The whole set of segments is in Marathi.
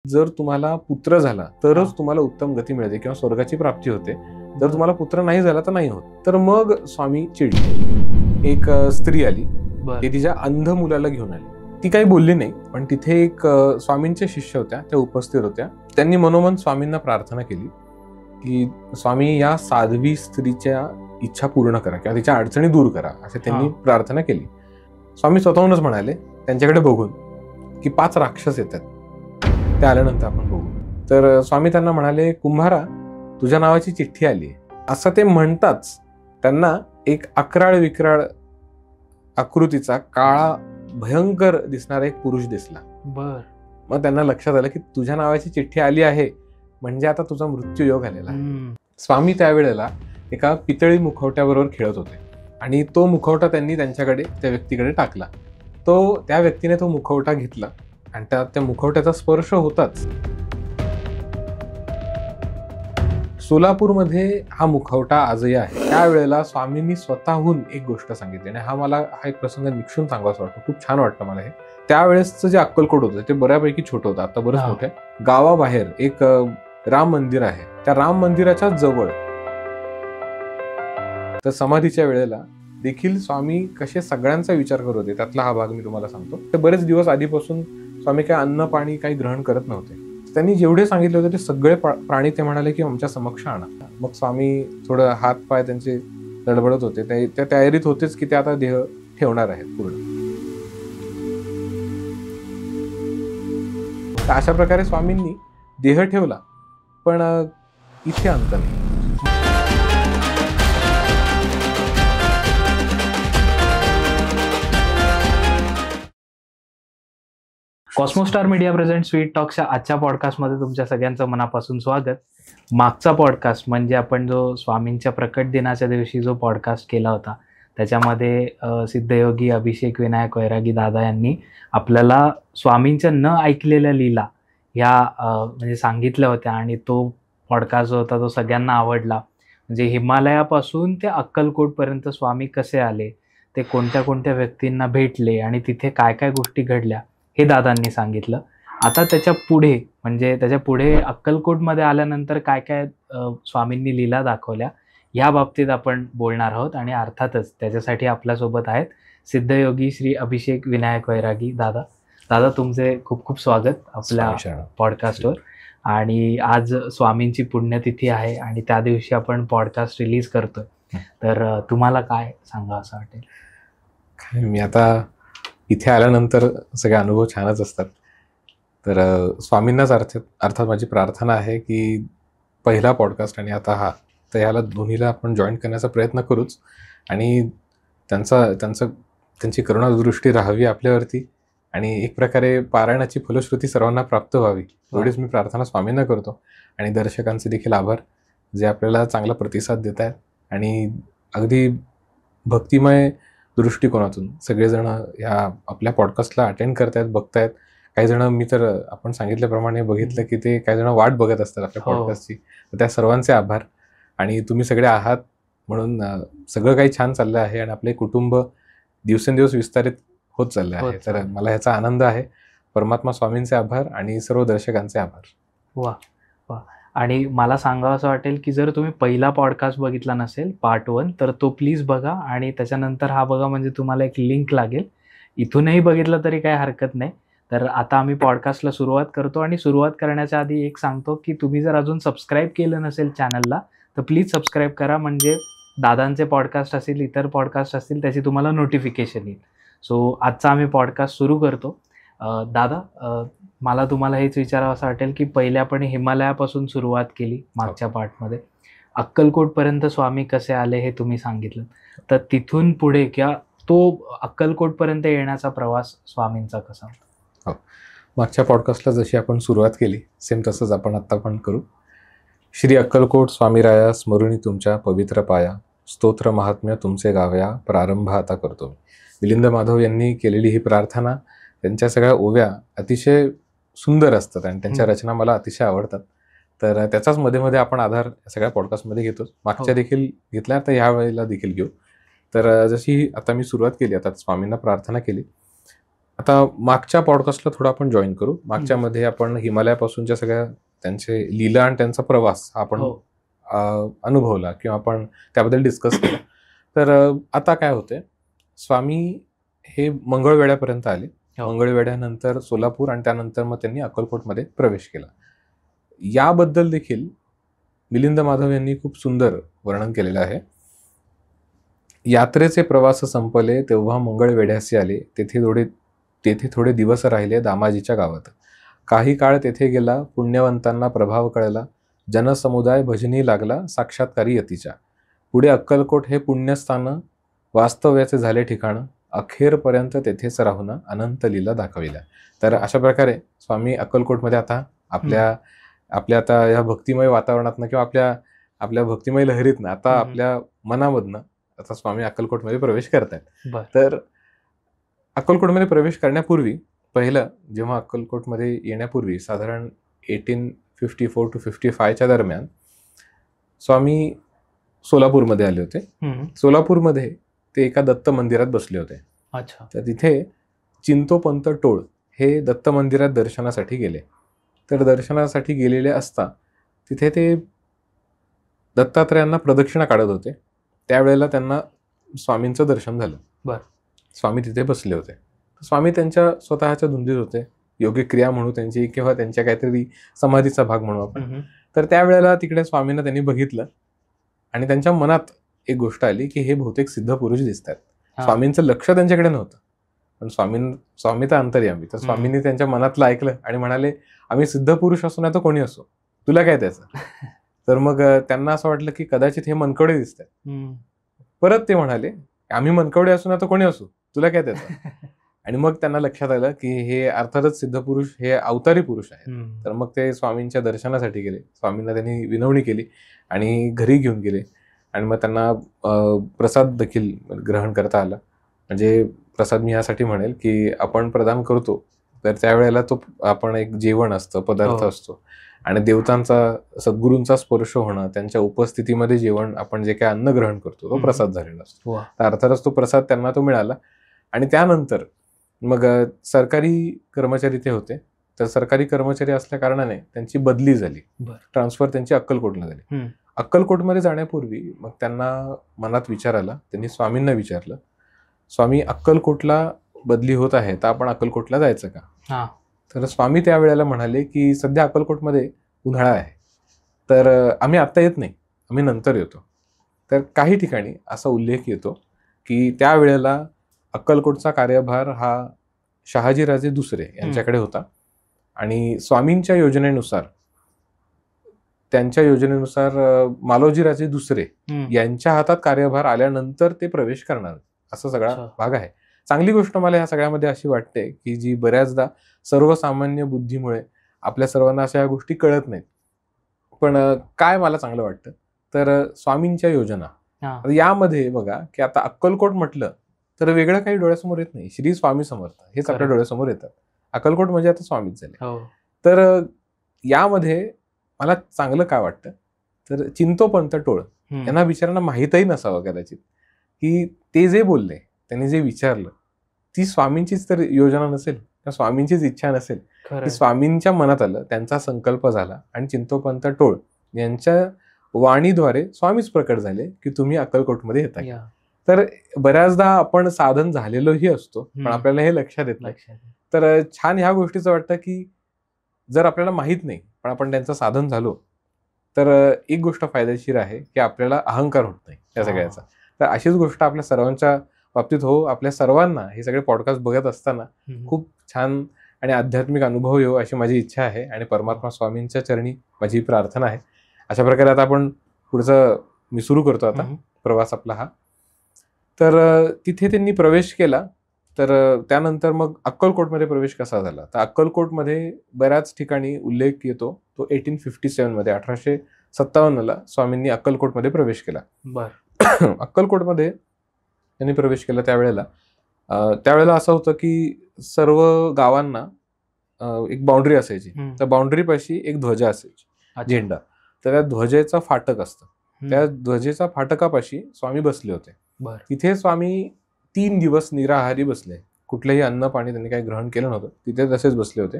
जर तुम्हाला पुत्र झाला तरच तुम्हाला उत्तम गती मिळते किंवा स्वर्गाची प्राप्ती होते. जर तुम्हाला पुत्र नाही झाला तर नाही होत. तर मग स्वामी चिडले. एक स्त्री आली, ती तिच्या अंध मुलाला घेऊन आली. ती काही बोलली नाही, पण तिथे एक स्वामींच्या शिष्य होत्या, त्या उपस्थित होत्या. त्यांनी मनोमन स्वामींना प्रार्थना केली की स्वामी या साध्वी स्त्रीच्या इच्छा पूर्ण करा किंवा तिच्या अडचणी दूर करा, असे त्यांनी प्रार्थना केली. स्वामी स्वतःहूनच म्हणाले त्यांच्याकडे बघून की 5 राक्षस येतात, ते आल्यानंतर आपण बघू. तर स्वामी त्यांना म्हणाले, कुंभारा तुझ्या नावाची चिठ्ठी आली. असं ते म्हणताच त्यांना एक अकराळ विक्राळ आकृतीचा काळा भयंकर दिसणारा एक पुरुष दिसला. मग त्यांना लक्षात आलं की तुझ्या नावाची चिठ्ठी आली आहे म्हणजे आता तुझा मृत्यू योग आलेला आहे. स्वामी त्यावेळेला एका पितळी मुखवट्याबरोबर खेळत होते आणि तो मुखवटा त्यांनी त्यांच्याकडे, त्या व्यक्तीकडे टाकला. त्या व्यक्तीने तो मुखवटा घेतला आणि त्या मुखवट्याचा स्पर्श होताच सोलापूरमध्ये हा मुखवटा आजही आहे. त्यावेळेला स्वामींनी स्वतःहून एक गोष्ट सांगितली आणि हा एक प्रसंग निक्षून सांगावासा वाटतो. खूप छान वाटतं मला हे. त्यावेळेसचं जे अक्कलकोट होतं ते बऱ्यापैकी छोटं होतं, आता बरंच मोठं आहे. गावाबाहेर एक राम मंदिर आहे. त्या राम मंदिराच्या जवळ तर समाधीच्या वेळेला देखील स्वामी कसे सगळ्यांचा विचार करत होते, त्यातला हा भाग मी तुम्हाला सांगतो. ते बरेच दिवस आधीपासून स्वामी काही अन्न पाणी काही ग्रहण करत नव्हते. त्यांनी जेवढे सांगितले होते ते सगळे प्राणी ते म्हणाले की आमच्या समक्ष आणा. मग स्वामी थोडं हात पाय त्यांचे लडबडत होते. त्या तयारीत होतेच की ते आता देह ठेवणार आहेत पूर्ण. अशा प्रकारे स्वामींनी देह ठेवला, पण इथे अंत नाही. कॉस्मोस्टार मीडिया प्रेझेंट स्वीट टॉकच्या आजच्या पॉडकास्टमध्ये तुमच्या सगळ्यांचं मनापासून स्वागत. मागचा पॉडकास्ट म्हणजे आपण जो स्वामींच्या प्रकट दिनाच्या दिवशी जो पॉडकास्ट केला होता त्याच्यामध्ये सिद्धयोगी अभिषेक विनायक वैरागी दादा यांनी आपल्याला स्वामींच्या न ऐकलेल्या लीला ह्या म्हणजे सांगितल्या होत्या आणि तो पॉडकास्ट जो होता तो सगळ्यांना आवडला. म्हणजे हिमालयापासून ते अक्कलकोटपर्यंत स्वामी कसे आले, ते कोणत्या कोणत्या व्यक्तींना भेटले आणि तिथे काय काय गोष्टी घडल्या हे दादांनी सांगितलं. आता त्याच्या पुढे अक्कलकोटमध्ये आल्यानंतर काय काय स्वामींनी लीला दाखवल्या या बाबतीत आपण बोलणार आहोत. आणि अर्थातच त्याच्यासाठी आपल्यासोबत आहेत सिद्धयोगी श्री अभिषेक विनायक वैरागी दादा. दादा तुमचे खूप खूप स्वागत आपल्या पॉडकास्टवर. आणि आज स्वामींची पुण्यतिथी आहे आणि त्या दिवशी आपण पॉडकास्ट रिलीज करतोय, तर तुम्हाला काय सांगा असं वाटेल? मी आता इथे आल्यानंतर सगळे अनुभव छानच असतात. तर स्वामींनाच अर्थात माझी प्रार्थना आहे की पहिला पॉडकास्ट आणि आता हा, तर ह्याला दोन्हीला आपण जॉईन करण्याचा प्रयत्न करूच आणि त्यांची करुणादृष्टी राहावी आपल्यावरती आणि एक प्रकारे पारायणाची फलश्रुती सर्वांना प्राप्त व्हावी एवढीच मी प्रार्थना स्वामींना करतो. आणि दर्शकांचे देखील आभार जे आपल्याला चांगला प्रतिसाद देत आहेत आणि अगदी भक्तिमय दृष्टिकोनातून सगळेजण ह्या आपल्या पॉडकास्टला अटेंड करतायत, बघतायत. काही जण मी तर आपण सांगितल्याप्रमाणे बघितलं की ते काही जण वाट बघत असतात आपल्या पॉडकास्टची. तर त्या सर्वांचे आभार. आणि तुम्ही सगळे आहात म्हणून सगळं काही छान चाललं आहे आणि आपले कुटुंब दिवसेंदिवस विस्तारित होत चालले आहे. तर मला ह्याचा आनंद आहे. परमात्मा स्वामींचे आभार आणि सर्व दर्शकांचे आभार. वा वा. आणि मला सांगावं असं वाटेल की जर तुम्ही पहिला पॉडकास्ट बघितला नसेल पार्ट 1 तर तो प्लीज बघा आणि त्याच्यानंतर हा बघा, म्हणजे तुम्हाला एक लिंक लागेल. इथूनही बघितलं तरी काही हरकत नाही. तर आता आम्ही पॉडकास्टला सुरुवात करतो आणि सुरुवात करण्याच्या आधी एक सांगतो की तुम्ही जर अजून सबस्क्राईब केलं नसेल चॅनलला तर प्लीज सबस्क्राईब करा, म्हणजे दादांचे पॉडकास्ट असतील, इतर पॉडकास्ट असतील, त्याची तुम्हाला नोटिफिकेशन येईल. सो आजचा आम्ही पॉडकास्ट सुरू करतो. दादा, मला तुम्हाला हेच विचारावं असं वाटेल की पहिले आपण हिमालयापासून सुरुवात केली मागच्या पार्टमध्ये, अक्कलकोटपर्यंत स्वामी कसे आले हे तुम्ही सांगितलं. तर तिथून पुढे किंवा तो अक्कलकोटपर्यंत येण्याचा प्रवास स्वामींचा कसा? हो, मागच्या पॉडकास्टला जशी आपण सुरुवात केली सेम तसंच आपण आत्ता पण करू. श्री अक्कलकोट स्वामीराया स्मरुणी तुमच्या पवित्र पाया, स्तोत्र महात्म्य तुमचे गावया, प्रारंभ आता करतो. मिलिंद माधव यांनी केलेली ही प्रार्थना, त्यांच्या सगळ्या ओव्या अतिशय सुंदर असतात आणि त्यांच्या रचना मला अतिशय आवडतात. तर त्याचाच मध्ये मध्ये आपण आधार सगळ्या पॉडकास्टमध्ये घेतो. मागच्या देखील घेतल्या, तर ह्या वेळेला देखील घेऊ. तर जशी आता मी सुरुवात केली, आता स्वामींना प्रार्थना केली, आता मागच्या पॉडकास्टला थोडं आपण जॉईन करू. मागच्या मध्ये आपण हिमालयापासूनच्या सगळ्या त्यांचे लीला आणि त्यांचा प्रवास आपण अनुभवला किंवा आपण त्याबद्दल डिस्कस केला. तर आता काय होतंय, स्वामी हे मंगळवेढ्यापर्यंत आले. मंगळवेढ्यानंतर सोलापूर आणि त्यानंतर मग त्यांनी अक्कलकोटमध्ये प्रवेश केला. याबद्दल देखील मिलिंद माधव यांनी खूप सुंदर वर्णन केलेलं आहे. यात्रेचे प्रवास संपले तेव्हा मंगळवेढ्यासी आले, तेथे थोडे दिवस राहिले दामाजीच्या गावात. काही काळ तेथे गेला, पुण्यवंतांना प्रभाव कळला, जनसमुदाय भजनी लागला साक्षात्कारी यतीच्या. पुढे अक्कलकोट हे पुण्यस्थान वास्तव्याचे झाले ठिकाण, अखेरपर्यंत तेथेच राहून अनंत लीला दाखविल्या. तर अशा प्रकारे स्वामी अक्कलकोटमध्ये आता आपल्या आता या भक्तिमय वातावरणातनं किंवा आपल्या भक्तिमय लहरीतनं आता आपल्या मनामधनं आता स्वामी अक्कलकोटमध्ये प्रवेश करतायत. तर अक्कलकोटमध्ये प्रवेश करण्यापूर्वी पहिलं जेव्हा अक्कलकोटमध्ये येण्यापूर्वी साधारण 1854 to 55च्या दरम्यान स्वामी सोलापूरमध्ये आले होते. सोलापूरमध्ये ते एका दत्त मंदिरात बसले होते. अच्छा. तर तिथे चिंतोपंत टोळ हे दत्त मंदिरात दर्शनासाठी गेले. तर दर्शनासाठी गेलेले असता तिथे ते दत्तात्रयांना प्रदक्षिणा काढत होते. त्यावेळेला त्यांना स्वामींचं दर्शन झालं. स्वामी तिथे बसले होते. स्वामी त्यांच्या स्वतःच्या धुंदीत होते, योग्य क्रिया म्हणू त्यांची किंवा त्यांच्या काहीतरी समाधीचा भाग म्हणू आपण. तर त्यावेळेला तिकडे स्वामींना त्यांनी बघितलं आणि त्यांच्या मनात एक गोष्ट आली की हे बहुतेक सिद्ध पुरुष दिसतात. स्वामींचं लक्ष त्यांच्याकडे नव्हतं, पण स्वामी तर अंतर्यामी. तर स्वामींनी त्यांच्या मनातलं ऐकलं आणि म्हणाले, आम्ही सिद्ध पुरुष असो ना तर कोणी असो, तुला काय त्याचं. तर मग त्यांना असं वाटलं की कदाचित हे मनकवडे दिसतात. परत ते म्हणाले, आम्ही मनकवडे असो ना तर कोणी असो, तुला काय त्याचं. आणि मग त्यांना लक्षात आलं की हे अर्थातच सिद्ध पुरुष हे अवतारी पुरुष आहेत. तर मग ते स्वामींच्या दर्शनासाठी गेले. स्वामींना त्यांनी विनवणी केली आणि घरी घेऊन गेले आणि मग त्यांना प्रसाद देखील ग्रहण करता आला. म्हणजे प्रसाद मी यासाठी म्हणेल की आपण प्रदान करतो तर त्यावेळेला तो आपण एक जेवण असतं, पदार्थ असतो आणि देवतांचा सद्गुरूंचा स्पर्श होणं, त्यांच्या उपस्थितीमध्ये जेवण आपण जे काही अन्न ग्रहण करतो तो प्रसाद झालेला असतो. तर अर्थातच तो प्रसाद त्यांना तो मिळाला. आणि त्यानंतर मग सरकारी कर्मचारी ते होते. तर सरकारी कर्मचारी असल्या कारणाने त्यांची बदली झाली, ट्रान्सफर त्यांची अक्कलकोटला झाली. अक्कलकोटमध्ये जाण्यापूर्वी मग त्यांना मनात विचार आला. त्यांनी स्वामींना विचारलं, स्वामी अक्कलकोटला बदली होत आहे तर आपण अक्कलकोटला जायचं का. तर स्वामी त्यावेळेला म्हणाले की सध्या अक्कलकोटमध्ये उन्हाळा आहे, तर आम्ही आत्ता येत नाही, आम्ही नंतर येतो. तर काही ठिकाणी असा उल्लेख येतो की त्यावेळेला अक्कलकोटचा कार्यभार हा शहाजीराजे दुसरे यांच्याकडे होता आणि स्वामींच्या योजनेनुसार मालोजीराजे दुसरे यांच्या हातात कार्यभार आल्यानंतर ते प्रवेश करणार असा सगळा भाग आहे. चांगली गोष्ट मला या सगळ्यामध्ये अशी वाटते की जी बऱ्याचदा सर्वसामान्य बुद्धीमुळे आपल्या सर्वांना अशा गोष्टी कळत नाहीत. पण काय मला चांगलं वाटतं तर स्वामींच्या योजना यामध्ये बघा की आता अक्कलकोट म्हटलं तर वेगळं काही डोळ्यासमोर येत नाही. श्री स्वामी समर्थ हेच आपल्या डोळ्यासमोर येतात. अक्कलकोट म्हणजे आता स्वामीच झाले. तर यामध्ये मला चांगलं काय वाटतं तर चिंतोपंत टोळ यांना बिचारांना माहीतही नसावं कदाचित की ते जे बोलले, त्यांनी जे विचारलं ती स्वामींचीच तर योजना नसेल, स्वामींचीच इच्छा नसेल, ती स्वामींच्या मनात आलं, त्यांचा संकल्प झाला आणि चिंतोपंत टोळ यांच्या वाणीद्वारे स्वामीच प्रकट झाले की तुम्ही अक्कलकोटमध्ये येता. तर बऱ्याचदा आपण साधन झालेलोही असतो पण आपल्याला हे लक्षात येत नाही. तर छान ह्या गोष्टीचं वाटतं की जर आपल्याला माहित नाही पण आपण त्यांचं साधन झालो तर एक गोष्ट फायदेशीर आहे की आपल्याला अहंकार होत नाही या सगळ्याचा. तर अशीच गोष्ट आपल्या सर्वांच्या बाबतीत हो. आपल्या सर्वांना हे सगळे पॉडकास्ट बघत असताना खूप छान आणि आध्यात्मिक अनुभव येऊ अशी माझी इच्छा आहे आणि परमात्मा स्वामींच्या चरणी माझी प्रार्थना आहे. अशा प्रकारे आता आपण पुढचं मी सुरू करतो आता प्रवास आपला हा. तर तिथे त्यांनी प्रवेश केला. तर त्यानंतर मग अक्कलकोटमध्ये प्रवेश कसा झाला तर अक्कलकोटमध्ये बऱ्याच ठिकाणी उल्लेख येतो तो 1857 मध्ये 1857ला स्वामींनी अक्कलकोटमध्ये प्रवेश केला. अक्कलकोटमध्ये त्यांनी प्रवेश केला त्यावेळेला असं होतं की सर्व गावांना एक बाउंड्री असायची. त्या बाउंड्रीपाशी एक ध्वजा असायची, झेंडा. तर त्या ध्वजेचा फाटक असतं, त्या ध्वजेचा फाटकापाशी स्वामी बसले होते. तिथे स्वामी 3 दिवस निराहारी बसले, कुठलंही अन्न पाणी त्यांनी काही ग्रहण केलं नव्हतं, तिथे तसेच बसले होते.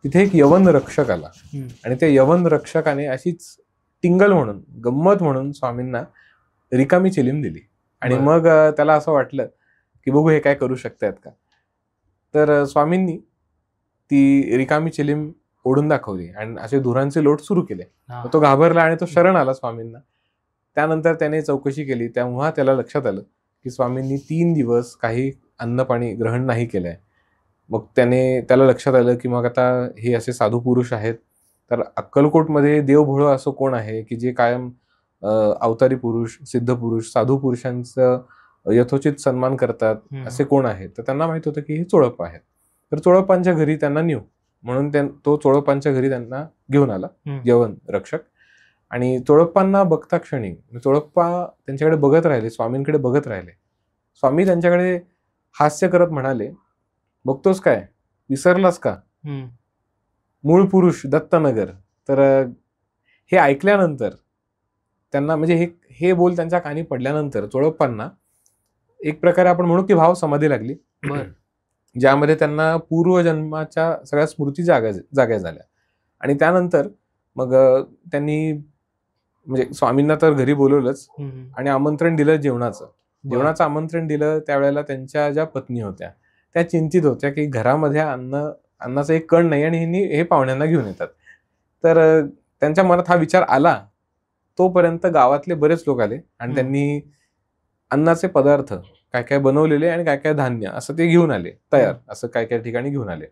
तिथे एक यवन रक्षक आला आणि त्या यवन रक्षकाने अशीच टिंगल म्हणून, गंमत म्हणून स्वामींना रिकामी चिलीम दिली. आणि मग त्याला असं वाटलं की बघू हे काय करू शकतायत का. तर स्वामींनी ती रिकामी चिलीम ओढून दाखवली आणि असे धुरांचे लोट सुरू केले. तो घाबरला आणि तो शरण आला स्वामींना. त्यानंतर त्याने चौकशी केली, तेव्हा त्याला लक्षात आलं की स्वामींनी 3 दिवस काही अन्न पाणी ग्रहण नाही केलंय. मग त्याला लक्षात आलं की मग आता हे असे साधू पुरुष आहेत, तर अक्कलकोटमध्ये देवभोळ असं कोण आहे की जे कायम अवतारी पुरुष, सिद्ध पुरुष, साधू पुरुषांचं यथोचित सन्मान करतात, असे कोण आहेत. तर त्यांना माहित होतं की हे चोळप्पा आहेत. तर चोळप्पांच्या घरी त्यांना नेऊ म्हणून तो चोळप्पांच्या घरी त्यांना घेऊन आला यवन रक्षक. आणि चोळप्पांना बघता क्षणी चोळप्पा त्यांच्याकडे बघत राहिले, स्वामींकडे बघत राहिले. स्वामी त्यांच्याकडे हास्य करत म्हणाले, बघतोस काय, विसरलास का मूळ पुरुष दत्तनगर. तर हे ऐकल्यानंतर त्यांना म्हणजे हे बोल त्यांच्या कानी पडल्यानंतर चोळप्पांना एक प्रकारे आपण म्हणू की भाव समाधी लागली, ज्यामध्ये त्यांना पूर्वजन्माच्या सगळ्या स्मृती जाग्या झाल्या. आणि त्यानंतर मग त्यांनी म्हणजे स्वामींना तर घरी बोलवलंच आणि आमंत्रण दिलं जेवणाचं आमंत्रण दिलं. त्यावेळेला त्यांच्या ज्या पत्नी होत्या त्या चिंतित होत्या की घरामध्ये अन्नाचा एक कण नाही आणि हे पाहुण्यांना घेऊन येतात. तर त्यांच्या मनात हा विचार आला. तोपर्यंत गावातले बरेच लोक आले आणि त्यांनी अन्नाचे पदार्थ काय काय बनवलेले आणि काय काय धान्य असं ते घेऊन आले तयार. असं काय काय ठिकाणी घेऊन आले.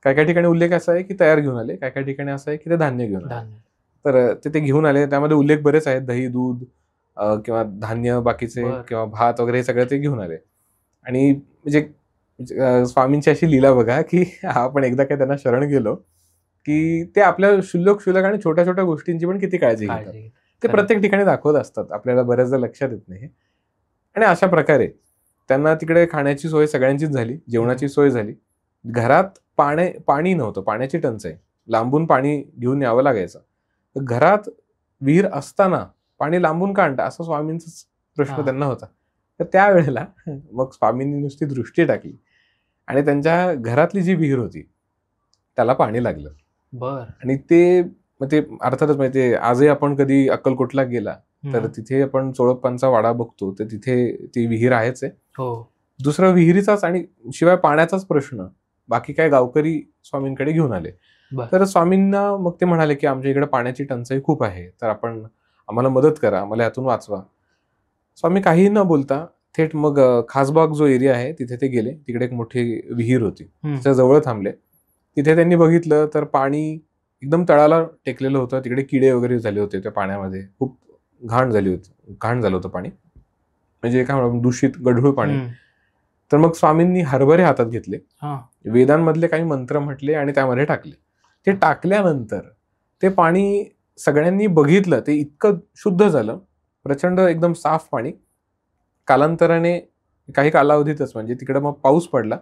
काय काय ठिकाणी उल्लेख असा आहे की तयार घेऊन आले, काय काय ठिकाणी असं आहे की ते धान्य घेऊन आले. तर ते घेऊन आले. त्यामध्ये उल्लेख बरेच आहेत, दही, दूध किंवा धान्य बाकीचे किंवा भात वगैरे हे सगळं ते घेऊन आले. आणि म्हणजे स्वामींची अशी लीला बघा की आपण एकदा काय त्यांना शरण गेलो की ते आपल्या शुल्लक आणि छोट्या छोट्या गोष्टींची पण किती काळजी घेतात. ते प्रत्येक ठिकाणी दाखवत असतात, आपल्याला बऱ्याचदा लक्षात येत नाही. आणि अशा प्रकारे त्यांना तिकडे खाण्याची सोय सगळ्यांचीच झाली, जेवणाची सोय झाली. घरात पाणी नव्हतं, पाण्याची टंचाई, लांबून पाणी घेऊन यावं लागायचं. तर घरात विहीर असताना पाणी लांबून का आणता असा स्वामींचा प्रश्न त्यांना होता. तर त्यावेळेला मग स्वामींनी नुसती दृष्टी टाकली आणि त्यांच्या घरातली जी विहीर होती त्याला पाणी लागलं. आणि ते अर्थातच माहिती, आजही आपण कधी अक्कलकोटला गेला तर तिथे आपण चोळप्पांचा वाडा बघतो, तर तिथे ती विहीर आहेच आहे. दुसरं विहिरीचाच आणि शिवाय पाण्याचाच प्रश्न बाकी काय गावकरी स्वामींकडे घेऊन आले. तर स्वामींना मग ते म्हणाले की आमच्या इकडे पाण्याची टंचाई खूप आहे, तर आपण आम्हाला मदत करा, आम्हाला यातून वाचवा. स्वामी काही न बोलता थेट मग खासबाग जो एरिया आहे तिथे ते गेले. तिकडे एक मोठी विहीर होती, त्याच्या जवळ थांबले. तिथे त्यांनी बघितलं तर पाणी एकदम तळाला टेकलेलं होतं. तिकडे किडे वगैरे झाले होते त्या पाण्यामध्ये, खूप घाण झालं होतं पाणी, म्हणजे काय म्हणतो दूषित गढूळ पाणी. तर मग स्वामींनी हरभरे हातात घेतले, वेदांमधले काही मंत्र म्हटले आणि त्यामध्ये टाकले. ते टाकल्यानंतर ते पाणी सगळ्यांनी बघितलं, ते इतकं शुद्ध झालं, प्रचंड एकदम साफ पाणी. कालांतराने काही कालावधीतच म्हणजे तिकडे मग पाऊस पडला.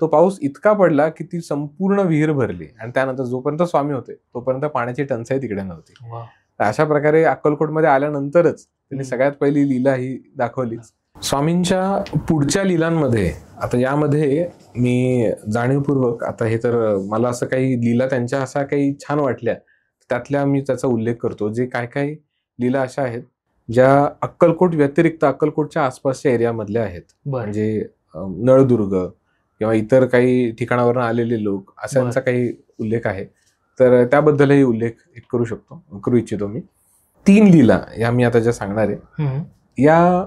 तो पाऊस इतका पडला की ती संपूर्ण विहीर भरली आणि त्यानंतर जोपर्यंत स्वामी होते तोपर्यंत पाण्याची टंचाई तिकडे नव्हती. अशा प्रकारे अक्कलकोटमध्ये आल्यानंतरच त्यांनी सगळ्यात पहिली लीला ही दाखवलीच. स्वामींच्या पुढच्या लीलांमध्ये आता यामध्ये मी जाणीवपूर्वक, आता हे तर मला असं काही लीला त्यांच्या अशा काही छान वाटल्या त्यातल्या मी त्याचा उल्लेख करतो. जे काय काय लीला अशा आहेत ज्या अक्कलकोट व्यतिरिक्त अक्कलकोटच्या आसपासच्या एरियामधल्या आहेत, म्हणजे नळदुर्ग किंवा इतर काही ठिकाणावरून आलेले लोक अशांचा काही उल्लेख आहे. तर त्याबद्दलही उल्लेख करू इच्छितो मी. 3 लीला या मी आता ज्या सांगणार आहे, या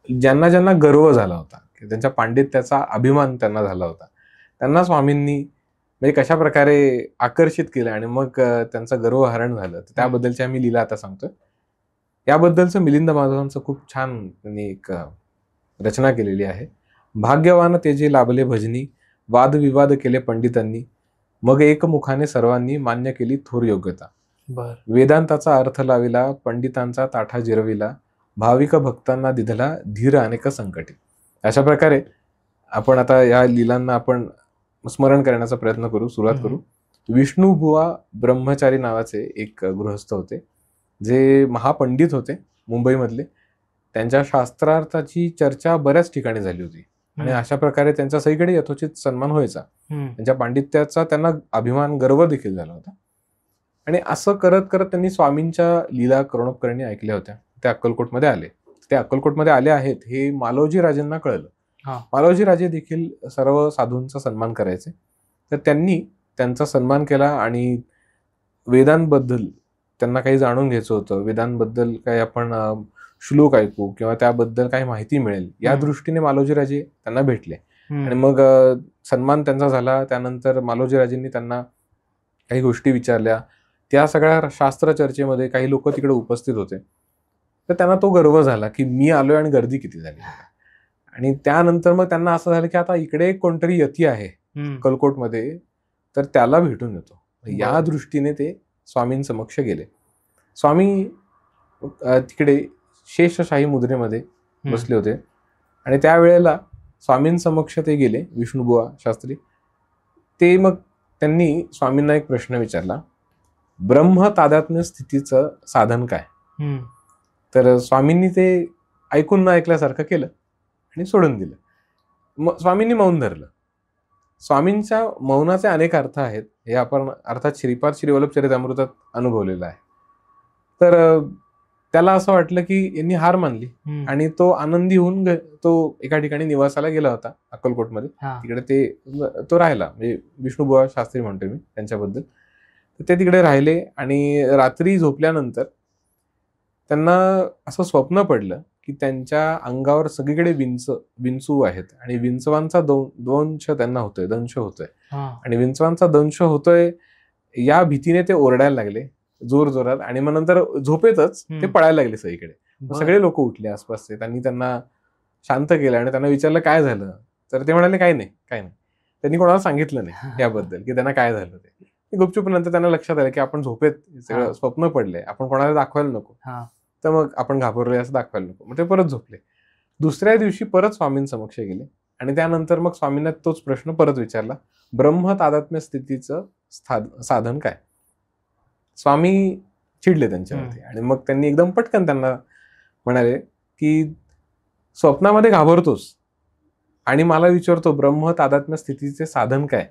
ज्यांना ज्यांना गर्व झाला होता, त्यांच्या पांडित्याचा अभिमान त्यांना झाला होता, त्यांना स्वामींनी म्हणजे कशा प्रकारे आकर्षित केलं आणि मग त्यांचं गर्वहरण झालं, त्याबद्दलची आम्ही लीला आता सांगतोय. याबद्दलचं मिलिंद माधवांचं खूप छान त्यांनी एक रचना केलेली आहे. भाग्यवान ते जे लाभले भजनी, वादविवाद केले पंडितांनी, मग एकमुखाने सर्वांनी मान्य केली थोर योग्यता. वेदांताचा अर्थ लाविला, पंडितांचा ताठा जिरविला, भाविक भक्तांना दिधला धीर अनेक संकटी. अशा प्रकारे आपण आता या लीलांना आपण स्मरण करण्याचा प्रयत्न करू, सुरुवात करू. विष्णुबुवा ब्रह्मचारी नावाचे एक गृहस्थ होते, जे महापंडित होते मुंबईमधले. त्यांच्या शास्त्रार्थाची चर्चा बऱ्याच ठिकाणी झाली होती. आणि अशा प्रकारे त्यांचा सगळीकडे यथोचित सन्मान व्हायचा. त्यांच्या पांडित्याचा त्यांना अभिमान, गर्व देखील झाला होता. आणि असं करत करत त्यांनी स्वामींच्या लीला करुणोपकरणी ऐकल्या होत्या. ते अक्कलकोटमध्ये आले. ते अक्कलकोटमध्ये आले आहेत हे मालोजी राजेंना कळलं. मालोजी राजे देखील सर्व साधूंचा सन्मान करायचे. तर त्यांनी त्यांचा सन्मान केला आणि वेदांबद्दल त्यांना काही जाणून घ्यायचं होतं. वेदांबद्दल काही आपण श्लोक ऐकू किंवा त्याबद्दल काही माहिती मिळेल या दृष्टीने मालोजी राजे त्यांना भेटले. आणि मग सन्मान त्यांचा झाला. त्यानंतर मालोजी राजेंनी त्यांना काही गोष्टी विचारल्या. त्या सगळ्या शास्त्र चर्चेमध्ये काही लोक तिकडे उपस्थित होते. तर त्यांना तो गर्व झाला की मी आलोय आणि गर्दी किती झाली. आणि त्यानंतर मग त्यांना असं झालं की आता इकडे कोणतरी यती आहे अक्कलकोटमध्ये, तर त्याला भेटून येतो. या दृष्टीने ते स्वामींसमक्ष गेले. स्वामी तिकडे शेषशाही मुद्रेमध्ये बसले होते. आणि त्यावेळेला स्वामींसमक्ष ते गेले, विष्णुबुवा शास्त्री. ते मग त्यांनी स्वामींना एक प्रश्न विचारला, ब्रह्म तादात्म्य स्थितीचं साधन काय. तर स्वामींनी ते ऐकून न ऐकल्यासारखं केलं आणि सोडून दिलं. मग स्वामींनी मौन धरलं. स्वामींच्या मौनाचे अनेक अर्थ आहेत, हे आपण अर्थात श्रीपाद श्रीवल्लभ चरितामृतात अनुभवलेलं आहे. तर त्याला असं वाटलं की यांनी हार मानली आणि तो आनंदी होऊन तो एका ठिकाणी निवासाला गेला होता अक्कलकोटमध्ये. तिकडे तो राहिला, म्हणजे विष्णुबुवा शास्त्री म्हणतोय मी त्यांच्याबद्दल. ते तिकडे राहिले आणि रात्री झोपल्यानंतर त्यांना असं स्वप्न पडलं की त्यांच्या अंगावर सगळीकडे विंचू आहेत आणि विंचवांचा दंश त्यांना होतोय, दंश होतोय. आणि विंचवांचा दंश होतोय या भीतीने ते ओरडायला लागले जोर जोरात. आणि मग नंतर झोपेतच ते पळायला लागले सगळीकडे. सगळे लोक उठले आसपासचे. त्यांनी त्यांना शांत केलं आणि त्यांना विचारलं काय झालं. तर ते म्हणाले काय नाही. त्यांनी कोणाला सांगितलं नाही याबद्दल की त्यांना काय झालं. ते गुपचूप नंतर त्यांना लक्षात आलं की आपण झोपेत सगळं स्वप्न पडलंय, आपण कोणाला दाखवायला नको, तर मग आपण घाबरलोय असं दाखवायला नको. मग ते परत झोपले. दुसऱ्या दिवशी परत स्वामींसमक्ष गेले आणि त्यानंतर मग स्वामींना तोच प्रश्न परत विचारला, ब्रह्म तादात्म्य स्थितीचं साधन काय. स्वामी चिडले त्यांच्यावरती आणि मग त्यांनी एकदम पटकन त्यांना म्हणाले की स्वप्नामध्ये घाबरतोस आणि मला विचारतो ब्रह्म तादात्म्य स्थितीचे साधन काय.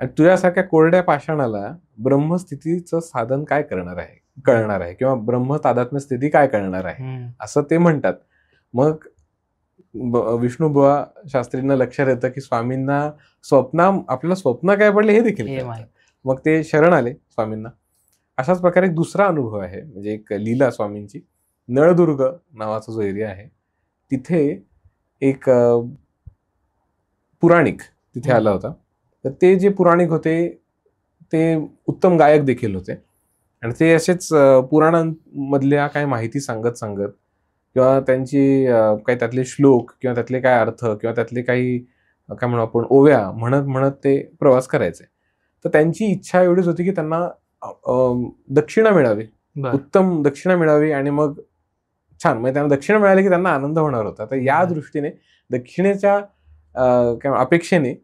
आणि तुझ्यासारख्या कोरड्या पाषाणाला ब्रह्मस्थितीचं साधन काय कळणार आहे किंवा ब्रह्म तादात्म्य स्थिती काय कळणार आहे असं ते म्हणतात. मग विष्णुबुवा शास्त्रींना लक्षात येतं की स्वामींना आपल्याला स्वप्न काय पडले हे देखील. मग ते शरण आले स्वामींना. अशाच प्रकारे एक दुसरा अनुभव आहे, म्हणजे एक लीला स्वामींची. नळदुर्ग नावाचा जो एरिया आहे तिथे एक पुराणिक तिथे आला होता. तर ते जे पुराणिक होते ते उत्तम गायक देखील होते आणि ते असेच पुराणांमधल्या काही माहिती सांगत किंवा त्यांची काही त्यातले श्लोक किंवा त्यातले काय अर्थ किंवा त्यातले काही काय म्हणू आपण ओव्या म्हणत ते प्रवास करायचे. तर त्यांची इच्छा एवढीच होती की त्यांना दक्षिणा मिळावी, उत्तम दक्षिणा मिळावी आणि मग छान, म्हणजे त्यांना दक्षिणा मिळाली की त्यांना आनंद होणार होता. तर या दृष्टीने दक्षिणेच्या अपेक्षेने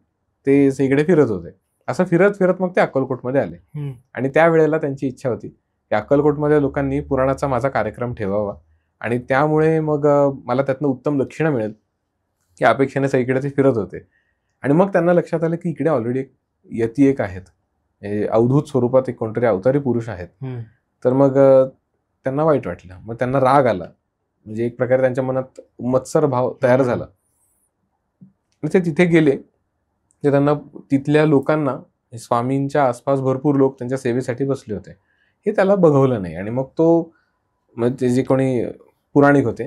ते सगळीकडे फिरत होते. असं फिरत फिरत मग ते अक्कलकोटमध्ये आले आणि त्यावेळेला त्यांची इच्छा होती की अक्कलकोटमध्ये लोकांनी पुराणाचा माझा कार्यक्रम ठेवावा आणि त्यामुळे मग मला त्यातनं उत्तम दक्षिणा मिळेल या अपेक्षेने सगळीकडे ते फिरत होते. आणि मग त्यांना लक्षात आलं की इकडे ऑलरेडी एक यती एक आहेत, अवधूत स्वरूपात एक कोणतरी अवतारी पुरुष आहेत. तर मग त्यांना वाईट वाटलं, मग त्यांना राग आला, म्हणजे एक प्रकारे त्यांच्या मनात मत्सर भाव तयार झाला. ते तिथे गेले. ते त्यांना तिथल्या लोकांना, स्वामींच्या आसपास भरपूर लोक त्यांच्या सेवेसाठी बसले होते, हे त्याला बघवलं नाही. आणि मग ते जे कोणी पुराणिक होते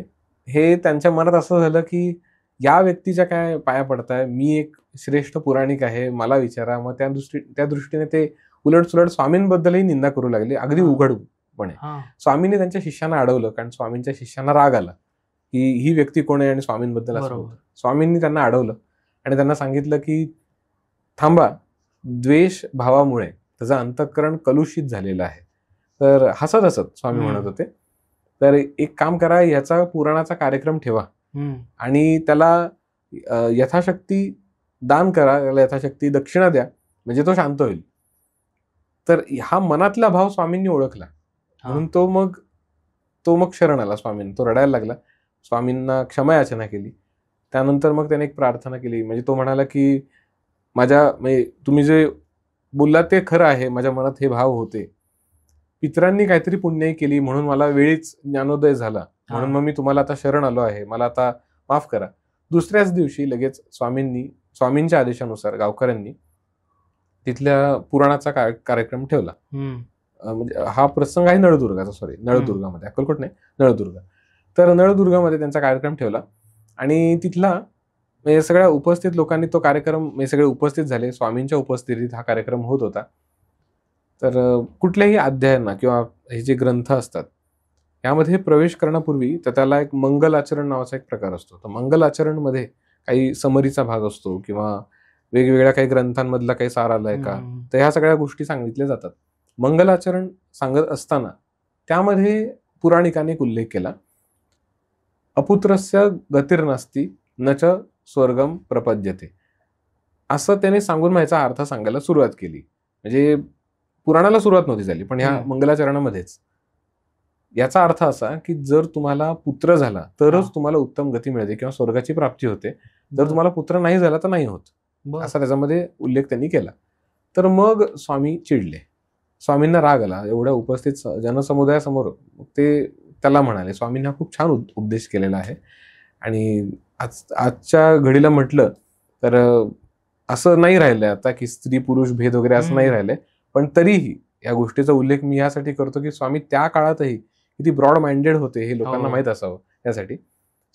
हे त्यांच्या मनात असं झालं की या व्यक्तीच्या काय पाया पडताय, मी एक श्रेष्ठ पुराणिक आहे, मला विचारा. मग त्या दृष्टीने ते उलट सुलट स्वामींबद्दलही निंदा करू लागले, अगदी उघडपणे. स्वामींनी त्यांच्या शिष्यांना अडवलं, कारण स्वामींच्या शिष्यांना राग आला की ही व्यक्ती कोण आहे आणि स्वामींबद्दल असं होतं. स्वामींनी त्यांना अडवलं आणि त्यांना सांगितलं की थांबा, द्वेष भावामुळे त्याचं अंतःकरण कलुषित झालेलं आहे. तर हसत स्वामी म्हणत होते, तर एक काम करा, याचा पुराणाचा कार्यक्रम ठेवा आणि त्याला यथाशक्ती दान करा, त्याला यथाशक्ती दक्षिणा द्या, म्हणजे तो शांत होईल. तर हा मनातला भाव स्वामींनी ओळखला म्हणून तो मग शरण आला स्वामींना. तो रडायला लागला, स्वामींना क्षमा याचना केली. त्यानंतर मग त्याने एक प्रार्थना केली. म्हणजे तो म्हणाला की म्हणजे तुम्ही जे बोललात ते खरं आहे, माझ्या मनात हे भाव होते. पितरांनी काहीतरी पुण्याई केली म्हणून मला वेळीच ज्ञानोदय झाला, म्हणून मग मी तुम्हाला आता शरण आलो आहे, मला आता माफ करा. दुसऱ्याच दिवशी लगेच स्वामींच्या आदेशानुसार गावकऱ्यांनी तिथल्या पुराणाचा कार्यक्रम ठेवला. म्हणजे हा प्रसंग आहे नळदुर्गाचा, नळदुर्गामध्ये, अक्कलकोट नाही, नळदुर्ग. तर नळदुर्गामध्ये त्यांचा कार्यक्रम ठेवला आणि तिथला म्हणजे सगळ्या उपस्थित लोकांनी तो कार्यक्रम, म्हणजे सगळे उपस्थित झाले. स्वामींच्या उपस्थितीत हा कार्यक्रम होत होता. तर कुठल्याही अध्यायांना किंवा हे जे ग्रंथ असतात यामध्ये प्रवेश करण्यापूर्वी तर त्याला एक मंगल आचरण नावाचा एक प्रकार असतो. तर मंगल आचरण मध्ये काही समरीचा भाग असतो किंवा वेगवेगळ्या काही ग्रंथांमधला काही सार आलाय का, तर ह्या सगळ्या गोष्टी सांगितल्या जातात. मंगलाचरण सांगत असताना त्यामध्ये पुराणिकांनी एक उल्लेख केला, अपुत्रस्य गतिर्नास्ति न च स्वर्गम प्रपद्यते, असं त्याने सांगून माझा अर्थ सांगायला सुरुवात केली. म्हणजे पुराणाला सुरुवात नव्हती झाली, पण ह्या मंगलाचरणामध्येच. याचा अर्थ असा की जर तुम्हाला पुत्र झाला तरच तुम्हाला उत्तम गती मिळते किंवा स्वर्गाची प्राप्ती होते, जर तुम्हाला पुत्र नाही झाला तर नाही होत, असा त्याच्यामध्ये उल्लेख त्यांनी केला. तर मग स्वामी चिडले, स्वामींना राग आला. एवढ्या उपस्थित जनसमुदायासमोर ते त्याला म्हणाले, स्वामींना खूप छान उपदेश केलेला आहे आणि आजच्या घडीला म्हटलं तर असं नाही राहिलंय आता की स्त्री पुरुष भेद वगैरे असं नाही राहिलंय, पण तरीही या गोष्टीचा उल्लेख मी यासाठी करतो की स्वामी त्या काळातही किती ब्रॉड माइंडेड होते हे लोकांना माहित असावं यासाठी.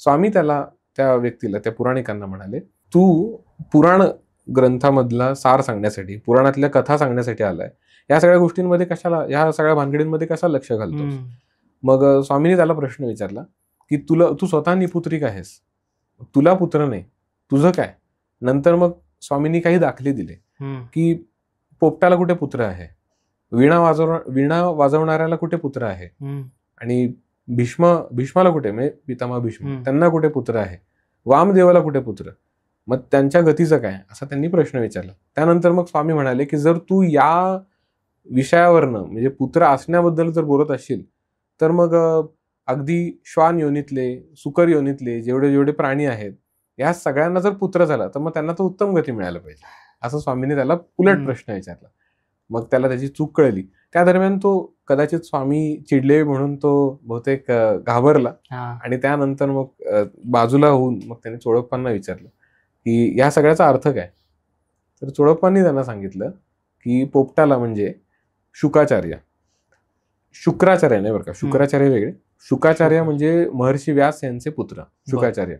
स्वामी त्या व्यक्तीला, त्या पुराणिकांना म्हणाले, तू पुराण ग्रंथामधला सार सांगण्यासाठी, पुराणातल्या कथा सांगण्यासाठी आलाय, या सगळ्या गोष्टींमध्ये कशाला, या सगळ्या भानगडींमध्ये कशाला लक्ष घालतोस? मग स्वामींनी त्याला प्रश्न विचारला की तू स्वतः निपुत्रिक आहेस, तुला पुत्र नाही, तुझं काय? नंतर मग स्वामींनी काही दाखले दिले की पोपटाला कुठे पुत्र आहे, वीणा वाजवणाऱ्याला कुठे पुत्र आहे, आणि भीष्माला कुठे, म्हणजे पितामह भीष्म, त्यांना कुठे पुत्र आहे, वामदेवाला कुठे पुत्र, मग त्यांच्या गतीचं काय, असा त्यांनी प्रश्न विचारला. त्यानंतर मग स्वामी म्हणाले की जर तू या विषयावरनं म्हणजे पुत्र असण्याबद्दल जर बोलत असशील तर मग अगदी श्वान योनीतले, सुकर योनीतले जेवढे प्राणी आहेत या सगळ्यांना जर पुत्र झाला तर मग त्यांना तो उत्तम गती मिळायला पाहिजे, असं स्वामींनी त्याला उलट प्रश्न विचारला. मग त्याला त्याची चूक कळली. त्या दरम्यान तो कदाचित स्वामी चिडले म्हणून तो बहुतेक घाबरला आणि त्यानंतर मग बाजूला होऊन मग त्याने चोडप्पांना विचारलं की या सगळ्याचा अर्थ काय. तर चोडप्पांनी त्यांना सांगितलं की पोपटाला म्हणजे शुक्राचार्य नाही बरं का, शुक्राचार्य वेगळे, शुकाचार्य म्हणजे महर्षी व्यास यांचे पुत्र शुकाचार्य.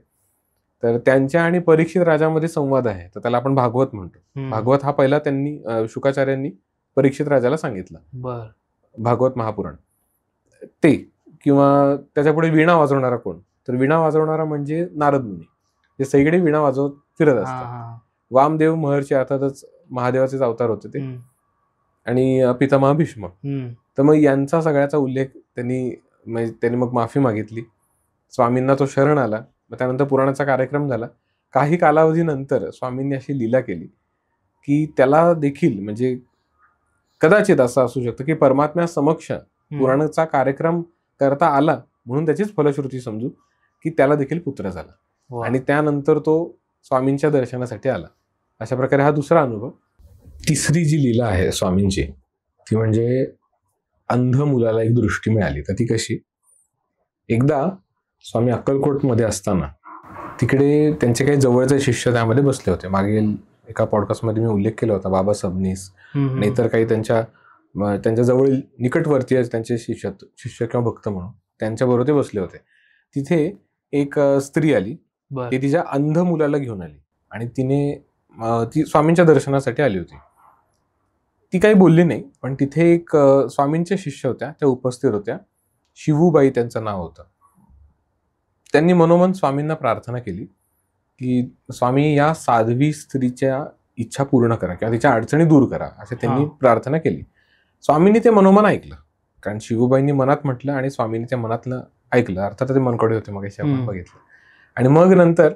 तर त्यांच्या आणि परीक्षित राजामध्ये संवाद आहे, तर त्याला आपण भागवत म्हणतो. भागवत हा पहिला त्यांनी शुकाचार्यांनी परीक्षित राजाला सांगितलं, भागवत महापुराण ते. किंवा त्याच्या पुढे वीणा वाजवणारा कोण, तर वीणा वाजवणारा म्हणजे नारद मुनी, जे सगळे वीणा वाजवत फिरत असतात. वामदेव महर्षी अर्थातच महादेवाचेच अवतार होते ते, आणि पितामह भीष्म. तर मग यांचा सगळ्याचा उल्लेख त्यांनी मग माफी मागितली. स्वामींना तो शरण आला. मग त्यानंतर पुराणाचा कार्यक्रम झाला. काही कालावधीनंतर स्वामींनी अशी लीला केली की त्याला देखील म्हणजे कदाचित असं असू शकतं की परमात्म्या समक्ष पुराणाचा कार्यक्रम करता आला म्हणून त्याचीच फलश्रुती समजू की त्याला देखील पुत्र झाला आणि त्यानंतर तो स्वामींच्या दर्शनासाठी आला. अशा प्रकारे हा दुसरा अनुभव. तिसरी जी लीला आहे स्वामींची ती म्हणजे अंध मुलाला एक दृष्टी मिळाली. तर ती कशी, एकदा स्वामी अक्कलकोटमध्ये असताना तिकडे त्यांचे काही जवळचे शिष्य त्यामध्ये बसले होते. मागील एका पॉडकास्टमध्ये मी उल्लेख केला होता, बाबा सबनीस आणि इतर काही त्यांच्या जवळ निकटवर्तीय त्यांचे शिष्य किंवा भक्त म्हणून त्यांच्याबरोबर ते बसले होते. तिथे एक स्त्री आली, ती तिच्या अंध मुलाला घेऊन आली आणि ती स्वामींच्या दर्शनासाठी आली होती. ती काही बोलली नाही, पण तिथे एक स्वामींच्या शिष्य होत्या, त्या उपस्थित होत्या. शिवूबाई त्यांचं नाव होतं. त्यांनी मनोमन स्वामींना प्रार्थना केली की स्वामी या साध्वी स्त्रीच्या इच्छा पूर्ण करा किंवा तिच्या अडचणी दूर करा, असे त्यांनी प्रार्थना केली. स्वामींनी ते मनोमन ऐकलं, कारण शिवूबाईंनी मनात म्हटलं आणि स्वामींनी त्या मनातलं ऐकलं. अर्थात ते मनकडे होते, मग आपण बघितलं. आणि मग नंतर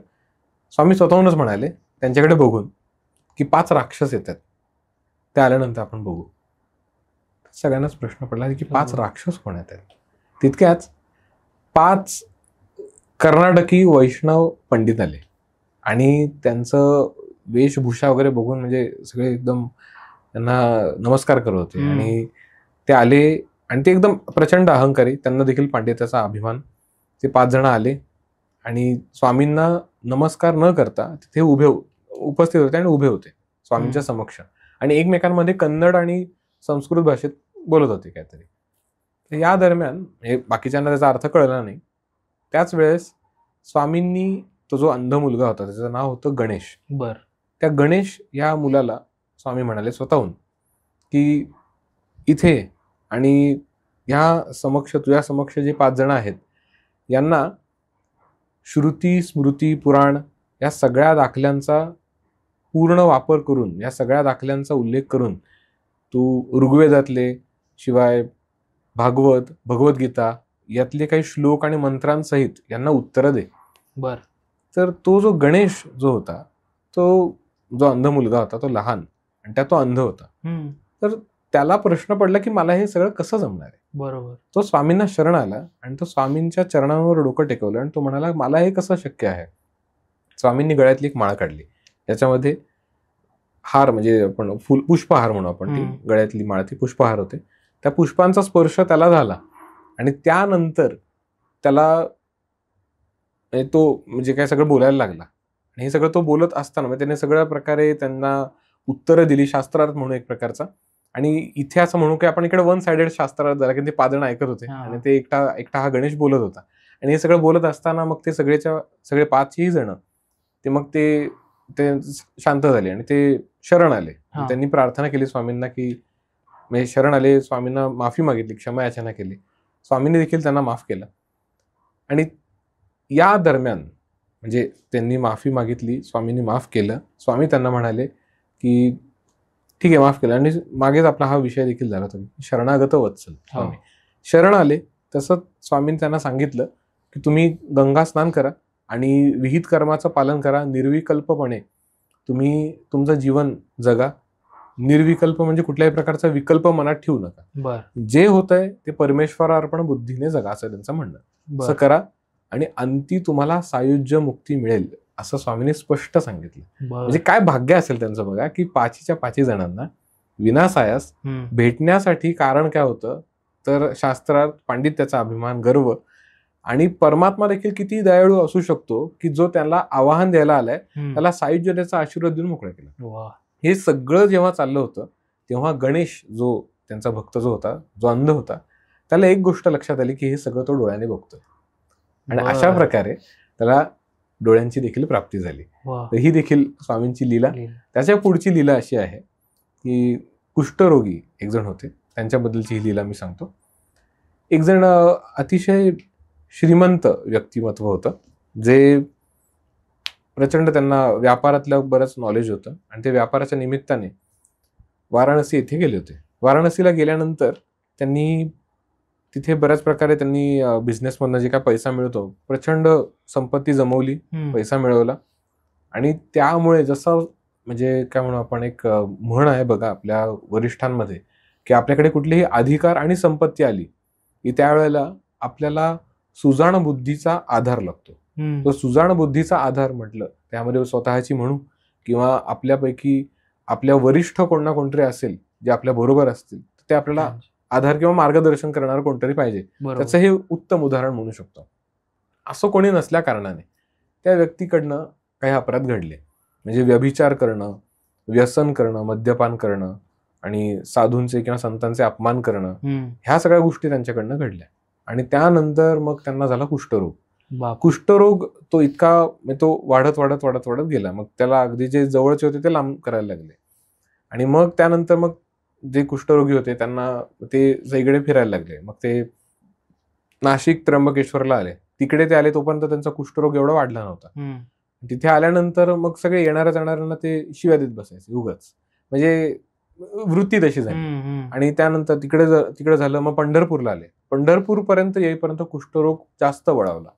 स्वामी स्वतःहूनच म्हणाले त्यांच्याकडे बघून की 5 राक्षस येतात, ते आल्यानंतर आपण बघू. सगळ्यांनाच प्रश्न पडला की 5 राक्षस कोण येतात. तितक्याच 5 कर्नाटकी वैष्णव पंडित आले आणि त्यांचं वेशभूषा वगैरे बघून म्हणजे सगळे एकदम त्यांना नमस्कार करत होते. आणि ते आले आणि ते एकदम प्रचंड अहंकारी, त्यांना देखील पांडित्याचा अभिमान. ते 5 जण आले आणि स्वामींना नमस्कार न करता तिथे उपस्थित होते आणि उभे होते स्वामींच्या समक्ष, आणि एकमेकांमध्ये कन्नड आणि संस्कृत भाषेत बोलत होते काहीतरी. तर या दरम्यान बाकीच्यांना त्याचा अर्थ कळला नाही. त्याच वेळेस स्वामींनी तो जो अंध मुलगा होता त्याचं नाव होतं गणेश. त्या गणेश या मुलाला स्वामी म्हणाले स्वतःहून की इथे आणि तुझ्या समक्ष जे 5 जण आहेत यांना श्रुती, स्मृती, पुराण या सगळ्या दाखल्यांचा पूर्ण वापर करून, या सगळ्या दाखल्यांचा उल्लेख करून तू ऋग्वेदातले, शिवाय भागवत, भगवद्गीता यातले काही श्लोक आणि मंत्रांसहित यांना उत्तरं दे. तर तो जो गणेश जो होता, तो जो अंध मुलगा होता, तो लहान आणि तो अंध होता. तर त्याला प्रश्न पडला की मला हे सगळं कसं जमणार आहे. तो स्वामींना शरण आला आणि तो स्वामींच्या चरणांवर डोकं टेकवलं आणि तो म्हणाला मला हे कसं शक्य आहे. स्वामींनी गळ्यातली एक माळ काढली, त्याच्यामध्ये हार, म्हणजे आपण पुष्पहार म्हणू आपण, ती गळ्यातली माळ ती पुष्पहार होते. त्या पुष्पांचा स्पर्श त्याला झाला आणि त्यानंतर त्याला तो म्हणजे काय सगळं बोलायला लागला. आणि हे सगळं तो बोलत असताना म्हणजे त्याने सगळ्या प्रकारे त्यांना उत्तरं दिली, शास्त्रार्थ म्हणून एक प्रकारचा. आणि इथे असं म्हणू की आपण इकडे 1 साइडेड शास्त्रार्थ झाला, की ते 5 जण ऐकत होते आणि ते एकटा हा गणेश बोलत होता. आणि हे सगळं बोलत असताना मग ते सगळे 5ही जण मग ते शांत झाले आणि ते शरण आले. त्यांनी प्रार्थना केली स्वामींना की म्हणजे शरण आले, स्वामींना माफी मागितली, क्षमा याचना केली. स्वामींनी देखील त्यांना माफ केलं. आणि या दरम्यान म्हणजे त्यांनी माफी मागितली, स्वामींनी माफ केलं. स्वामी त्यांना म्हणाले की ठीक आहे, माफ केलं. आणि मागेच आपला हा विषय देखील झाला होता, शरणागत वत्सल. स्वामी शरण आले तसं स्वामींनी त्यांना सांगितलं की तुम्ही गंगा स्नान करा आणि विहित कर्माचं पालन करा, निर्विकल्पपणे तुम्ही तुमचं जीवन जगा. निर्विकल्प म्हणजे कुठल्याही प्रकारचा विकल्प मनात ठेवू नका. जे होतंय ते परमेश्वरार्पण बुद्धीने जगा, असं त्यांचं म्हणणं. असं करा आणि अंती तुम्हाला सायुज्य मुक्ती मिळेल, असं स्वामींनी स्पष्ट सांगितलं. म्हणजे काय भाग्य असेल त्यांचं बघा, की 5च्या 5 जणांना विनासायास भेटण्यासाठी कारण काय होतं तर शास्त्रात पांडित्याचा अभिमान, गर्व, आणि परमात्मा देखील किती दयाळू असू शकतो की जो त्याला आवाहन द्यायला आलाय त्याला सायुज्य त्याचा आशीर्वाद देऊन मोकळा केला. हे सगळं जेव्हा चाललं होतं तेव्हा गणेश जो त्यांचा भक्त जो होता, जो अंध होता, त्याला एक गोष्ट लक्षात आली की हे सगळं तो डोळ्याने बघतोय. आणि अशा प्रकारे त्याला डोळ्यांची देखील प्राप्ती झाली. तर ही देखील स्वामींची लीला. त्याच्या पुढची लीला अशी आहे की कुष्ठरोगी एक जण होते, त्यांच्याबद्दलची ही लीला मी सांगतो. एक जण अतिशय श्रीमंत व्यक्तिमत्व होतं, जे प्रचंड त्यांना व्यापारातलं बरंच नॉलेज होतं आणि ते व्यापाराच्या निमित्ताने वाराणसी येथे गेले होते. वाराणसीला गेल्यानंतर त्यांनी तिथे बऱ्याच प्रकारे त्यांनी बिझनेसमधनं जे काय पैसा मिळतो, प्रचंड संपत्ती जमवली, पैसा मिळवला. आणि त्यामुळे जसं म्हणजे काय म्हणू आपण, एक म्हण आहे बघा आपल्या वरिष्ठांमध्ये की आपल्याकडे कुठलीही अधिकार आणि संपत्ती आली की त्यावेळेला आपल्याला सुजाण बुद्धीचा आधार लागतो. तो सुजाण बुद्धीचा आधार म्हटलं त्यामध्ये स्वतःची म्हणू किंवा आपल्यापैकी आपल्या वरिष्ठ कोण ना कोणतरी असेल जे आपल्या बरोबर असतील, ते आपल्याला आधार किंवा मार्गदर्शन करणार कोणतरी पाहिजे. त्याचं हे उत्तम उदाहरण म्हणू शकतो. असं कोणी नसल्या कारणाने त्या व्यक्तीकडनं काही अपराध घडले, म्हणजे व्यभिचार करणं, व्यसन करणं, मद्यपान करणं आणि साधूंचे किंवा संतांचे अपमान करणं, ह्या सगळ्या गोष्टी त्यांच्याकडनं घडल्या. आणि त्यानंतर मग त्यांना झाला कुष्ठरोग. कुष्ठरोग तो इतका तो वाढत वाढत वाढत वाढत गेला. मग त्याला अगदी जे जवळचे होते ते लांब करायला लागले. आणि मग त्यानंतर मग जे कुष्ठरोगी होते त्यांना ते सगळीकडे फिरायला लागले. मग ते नाशिक त्र्यंबकेश्वरला आले. तिकडे ते आले तोपर्यंत त्यांचा कुष्ठरोग एवढा वाढला नव्हता. तिथे आल्यानंतर मग सगळे येणाऱ्या जाणाऱ्यांना ते शिव्या देत बसायचे उगाच, म्हणजे वृत्ती तशी झाली. आणि त्यानंतर तिकडे झालं, मग पंढरपूरला आले. पंढरपूर पर्यंत येईपर्यंत कुष्ठरोग जास्त वळावला.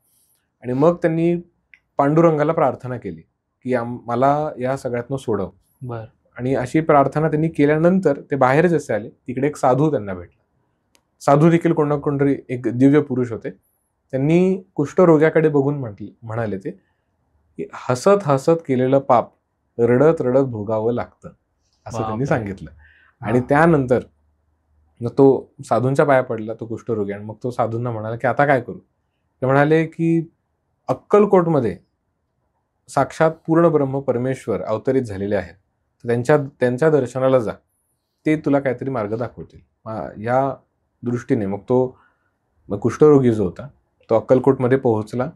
आणि मग त्यांनी पांडुरंगाला प्रार्थना केली की मला या सगळ्यातनं सोडव. आणि अशी प्रार्थना त्यांनी केल्यानंतर ते बाहेर जसे आले तिकडे एक साधू त्यांना भेटला. साधू देखील कोण ना कोणतरी एक दिव्य पुरुष होते. त्यांनी कुष्ठरोग्याकडे बघून म्हणाले ते की हसत हसत केलेलं पाप रडत रडत भोगावं लागतं असं त्यांनी बापरे. सांगितलं. आणि त्यानंतर मग तो साधूंच्या पाया पडला, तो कुष्ठरोगी, आणि मग तो साधूंना म्हणाला की आता काय करू. ते म्हणाले की अक्कलकोटमध्ये साक्षात पूर्ण ब्रह्म परमेश्वर अवतरित झालेले आहेत, तर त्यांच्या दर्शनाला जा, ते तुला काहीतरी मार्ग दाखवतील. या दृष्टीने मग कुष्ठरोगी जो होता तो अक्कलकोटमध्ये पोहोचला.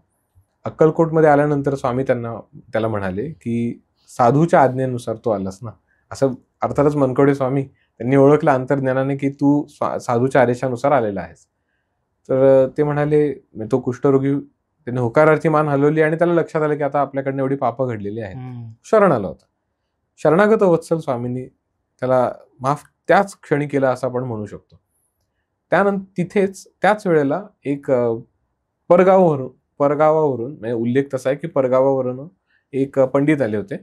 अक्कलकोटमध्ये आल्यानंतर स्वामी त्याला म्हणाले की साधूच्या आज्ञेनुसार तू आलास ना, असं अर्थातच मनकवडे स्वामी त्यांनी ओळखलं अंतर्ज्ञानाने की तू साधूच्या आदेशानुसार आलेला आहेस. तर ते म्हणाले, तो कुष्ठरोगी त्याने होकारार्थी मान हलवली आणि त्याला लक्षात आलं की आता आपल्याकडनं एवढी पापं घडलेली आहेत. शरण आला होता. शरणागत वत्सल स्वामींनी त्याला माफ त्याच क्षणी केला असं आपण म्हणू शकतो. त्यानंतर त्याच वेळेला एक परगावावरून म्हणजे उल्लेख तसा आहे की परगावावरून एक पंडित आले होते.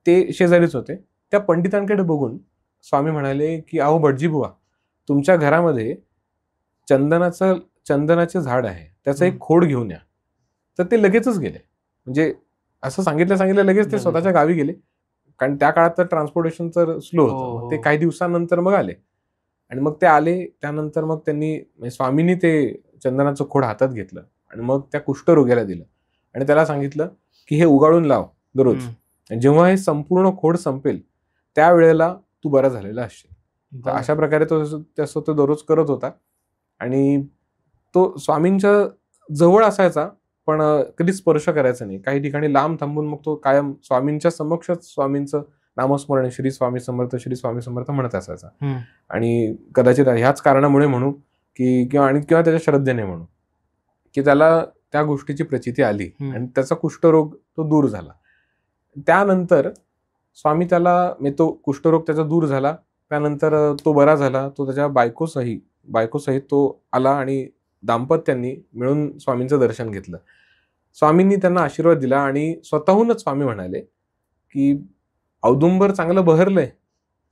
ते शेजारीच होते. त्या पंडितांकडे बघून स्वामी म्हणाले की अहो भटजी बुवा, तुमच्या घरामध्ये चंदनाचं झाड आहे, त्याचं एक खोड घेऊन या. तर ते लगेचच गेले. म्हणजे असं सांगितलं लगेच ते स्वतःच्या गावी गेले, कारण त्या काळात तर ट्रान्सपोर्टेशन तर स्लो होतं. ते काही दिवसानंतर मग आले. आणि मग ते आले त्यानंतर मग त्यांनी स्वामींनी ते चंदनाचं खोड हातात घेतलं आणि मग त्या कुष्ठरोग्याला दिलं आणि त्याला सांगितलं की हे उगाळून लाव दररोज. जेव्हा हे संपूर्ण खोड संपेल त्यावेळेला तू बरा झालेला असशील. तर अशा प्रकारे तो दररोज करत होता. आणि तो स्वामींच्या जवळ असायचा पण कधी स्पर्श करायचा नाही. काही ठिकाणी लांब थांबून मग तो कायम स्वामींच्या समक्षच स्वामींचं नामस्मरण श्री स्वामी समर्थ श्री स्वामी समर्थ म्हणत असायचा. आणि कदाचित ह्याच कारणामुळे म्हणू की किंवा त्याच्या श्रद्धेने म्हणू की त्याला त्या गोष्टीची प्रचिती आली आणि त्याचा कुष्ठरोग तो दूर झाला. त्यानंतर स्वामी त्याला तो कुष्ठरोग त्याचा दूर झाला. त्यानंतर तो बरा झाला. तो त्याच्या बायकोसहित तो आला आणि दाम्पत्यांनी मिळून स्वामींचं दर्शन घेतलं. स्वामींनी त्यांना आशीर्वाद दिला आणि स्वतःहूनच स्वामी म्हणाले की औदुंबर चांगलं बहरलंय.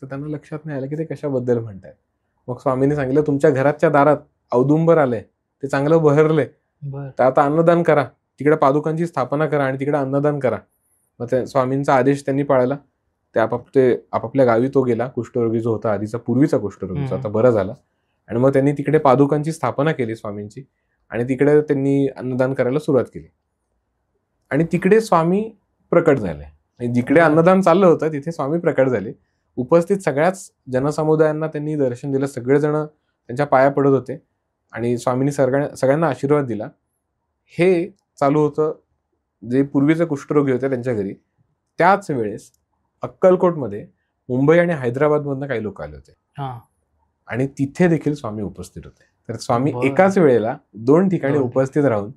तर त्यांना लक्षात नाही आलं की ते कशाबद्दल म्हणतायत. मग स्वामींनी सांगितलं तुमच्या घराच्या दारात औदुंबर आलंय, ते चांगलं बहरलंय, तर आता अन्नदान करा, तिकडे पादुकांची स्थापना करा आणि तिकडे अन्नदान करा. मग त्या स्वामींचा आदेश त्यांनी पाळला. ते आपापल्या गावी तो गेला. कुष्ठरोगी जो होता आधीचा पूर्वीचा कुष्ठरोगी आता बरा झाला. आणि मग त्यांनी तिकडे पादुकांची स्थापना केली स्वामींची आणि तिकडे त्यांनी अन्नदान करायला सुरुवात केली. आणि तिकडे स्वामी प्रकट झाले. जिकडे अन्नदान चाललं होतं तिथे स्वामी प्रकट झाले. उपस्थित सगळ्याच जनसमुदायांना त्यांनी दर्शन दिलं. सगळेजण त्यांच्या पाया पडत होते आणि स्वामींनी सगळ्यांना आशीर्वाद दिला. हे चालू होतं जे पूर्वीचे कुष्ठरोगी होते त्यांच्या घरी. त्याच वेळेस अक्कलकोटमध्ये मुंबई आणि हैदराबादमधनं काही लोक आले होते आणि तिथे देखील स्वामी उपस्थित होते. तर स्वामी एकाच वेळेला 2 ठिकाणी उपस्थित राहून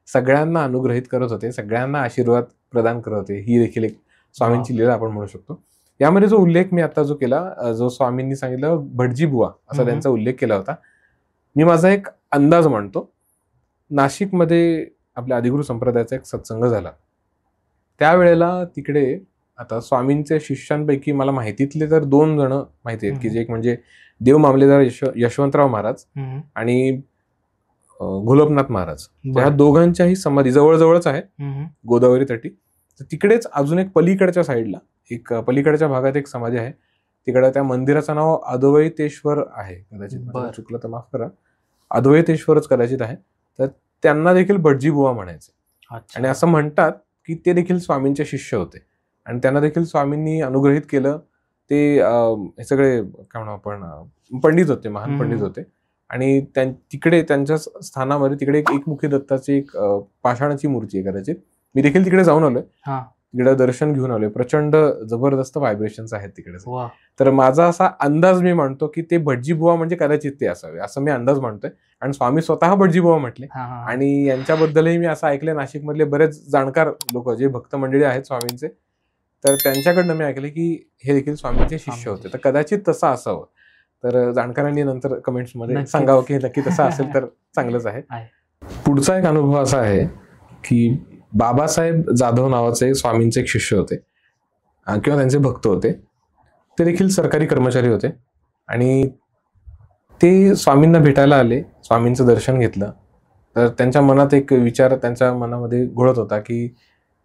सगळ्यांना अनुग्रहित करत होते, सगळ्यांना आशीर्वाद प्रदान करत होते. ही देखील एक स्वामींची लीला आपण म्हणू शकतो. यामध्ये जो उल्लेख मी आता जो केला, जो स्वामींनी सांगितलं भटजी बुवा असा त्यांचा उल्लेख केला होता, मी माझा एक अंदाज मांडतो. नाशिकमध्ये आपल्या आदिगुरु संप्रदायाचा एक सत्संग झाला. त्यावेळेला तिकडे आता स्वामींचे शिष्यांपैकी मला माहितीतले तर 2 जण माहिती आहेत की जे एक म्हणजे देव मामलेदार यशवंतराव महाराज आणि गोलपनाथ महाराज. त्या दोघांच्याही समाधी जवळजवळच आहे गोदावरी तटी. तर तिकडेच अजून एक पलीकडच्या साईडला एक पलीकडच्या भागात एक समाधी आहे. तिकडे त्या मंदिराचं नाव अद्वैतेश्वर आहे. कदाचित चुकलं तर माफ करा, अद्वैतेश्वरच कदाचित आहे. तर त्यांना देखील भटजी बुवा म्हणायचे. आणि असं म्हणतात की ते देखील स्वामींचे शिष्य होते आणि त्यांना देखील स्वामींनी अनुग्रहित केलं. ते हे सगळे काय म्हणू आपण पंडित होते, महान पंडित होते. आणि तिकडे त्यांच्या स्थानामध्ये तिकडे एक एकमुखी दत्ताची एक पाषाणाची मूर्ती आहे. कदाचित मी देखील तिकडे जाऊन आलोय, तिकडे दर्शन घेऊन आलोय. प्रचंड जबरदस्त व्हायब्रेशन्स आहेत तिकडे. तर माझा असा अंदाज मी मांडतो की ते भटजी बुवा म्हणजे कदाचित ते असावे असं मी अंदाज मांडतोय. आणि स्वामी स्वतः भटजी बुवा म्हटले आणि यांच्याबद्दलही मी असं ऐकलंय नाशिकमधले बरेच जाणकार लोक जे भक्त मंडळी आहेत स्वामींचे, तर त्यांच्याकडनं मी ऐकले की हे देखील स्वामींचे शिष्य होते. तर कदाचित तसं असावं. तर जाणकारांनी नंतर कमेंट्समध्ये सांगावं की नक्की तसं असेल तर चांगलंच आहे. पुढचा एक अनुभव असा आहे की बाबासाहेब जाधव नावाचे स्वामींचे एक शिष्य होते किंवा त्यांचे भक्त होते. ते देखील सरकारी कर्मचारी होते आणि ते स्वामींना भेटायला आले, स्वामींचं दर्शन घेतलं. तर त्यांच्या मनात एक विचार त्यांच्या मनामध्ये घोळत होता की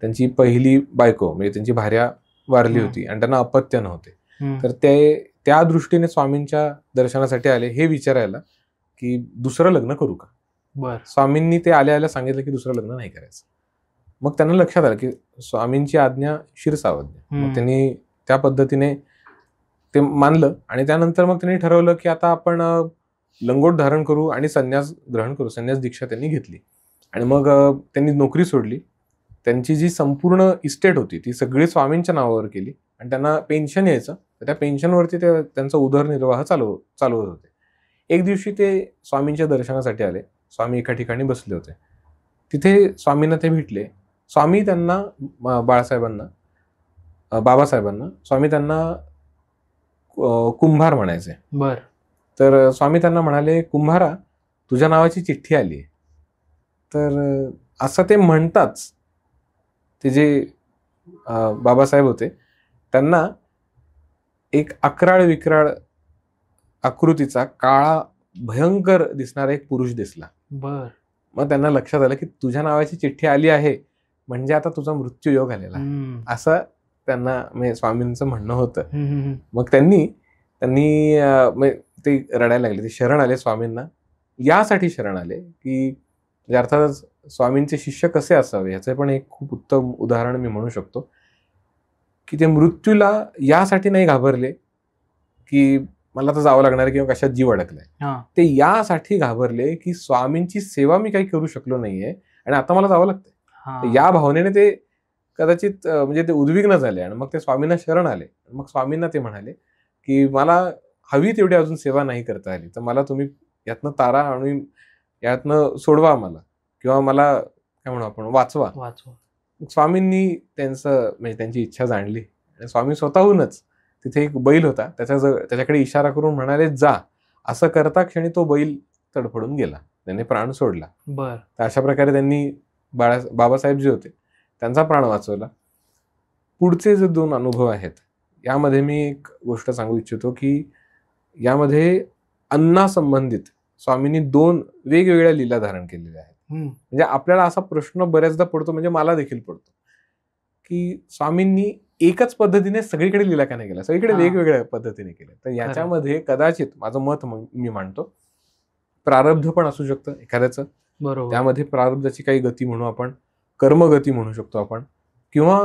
त्यांची पहिली बायको म्हणजे त्यांची भार्या वारली होती आणि त्यांना अपत्य नव्हते. तर ते त्या दृष्टीने स्वामींच्या दर्शनासाठी आले हे विचारायला की दुसरं लग्न करू का. स्वामींनी ते आल्या आल्या सांगितलं की दुसरं लग्न नाही करायचं. मग त्यांना लक्षात आलं की स्वामींची आज्ञा शिरसावज्ञ. मग त्यांनी त्या पद्धतीने ते मानलं आणि त्यानंतर मग त्यांनी ठरवलं की आता आपण लंगोट धारण करू आणि संन्यास ग्रहण करू. संन्यास दीक्षा त्यांनी घेतली आणि मग त्यांनी नोकरी सोडली. त्यांची जी संपूर्ण इस्टेट होती ती सगळी स्वामींच्या नावावर केली आणि त्यांना पेन्शन यायचं. तर त्या पेन्शनवरती ते त्यांचा उदरनिर्वाह चालवत होते. एक दिवशी ते स्वामींच्या दर्शनासाठी आले. स्वामी एका ठिकाणी बसले होते. तिथे स्वामींना ते भेटले. स्वामी त्यांना बाबासाहेबांना स्वामी त्यांना कुंभार म्हणायचे. तर स्वामी त्यांना म्हणाले, कुंभारा तुझ्या नावाची चिठ्ठी आली. तर असं ते म्हणताच ते जे बाबासाहेब होते त्यांना एक अकराळ विक्राळ आकृतीचा काळा भयंकर दिसणारा एक पुरुष दिसला. मग त्यांना लक्षात आलं की तुझ्या नावाची चिठ्ठी आली आहे म्हणजे आता तुझा मृत्यू योग आलेला असं त्यांना म्हणजे स्वामींचं म्हणणं होतं. मग त्यांनी ते रडायला लागले. ते शरण आले स्वामींना. यासाठी शरण आले की अर्थातच स्वामींचे शिष्य कसे असावे याचे पण एक खूप उत्तम उदाहरण मी म्हणू शकतो की ते मृत्यूला यासाठी नाही घाबरले की मला तर जावं लागणार किंवा कशात जीव अडकलाय. ते यासाठी घाबरले की स्वामींची सेवा मी काही करू शकलो नाहीये आणि आता मला जावं लागतंय. या भावनेने ते कदाचित म्हणजे ते उद्विग्न झाले आणि मग ते स्वामींना शरण आले. मग स्वामींना ते म्हणाले की मला हवी तेवढी अजून सेवा नाही करता आली तर मला तुम्ही यातनं तारा आणि यातनं सोडवा मला किंवा मला काय म्हणू आपण वाचवा. स्वामींनी त्यांची इच्छा जाणली आणि स्वामी स्वतःहूनच तिथे एक बैल होता त्याच्याकडे इशारा करून म्हणाले जा. असं करता क्षणी तो बैल तडफडून गेला. त्याने प्राण सोडला. तर अशा प्रकारे त्यांनी बाबासाहेब जे होते त्यांचा प्राण वाचवला. पुढचे जे 2 अनुभव आहेत यामध्ये मी एक गोष्ट सांगू इच्छितो की यामध्ये अन्नासंबंधित स्वामींनी 2 वेगवेगळ्या लीला धारण केलेल्या आहेत. म्हणजे आपल्याला असा प्रश्न बऱ्याचदा पडतो, म्हणजे मला देखील पडतो की स्वामींनी एकच पद्धतीने सगळीकडे लीला का नाही केल्या, सगळीकडे वेगवेगळ्या पद्धतीने केल्या. तर याच्यामध्ये कदाचित माझं मत मी मांडतो प्रारब्ध पण असू शकतं एखाद्याचं. त्यामध्ये प्रारब्धाची काही गती म्हणू आपण, कर्मगती म्हणू शकतो आपण, किंवा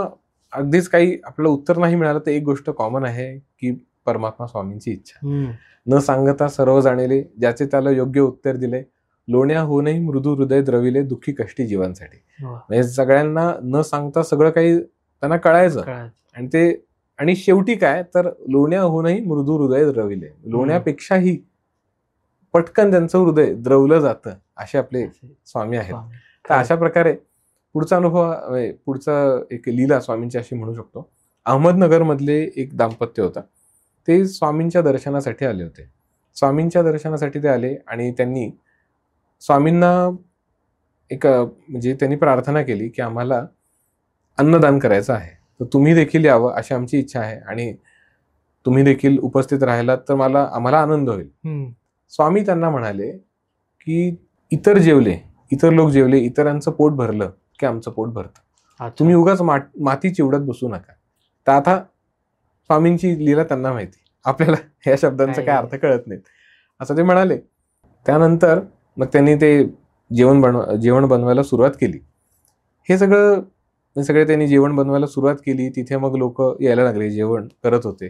अगदीच काही आपल्याला उत्तर नाही मिळालं तर एक गोष्ट कॉमन आहे की परमात्मा स्वामींची इच्छा. न सांगता सर्व जाणिले ज्याचे त्याला योग्य उत्तर दिले, लोण्या होऊनही मृदू हृदय द्रविले दुःखी कष्टी जीवांसाठी. म्हणजे सगळ्यांना न सांगता सगळं काही त्यांना कळायचं आणि शेवटी काय तर लोण्या होऊनही मृदू हृदय द्रविले. लोण्यापेक्षाही पटकन त्यांचं हृदय द्रवलं जातं असे आपले स्वामी आहेत. तर अशा प्रकारे पुढचा अनुभव पुढचा एक लीला स्वामींची अशी म्हणू शकतो. अहमदनगर मधले एक दाम्पत्य होता. ते स्वामींच्या दर्शनासाठी आले होते. स्वामींच्या दर्शनासाठी ते आले आणि त्यांनी स्वामींना त्यांनी प्रार्थना केली की आम्हाला अन्नदान करायचं आहे, तर तुम्ही देखील यावं अशी आमची इच्छा आहे आणि तुम्ही देखील उपस्थित राहिलात तर आम्हाला आनंद होईल. स्वामी त्यांना म्हणाले की इतर लोक जेवले, इतरांचं पोट भरलं की आमचं पोट भरतं. तुम्ही उगाच माती चिवडत बसू नका. तर आता स्वामींची लीला त्यांना माहिती, आपल्याला या शब्दांचा काय अर्थ कळत नाहीत असं ते म्हणाले. त्यानंतर मग त्यांनी ते जेवण बनवायला सुरुवात केली. हे सगळे त्यांनी जेवण बनवायला सुरुवात केली. तिथे मग लोक यायला लागले, जेवण करत होते.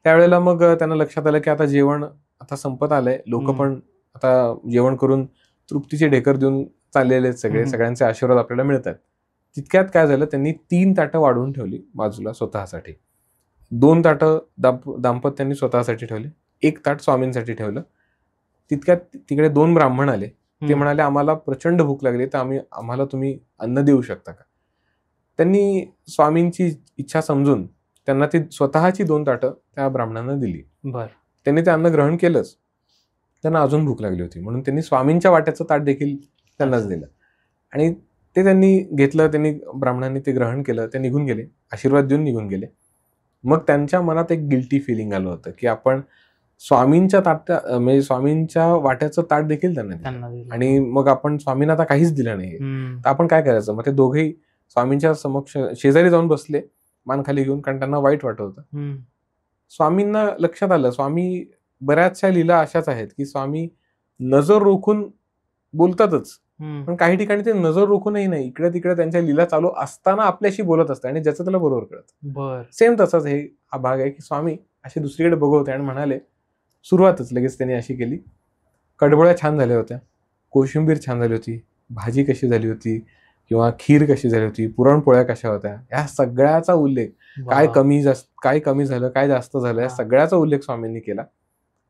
त्यावेळेला मग त्यांना लक्षात आलं की आता जेवण आता संपत आलंय. लोक पण आता जेवण करून तृप्तीचे ढेकर देऊन चाललेले सगळ्यांचे आशीर्वाद आपल्याला मिळतात. तितक्यात काय झालं, त्यांनी 3 ताटं वाढवून ठेवली बाजूला स्वतःसाठी. 2 ताटं दाम्पत्यांनी स्वतःसाठी ठेवले, 1 ताट स्वामींसाठी ठेवलं. तितक्यात तिकडे 2 ब्राह्मण आले. ते म्हणाले आम्हाला प्रचंड भूक लागली, तर आम्हाला तुम्ही अन्न देऊ शकता का. त्यांनी स्वामींची इच्छा समजून त्यांना ती स्वतःची 2 ताटं त्या ब्राह्मणांना दिली. त्यांनी ते अन्न ग्रहण केलंच. त्यांना अजून भूक लागली होती म्हणून त्यांनी स्वामींच्या वाट्याचं ताट देखील त्यांनाच दिलं आणि ते त्यांनी घेतलं. ब्राह्मणांनी ते ग्रहण केलं. ते निघून गेले, आशीर्वाद देऊन निघून गेले. मग त्यांच्या मनात एक गिल्टी फिलिंग आलं होतं की आपण स्वामींच्या वाट्याचं ताट देखील त्यांना दिलं आणि मग आपण स्वामींना आता काहीच दिलं नाहीये, तर आपण काय करायचं. मग ते दोघेही स्वामींच्या समक्ष शेजारी जाऊन बसले, मान खाली घेऊन, कारण त्यांना वाईट वाटत होतं. स्वामींना लक्षात आलं, स्वामी बऱ्याचशा लीला अशाच आहेत की स्वामी नजर रोखून बोलतातच, पण काही ठिकाणी ते नजर रोखूनही नाही, इकडे तिकडे त्यांच्या लीला चालू असताना आपल्याशी बोलत असतात आणि ज्याचं त्याला बरोबर कळत. सेम तसाच हा भाग आहे की स्वामी असे दुसरीकडे बघत होते आणि म्हणाले, सुरुवातच लगेच त्यांनी अशी केली, कडबोळ्या छान झाल्या होत्या, कोशिंबीर छान झाली होती, भाजी कशी झाली होती किंवा खीर कशी झाली होती, पुरणपोळ्या कशा होत्या, या सगळ्याचा उल्लेख, काय कमी झालं, काय जास्त झालं, या सगळ्याचा उल्लेख स्वामींनी केला.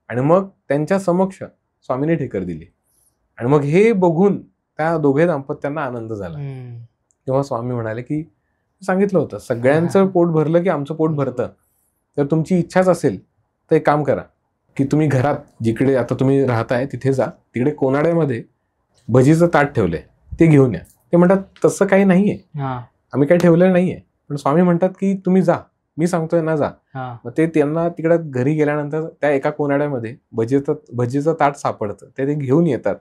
आणि मग त्यांच्या समक्ष स्वामींनी ठेकर दिली. आणि मग हे बघून त्या दोघे दाम्पत्यांना आनंद झाला. तेव्हा स्वामी म्हणाले की सांगितलं होतं, सगळ्यांचं पोट भरलं की आमचं पोट भरतं. तर तुमची इच्छाच असेल तर एक काम करा की तुम्ही घरात जिकडे आता तुम्ही राहताय तिथे जा, तिकडे कोनाड्यामध्ये भजीचं ताट ठेवलंय, ते घेऊन या. ते म्हणतात तसं काही नाहीये, आम्ही काही ठेवलेलं नाहीये. पण स्वामी म्हणतात की तुम्ही जा, मी सांगतोय ना जा. मग ते त्यांना तिकडे घरी गेल्यानंतर त्या एका कोनाड्यामध्ये भजीचं ताट सापडतं, ते घेऊन येतात.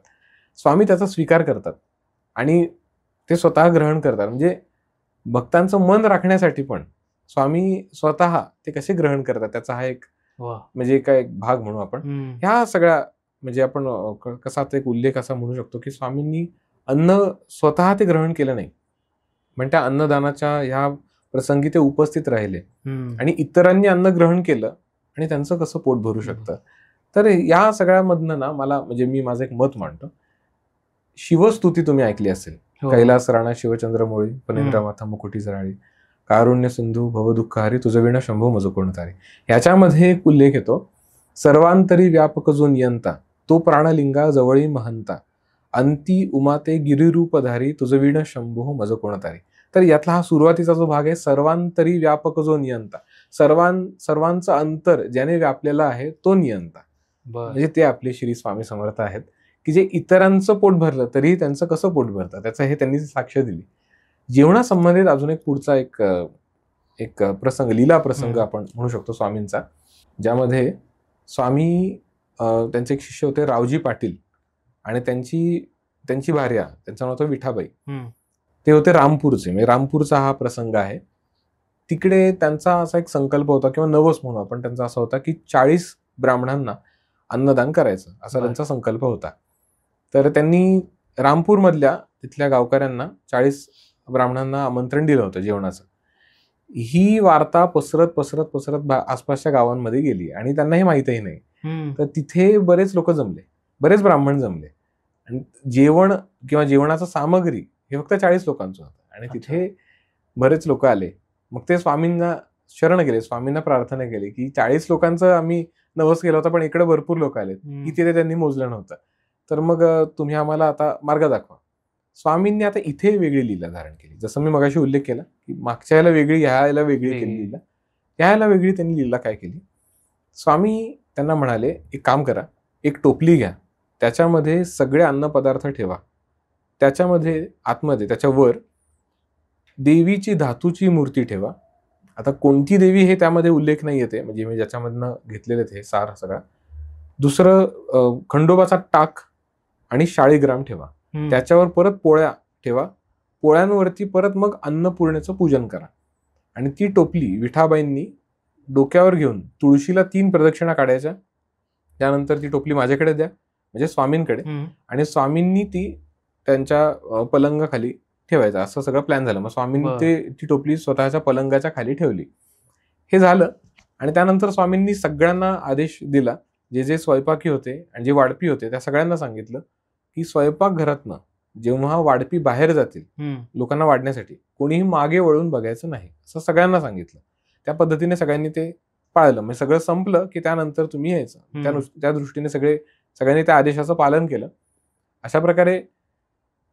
स्वामी त्याचा स्वीकार करतात आणि ते स्वतः ग्रहण करतात. म्हणजे भक्तांचं मन राखण्यासाठी पण स्वामी स्वतः ते कसे ग्रहण करतात त्याचा हा एक म्हणजे काय एक भाग म्हणू आपण. ह्या सगळ्या म्हणजे आपण कसा एक उल्लेख असा म्हणू शकतो की स्वामींनी अन्न स्वतः ते ग्रहण केलं नाही, पण त्या अन्नदानाच्या ह्या प्रसंगी ते उपस्थित राहिले आणि इतरांनी अन्न ग्रहण केलं आणि त्यांचं कसं पोट भरू शकतं. तर या सगळ्यामधनं ना मला म्हणजे मी माझं एक मत मांडतो. शिवस्तुती तुम्ही ऐकली असेल, कैलास राणा शिवचंद्र मोळी, फणेंद्र माथा मुकुटी जराळी, कारुण्य सिंधू भवदुःखहारी, तुझं विण शंभू मज कोणतारी. ह्याच्यामध्ये एक उल्लेख येतो, सर्वांतरी व्यापक जो नियंता, तो प्राणलिंगा जवळी महंता, अंती उमाते गिरिरूपधारी, तुझं विण शंभू मज कोणतारी. तर यातला हा सुरुवातीचा जो भाग आहे, सर्वांतरी व्यापक जो नियंता, सर्वांचं अंतर ज्याने व्यापलेला आहे तो नियंता. म्हणजे ते आपले श्री स्वामी समर्थ आहेत की जे इतरांचं पोट भरलं तरीही त्यांचं कसं पोट भरतं त्याचं हे त्यांनी साक्ष दिली. जेवणासंबंधित अजून एक पुढचा एक प्रसंग, लीला प्रसंग आपण म्हणू शकतो स्वामींचा, ज्यामध्ये स्वामी त्यांचे एक शिष्य होते रावजी पाटील आणि त्यांची भार्या, त्यांचं नाव होतं विठाबाई. ते होते रामपूरचे, म्हणजे रामपूरचा हा प्रसंग आहे. तिकडे त्यांचा असा एक संकल्प होता किंवा नवस म्हणून आपण त्यांचा असा होता की 40 ब्राह्मणांना अन्नदान करायचं, असा त्यांचा संकल्प होता. तर त्यांनी रामपूरमधल्या तिथल्या गावकऱ्यांना 40 ब्राह्मणांना आमंत्रण दिलं होतं जेवणाचं. ही वार्ता पसरत आसपासच्या गावांमध्ये गेली आणि त्यांना हे माहितही नाही. तर तिथे बरेच लोक जमले, बरेच ब्राह्मण जमले आणि जेवण किंवा जेवणाचं सामग्री हे फक्त 40 लोकांचं होतं आणि तिथे बरेच लोक आले. मग ते स्वामींना शरण गेले, स्वामींना प्रार्थना केली की 40 लोकांचं आम्ही नवस केला होता पण इकडे भरपूर लोक आलेत, इथे ते त्यांनी मोजलं नव्हतं, तर मग तुम्ही आम्हाला आता मार्ग दाखवा. स्वामींनी आता इथे वेगळी लीला धारण केली, जसं मी मगाशी उल्लेख केला की मागच्या याला वेगळी, ह्याला वेगळी केली लीला, ह्याला वेगळी त्यांनी लीला काय केली. स्वामी त्यांना म्हणाले, एक काम करा, एक टोपली घ्या, त्याच्यामध्ये सगळे अन्नपदार्थ ठेवा, त्याच्यामध्ये आतमध्ये त्याच्यावर देवीची धातूची मूर्ती ठेवा. आता कोणती देवी हे त्यामध्ये उल्लेख नाही येते, म्हणजे मी ज्याच्यामधनं घेतलेले हे सार सगळा. दुसरं खंडोबाचा टाक आणि शाळीग्राम ठेवा, त्याच्यावर परत पोळ्या ठेवा, पोळ्यांवरती परत मग अन्नपूर्णेचं पूजन करा. आणि ती टोपली विठाबाईंनी डोक्यावर घेऊन तुळशीला 3 प्रदक्षिणा काढायच्या, त्यानंतर ती टोपली माझ्याकडे द्या, म्हणजे स्वामींकडे, आणि स्वामींनी ती त्यांच्या पलंगाखाली ठेवायचं, असं सगळं प्लॅन झालं. मग स्वामींनी ती टोपली स्वतःच्या पलंगाच्या खाली ठेवली. हे झालं आणि त्यानंतर स्वामींनी सगळ्यांना आदेश दिला, जे स्वयंपाकी होते आणि जे वाढपी होते त्या सगळ्यांना सांगितलं की स्वयंपाकघरातनं जेव्हा वाढपी बाहेर जातील लोकांना वाढण्यासाठी, कोणीही मागे वळून बघायचं नाही, असं सगळ्यांना सांगितलं. त्या पद्धतीने सगळ्यांनी ते पाळलं. म्हणजे सगळं संपलं की त्यानंतर तुम्ही यायचं. त्या दृष्टीने सगळ्यांनी त्या आदेशाचं पालन केलं. अशा प्रकारे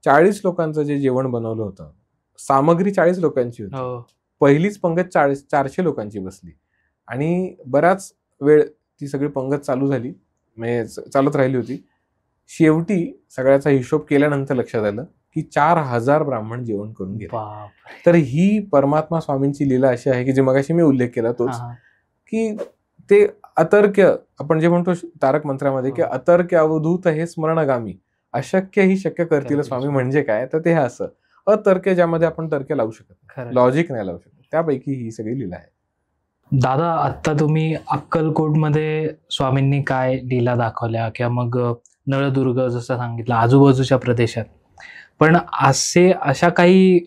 40 लोकांचं जे जेवण बनवलं होतं, सामग्री 40 लोकांची होती, पहिलीच पंगत 400 लोकांची बसली आणि बराच वेळ ती सगळी पंगत चालू झाली, म्हणजे चालत राहिली होती. शेवटी सगळ्याचा हिशोब केल्यानंतर लक्षात आलं की 4000 ब्राह्मण जेवण करून गेले. तर ही परमात्मा स्वामींची लीला अशी आहे की जे मगाशी मी उल्लेख केला तोच, की ते अतर्क्य, आपण जे म्हणतो तारक मंत्रामध्ये की अतर्क्य अवधूत हे स्मरणगामी, अशक्य ही शक्य करतील स्वामी. म्हणजे काय, तर ते असं अतर्के, ज्यामध्ये आपण तर्के लावू शकत खरं. नाही, लॉजिक नाही लावू शकत, त्यापैकी ही सगळी लीला आहे. दादा, आता तुम्ही अक्कलकोटमध्ये स्वामींनी काय लीला दाखवल्या किंवा मग नळदुर्ग जसं सांगितलं आजूबाजूच्या प्रदेशात, पण अशा काही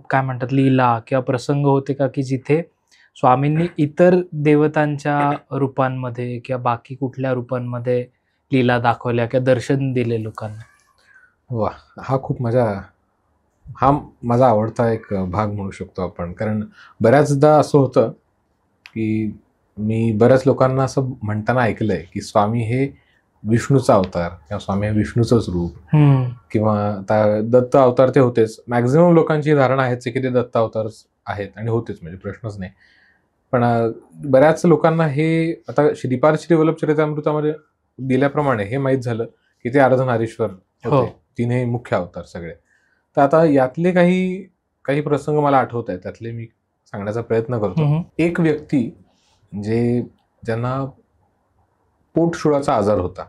काय म्हणतात लीला किंवा प्रसंग होते का की जिथे स्वामींनी इतर देवतांच्या रूपांमध्ये किंवा बाकी कुठल्या रूपांमध्ये लीला दाखवल्या किंवा दर्शन दिले लोकांना? वा, हा माझा आवडता एक भाग म्हणू शकतो आपण. कारण बऱ्याचदा असं होतं की मी बऱ्याच लोकांना असं म्हणताना ऐकलंय की स्वामी हे विष्णूचा अवतार किंवा स्वामी हे विष्णूचंच रूप किंवा आता दत्त अवतार ते होतेच. मॅक्झिमम लोकांची धारणा आहेच की ते दत्त अवतार आहेत आणि होतेच, म्हणजे प्रश्नच नाही. पण बऱ्याच लोकांना हे आता श्रीपाद श्रीवल्लभ चरित्रामृतामध्ये दिल्याप्रमाणे हे माहीत झालं की ते अर्धनारीश्वर होते, तिन्ही मुख्य अवतार सगळे. तर आता यातले काही प्रसंग मला आठवत आहेत, त्यातले मी सांगण्याचा प्रयत्न करतो. एक व्यक्ती ज्यांना पोटशुळाचा आजार होता,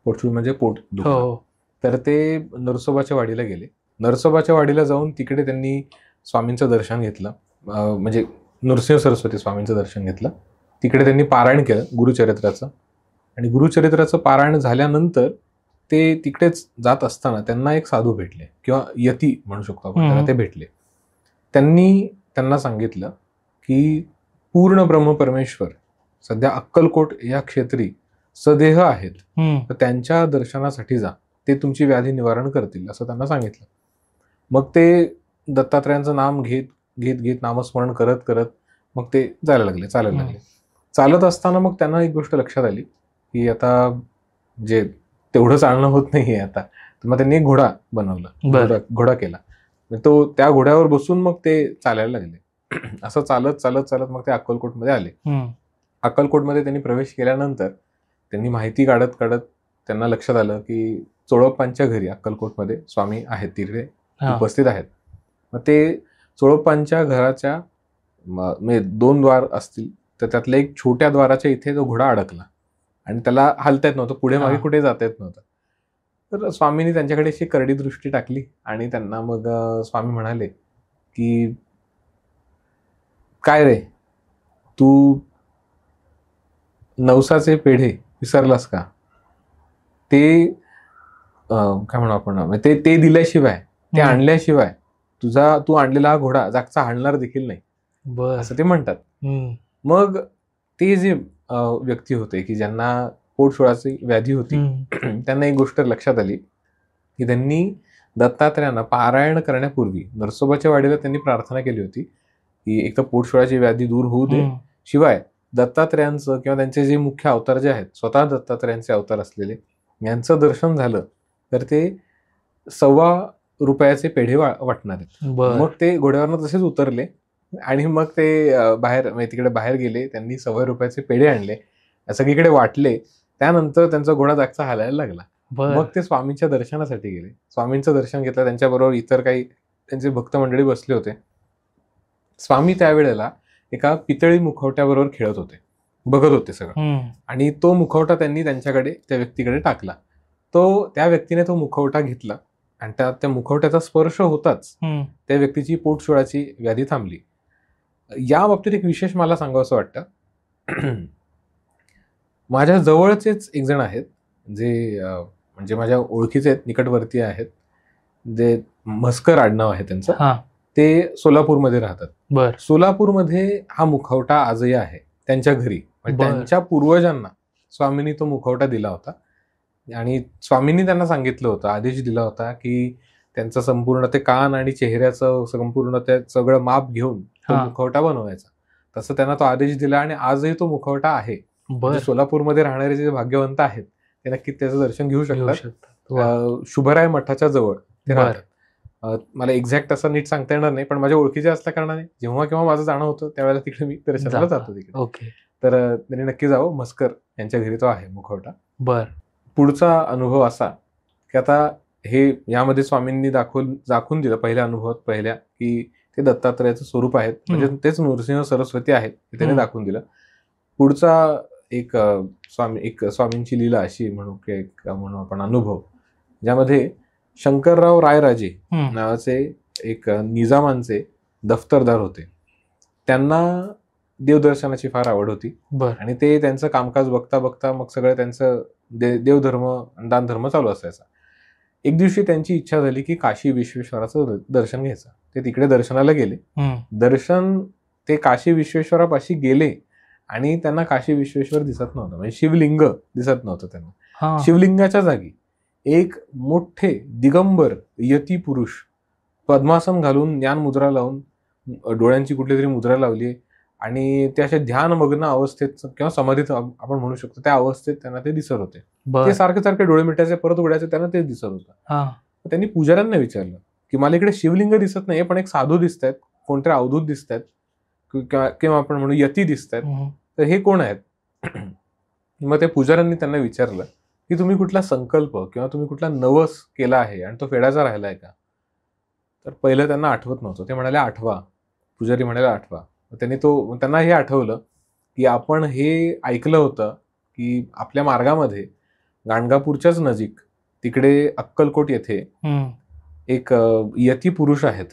पोटशूळ म्हणजे पोट दुखणं, तर ते नरसोबाच्या वाडीला गेले. नरसोबाच्या वाडीला जाऊन तिकडे त्यांनी स्वामींचं दर्शन घेतलं, म्हणजे नृसिंह सरस्वती स्वामींचं दर्शन घेतलं. तिकडे त्यांनी पारायण केलं गुरुचरित्राचं, आणि गुरुचरित्राचं पारायण झाल्यानंतर ते तिकडेच जात असताना त्यांना एक साधू भेटले किंवा यती म्हणू शकतो आपण त्यांना, ते भेटले. त्यांना सांगितलं की पूर्ण ब्रह्म परमेश्वर सध्या अक्कलकोट या क्षेत्री सदेह आहेत, तर त्यांच्या दर्शनासाठी जा, ते तुमची व्याधी निवारण करतील, असं त्यांना सांगितलं. मग ते दत्तात्रयांचं नाम घेत नामस्मरण करत करत मग ते चालायला लागले. चालत असताना मग त्यांना एक गोष्ट लक्षात आली की आता जे तेवढं चालणं होत नाहीये आता, तर मग त्यांनी एक घोडा बनवला, घोडा केला. तो त्या घोड्यावर बसून मग ते चालायला लागले. असं चालत चालत चालत मग ते अक्कलकोटमध्ये आले. अक्कलकोटमध्ये त्यांनी प्रवेश केल्यानंतर त्यांनी माहिती काढत काढत त्यांना लक्षात आलं की चोळप्पांच्या घरी अक्कलकोटमध्ये स्वामी आहेत, तिकडे उपस्थित आहेत. मग ते चोळप्पांच्या घराच्या म्हणजे 2 द्वार असतील, तर त्यातल्या एक छोट्या द्वाराच्या इथे तो घोडा अडकला आणि त्याला हालता येत नव्हतं, पुढे मागे कुठे जाता येत नव्हतं. तर स्वामींनी त्यांच्याकडे अशी करडी दृष्टी टाकली आणि त्यांना मग स्वामी म्हणाले की काय रे, तू नवसाचे पेढे विसरलास का? ते काय म्हणू आपण, ते दिल्याशिवाय, ते आणल्याशिवाय तू आणलेला हा घोडा जागचा हालणार देखील नाही, असं ते म्हणतात. मग ते जे व्यक्ती होते की ज्यांना पोटशुळाची व्याधी होती, त्यांना एक गोष्ट लक्षात आली की त्यांनी दत्तात्रयांना पारायण करण्यापूर्वी नरसोबाच्या वाडीला त्यांनी प्रार्थना केली होती की एक तर पोटशुळाची व्याधी दूर होऊ दे, शिवाय दत्तात्रयांचं किंवा त्यांचे जे मुख्य अवतार जे आहेत, स्वतः दत्तात्रयांचे अवतार असलेले, यांचं दर्शन झालं तर ते ₹1.25 पेढे वाटणार आहेत. मग ते घोड्यावरनं तसेच उतरले आणि मग ते तिकडे बाहेर गेले, त्यांनी ₹1.25 पेढे आणले, सगळीकडे वाटले. त्यानंतर त्यांचा घोडा जागचा हालायला लागला. मग ते स्वामींच्या दर्शनासाठी गेले, स्वामींचं दर्शन घेतलं. त्यांच्याबरोबर इतर काही त्यांचे भक्त मंडळी बसले होते. स्वामी त्यावेळेला एका पितळी मुखवट्याबरोबर खेळत होते, बघत होते सगळं, आणि तो मुखवटा त्यांनी त्या व्यक्तीकडे टाकला. त्या व्यक्तीने तो मुखवटा घेतला आणि त्या मुखवट्याचा स्पर्श होताच त्या व्यक्तीची पोटशुळाची व्याधी थांबली. या बाबतीत एक विशेष मला सांगावंसं वाटतं. माझ्या जवळचेच एक जण आहेत जे म्हणजे माझ्या ओळखीचे आहेत, निकटवर्तीय आहेत, जे म्हस्कर आडनाव आहे त्यांचं. ते सोलापूरमध्ये राहतात. सोलापूरमध्ये हा मुखवटा आजही आहे त्यांच्या घरी. त्यांच्या पूर्वजांना स्वामींनी तो मुखवटा दिला होता आणि स्वामींनी त्यांना सांगितलं होतं, आदेश दिला होता की त्यांचं संपूर्ण ते कान आणि चेहऱ्याचं संपूर्ण ते सगळं माप घेऊन तो मुखवटा बनवायचा. तसं त्यांना तो आदेश दिला आणि आजही तो मुखवटा आहे. सोलापूरमध्ये राहणारे जे भाग्यवंत आहेत ते नक्की त्याचं दर्शन घेऊ शकतात. शुभराय मठाच्या जवळ ते राहतात. मला एक्झॅक्ट असं नीट सांगता येणार नाही, पण माझ्या ओळखीचे असल्या कारणाने जेव्हा केव्हा माझं जाणं होतं त्यावेळेला तिकडे मी दर्शनाला जातो तिकडे. तर त्यांनी नक्की जावं, म्हस्कर यांच्या घरी तो आहे मुखवटा. पुढचा अनुभव असा की आता हे यामध्ये स्वामींनी दाखवून दिलं पहिल्या अनुभवात की ते दत्तात्रयाचं स्वरूप आहेत, म्हणजे तेच नृसिंह सरस्वती आहेत, हे त्यांनी दाखवून दिलं. पुढचा एक स्वामींची लीला अशी म्हणू आपण अनुभव, ज्यामध्ये शंकरराव रायराजे नावाचे एक निजामांचे दफ्तरदार होते, त्यांना देवदर्शनाची फार आवड होती. आणि ते त्यांचं कामकाज बघता बघता मग सगळं त्यांचं देवधर्म दानधर्म चालू असायचा. एक दिवशी त्यांची इच्छा झाली की काशी विश्वेश्वराचं दर्शन घ्यायचं. ते तिकडे दर्शनाला गेले. ते काशी विश्वेश्वरापाशी गेले आणि त्यांना काशी विश्वेश्वर दिसत नव्हतं, म्हणजे शिवलिंग दिसत नव्हतं त्यांना. शिवलिंगाच्या जागी एक मोठे दिगंबर यती पुरुष पद्मासन घालून ज्ञान मुद्रा लावून, डोळ्यांची कुठली तरी मुद्रा लावली आणि ते अशा ध्यानमग्न अवस्थेत किंवा समाधीत आपण म्हणू शकतो त्या अवस्थेत त्यांना ते दिसत होते. ते सारखे सारखे डोळे मिटायचे, परत उघडायचे, त्यांना तेच दिसत होतं. त्यांनी पुजाऱ्यांना विचारलं की मला इकडे शिवलिंग दिसत नाही, पण एक साधू दिसत आहेत, कोणतरी अवधूत दिसत आहेत किंवा आपण म्हणू यती दिसत आहेत, तर हे कोण आहेत? मग त्या पुजाऱ्यांनी त्यांना विचारलं की तुम्ही कुठला संकल्प किंवा तुम्ही कुठला नवस केला आहे आणि तो फेडायचा राहिलाय का? तर पहिलं त्यांना आठवत नव्हतं. ते म्हणाले आठवा. पुजारी म्हणाले आठवा. त्यांना हे आठवलं की आपण हे ऐकलं होतं की आपल्या मार्गामध्ये गाणगापूरच्याच नजीक तिकडे अक्कलकोट येथे एक यती पुरुष आहेत,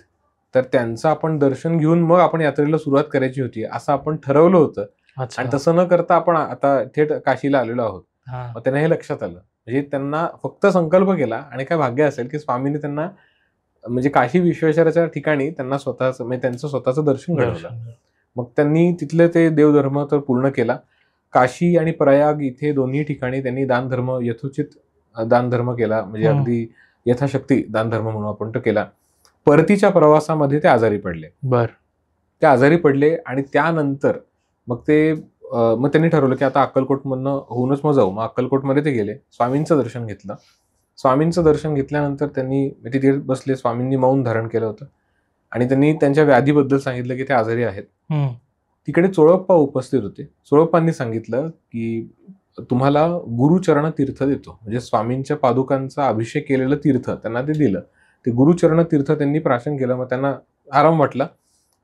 तर त्यांचं आपण दर्शन घेऊन मग आपण यात्रेला सुरुवात करायची होती असं आपण ठरवलं होतं. आणि तसं न करता आपण आता थेट काशीला आलेलो आहोत. मग त्यांना हे लक्षात आलं, म्हणजे त्यांना फक्त संकल्प केला आणि काय भाग्य असेल की स्वामींनी त्यांना म्हणजे काशी विश्वेश्वराच्या ठिकाणी त्यांना त्यांचं स्वतःचं दर्शन घडवलं. मग त्यांनी तिथले ते देवधर्म तर पूर्ण केला. काशी आणि प्रयाग इथे दोन्ही ठिकाणी त्यांनी दानधर्म यथोचित दानधर्म केला, म्हणजे अगदी यथाशक्ती दानधर्म म्हणून आपण तो केला. परतीच्या प्रवासामध्ये ते आजारी पडले. ते आजारी पडले आणि त्यानंतर मग त्यांनी ठरवलं की आता अक्कलकोटमधनं होऊनच मग जाऊ. मग अक्कलकोटमध्ये ते गेले, स्वामींचं दर्शन घेतलं. स्वामींचं दर्शन घेतल्यानंतर त्यांनी तिथे बसले. स्वामींनी मौन धारण केलं होतं आणि त्यांनी त्यांच्या व्याधीबद्दल सांगितलं की ते आजारी आहेत. तिकडे चोळप्पा उपस्थित होते. चोळप्पांनी सांगितलं की तुम्हाला गुरुचरण तीर्थ देतो, म्हणजे स्वामींच्या पादुकांचा अभिषेक केलेलं तीर्थ त्यांना ते दिलं. ते गुरुचरण तीर्थ त्यांनी प्राशन केलं. मग त्यांना आराम वाटला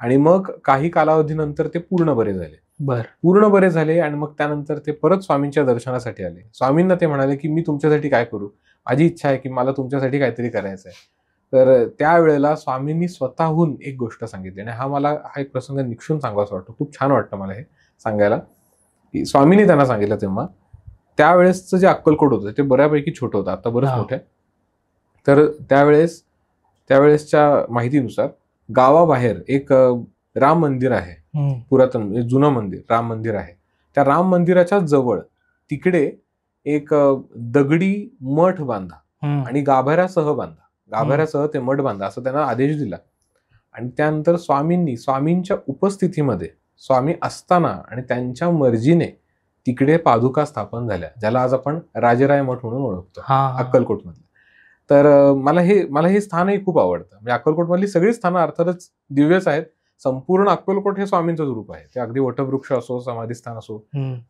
आणि मग काही कालावधीनंतर ते पूर्ण बरे झाले आणि मग त्यानंतर ते परत स्वामींच्या दर्शनासाठी आले. स्वामींना ते म्हणाले की मी तुमच्यासाठी काय करू, माझी इच्छा आहे की मला तुमच्यासाठी काहीतरी करायचं आहे. तर त्यावेळेला स्वामींनी स्वतःहून एक गोष्ट सांगितली आणि हा एक प्रसंग निक्षून सांगावासा वाटतो. खूप छान वाटतं मला हे सांगायला की स्वामींनी त्यांना सांगितलं तेव्हा त्यावेळेसचं जे अक्कलकोट होतं ते बऱ्यापैकी छोटं होतं, आता बरंच मोठं आहे. तर त्यावेळेसच्या माहितीनुसार गावाबाहेर एक राम मंदिर आहे, पुरातन जुनं मंदिर राम मंदिर आहे. त्या राम मंदिराच्या जवळ तिकडे एक दगडी मठ बांधा आणि गाभाऱ्यासह ते मठ बांधा असं त्यांना आदेश दिला. आणि त्यानंतर स्वामींच्या उपस्थितीमध्ये स्वामी असताना आणि त्यांच्या मर्जीने तिकडे पादुका स्थापन झाल्या, ज्याला आज आपण राजराय मठ म्हणून ओळखतो अक्कलकोटमधले. तर मला हे स्थानही खूप आवडतं. म्हणजे अक्कलकोटमधली सगळी स्थानं अर्थातच दिव्यच आहेत. संपूर्ण अक्कलकोट हे स्वामींचंच रूप आहे. ते अगदी वटवृक्ष असो, समाधीस्थान असो,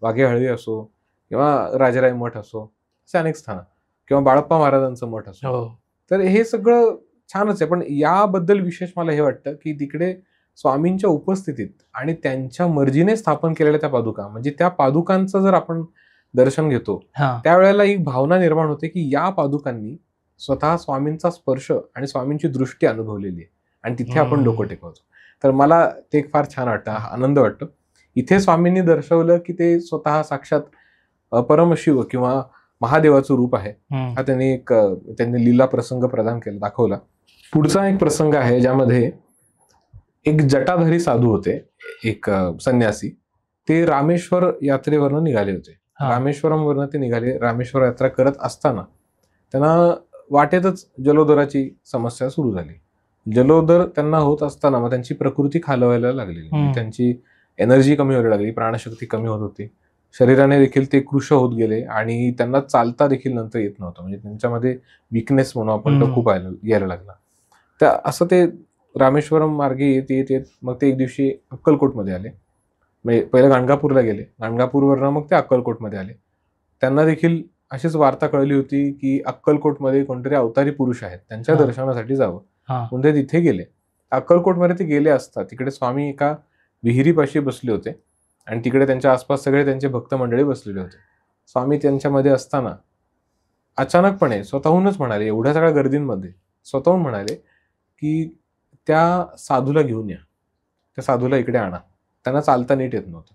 वाघेहळवी असो किंवा राजराय मठ असो, असे अनेक स्थानं, किंवा बाळप्पा महाराजांचं मठ असो. तर हे सगळं छानच आहे. पण याबद्दल विशेष मला हे वाटतं की तिकडे स्वामींच्या उपस्थितीत आणि त्यांच्या मर्जीने स्थापन केलेल्या त्या पादुका, म्हणजे त्या पादुकांचं जर आपण दर्शन घेतो त्यावेळेला एक भावना निर्माण होते की या पादुकांनी स्वतः स्वामींचा स्पर्श आणि स्वामींची दृष्टी अनुभवलेली आहे आणि तिथे आपण डोकं टेकवतो. तर मला ते फार छान वाटतं, आनंद वाटतो. इथे स्वामींनी दर्शवलं की ते स्वतः साक्षात परमशिव किंवा महादेवाचं रूप आहे. हा त्यांनी लीला प्रसंग प्रदान केला, दाखवला. पुढचा एक प्रसंग आहे ज्यामध्ये एक जटाधारी साधू होते, एक संन्यासी. ते रामेश्वर यात्रेवरनं निघाले होते. रामेश्वरमवरनं ते निघाले. रामेश्वर यात्रा करत असताना त्यांना वाटेतच जलोदराची समस्या सुरू झाली. जलोदर त्यांना होत असताना मग त्यांची प्रकृती खालवायला लागली, त्यांची एनर्जी कमी व्हायला लागली, प्राणशक्ती कमी होत होती. शरीराने देखील ते कृश होत गेले आणि त्यांना चालता देखील नंतर येत नव्हतं. म्हणजे त्यांच्यामध्ये विकनेस म्हणून आपण तो खूप यायला लागला. तर असं ते रामेश्वरम मार्गे येत मग ते एक दिवशी अक्कलकोटमध्ये आले. म्हणजे पहिलं गाणगापूरला गेले, गाणगापूरवरनं मग ते अक्कलकोटमध्ये आले. त्यांना देखील अशीच वार्ता कळली होती की अक्कलकोटमध्ये कोणतरी अवतारी पुरुष आहेत, त्यांच्या दर्शनासाठी जावं. म्हणून ते तिथे गेले. अक्कलकोटमध्ये ते गेले असता तिकडे स्वामी एका विहिरीपाशी बसले होते आणि तिकडे त्यांच्या आसपास सगळे त्यांचे भक्त मंडळी बसलेले होते. स्वामी त्यांच्यामध्ये असताना अचानकपणे स्वतःहूनच म्हणाले, एवढ्या सगळ्या गर्दींमध्ये स्वतःहून म्हणाले की त्या साधूला घेऊन या, त्या साधूला इकडे आणा. त्यांना चालता नीट येत नव्हतं.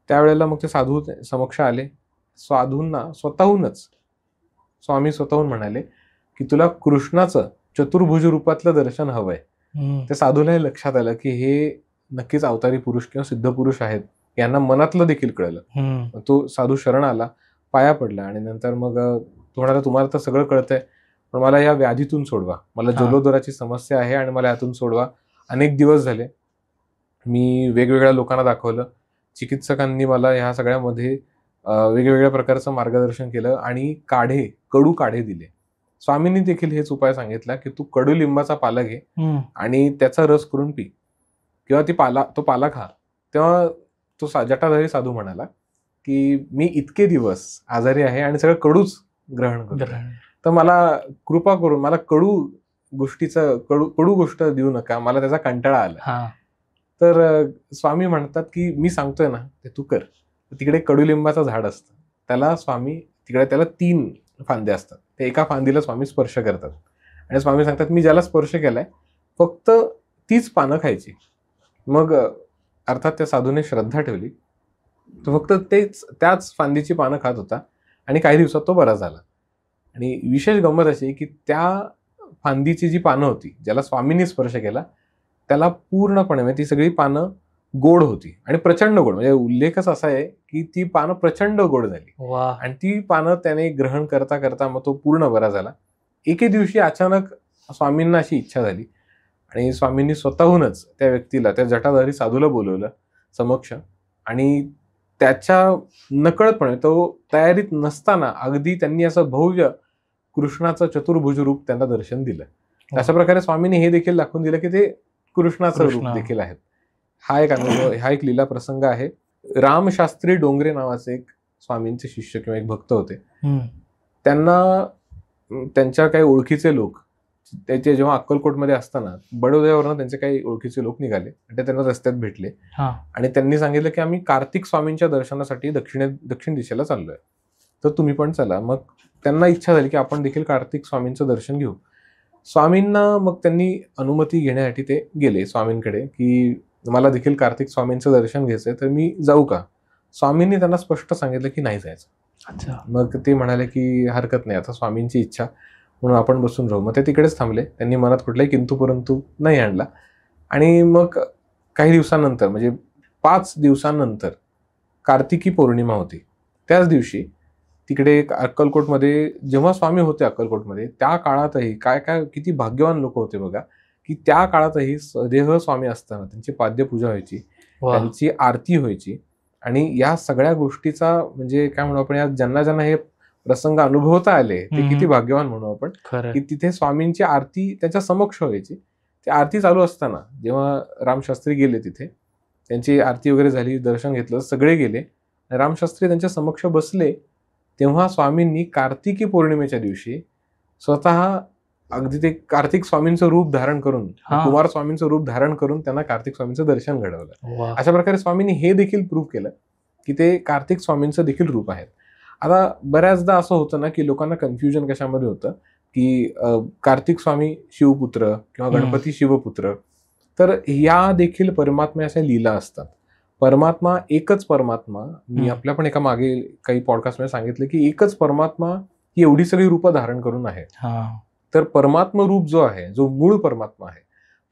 त्यावेळेला मग ते साधू समक्ष आले. साधूंना स्वतःहूनच स्वामी स्वतःहून म्हणाले की तुला कृष्णाचं चतुर्भुज रूपातलं दर्शन हवंय. त्या साधूला हे लक्षात आलं की हे नक्कीच अवतारी पुरुष किंवा सिद्ध पुरुष आहेत, यांना मनातलं देखील कळलं. तो साधू शरण आला, पाया पडला आणि नंतर मग तो म्हणाला तुम्हाला तर सगळं कळतंय, पण मला या व्याधीतून सोडवा, मला जलोदराची समस्या आहे आणि मला यातून सोडवा. अनेक दिवस झाले मी वेगवेगळ्या लोकांना दाखवलं, चिकित्सकांनी मला ह्या सगळ्यामध्ये वेगवेगळ्या प्रकारचं मार्गदर्शन केलं आणि कडू काढे दिले. स्वामींनी देखील हेच उपाय सांगितला की तू कडुलिंबाचा पाला घे आणि त्याचा रस करून पी किंवा तो पाला खा. तेव्हा तो जटाधारी साधू म्हणाला की मी इतके दिवस आजारी आहे आणि सगळं कडूच ग्रहण करतो, तर मला कृपा करून मला कडू गोष्ट देऊ नका, मला त्याचा कंटाळा आला. तर स्वामी म्हणतात की मी सांगतोय ना ते तू कर. तिकडे कडुलिंबाचं झाड असतं, त्याला 3 फांद्या असतात. ते एका फांदीला स्वामी स्पर्श करतात आणि स्वामी सांगतात मी ज्याला स्पर्श केलाय फक्त तीच पानं खायची. मग अर्थात त्या साधूने श्रद्धा ठेवली, तो फक्त त्याच फांदीची पानं खात होता आणि काही दिवसात तो बरा झाला. आणि विशेष गंमत अशी की त्या फांदीची जी पानं होती ज्याला स्वामींनी स्पर्श केला त्याला पूर्णपणे म्हणजे ती सगळी पानं गोड होती आणि प्रचंड गोड. म्हणजे उल्लेखच असा आहे की ती पानं प्रचंड गोड झाली आणि ती पानं त्याने ग्रहण करता करता मग तो पूर्ण बरा झाला. एके दिवशी अचानक स्वामींना अशी इच्छा झाली आणि स्वामींनी स्वतःहूनच त्या व्यक्तीला, त्या जटाधारी साधूला बोलवलं समक्ष आणि त्याच्या नकळतपणे, तो तयारीत नसताना अगदी त्यांनी असं भव्य कृष्णाचं चतुर्भुज रूप त्यांना दर्शन दिलं. अशा प्रकारे स्वामींनी हे देखील दाखवून दिलं की ते कृष्णाचं रूप देखील आहेत. हा एक लीला प्रसंग आहे. रामशास्त्री डोंगरे नावाचे एक स्वामींचे शिष्य किंवा एक भक्त होते. त्यांना त्यांच्या काही ओळखीचे लोक, त्याचे जेव्हा अक्कलकोटमध्ये असताना बडोद्यावरनं त्यांचे काही ओळखीचे लोक निघाले आणि ते त्यांना रस्त्यात भेटले आणि त्यांनी सांगितलं की आम्ही कार्तिक स्वामींच्या दर्शनासाठी दक्षिण दिशेला चाललोय, तर तुम्ही पण चला. मग त्यांना इच्छा झाली की आपण देखील कार्तिक स्वामींचं दर्शन घेऊ. स्वामींना मग त्यांनी अनुमती घेण्यासाठी ते गेले स्वामींकडे की मला देखील कार्तिक स्वामींचं दर्शन घ्यायचंय, तर मी जाऊ का? स्वामींनी त्यांना स्पष्ट सांगितलं की नाही जायचं. मग ते म्हणाले की हरकत नाही, आता स्वामींची इच्छा म्हणून आपण बसून राहू. मग ते तिकडेच थांबले. त्यांनी मनात कुठलाही किंतु परंतु नाही आणला. आणि मग काही दिवसानंतर म्हणजे 5 दिवसांनंतर कार्तिकी पौर्णिमा होती. त्याच दिवशी तिकडे अक्कलकोटमध्ये जेव्हा स्वामी होते अक्कलकोटमध्ये त्या काळातही काय किती भाग्यवान लोक होते बघा, की त्या काळातही सदेह स्वामी असताना त्यांची पाद्यपूजा व्हायची, त्यांची आरती व्हायची. आणि या सगळ्या गोष्टीचा म्हणजे काय म्हणू आपण, या ज्यांना हे प्रसंग अनुभवता आले ते किती भाग्यवान म्हणू आपण, की तिथे स्वामींची आरती त्यांच्या समक्ष व्हायची. ती आरती चालू असताना जेव्हा रामशास्त्री गेले तिथे, त्यांची आरती वगैरे झाली, दर्शन घेतलं, सगळे गेले, रामशास्त्री त्यांच्या समक्ष बसले, तेव्हा स्वामींनी कार्तिकी पौर्णिमेच्या दिवशी स्वतः अगदी ते कार्तिक स्वामींचं रूप धारण करून, कुमार स्वामींचं रूप धारण करून त्यांना कार्तिक स्वामींचं दर्शन घडवलं. अशा प्रकारे स्वामींनी हे देखील प्रूव्ह केलं की ते कार्तिक स्वामींचं देखील रूप आहेत. आता बऱ्याचदा असं होतं ना की लोकांना कन्फ्युजन कशामध्ये होतं की कार्तिक स्वामी शिवपुत्र किंवा गणपती शिवपुत्र, तर या देखील परमात्मा अशा लीला असतात. परमात्मा एकच परमात्मा, मी आपल्या पण एका मागे काही पॉडकास्टमध्ये सांगितलं की एकच परमात्मा ही एवढी सगळी रूपं धारण करून आहे. तर परमात्मा रूप जो आहे, जो मूळ परमात्मा आहे,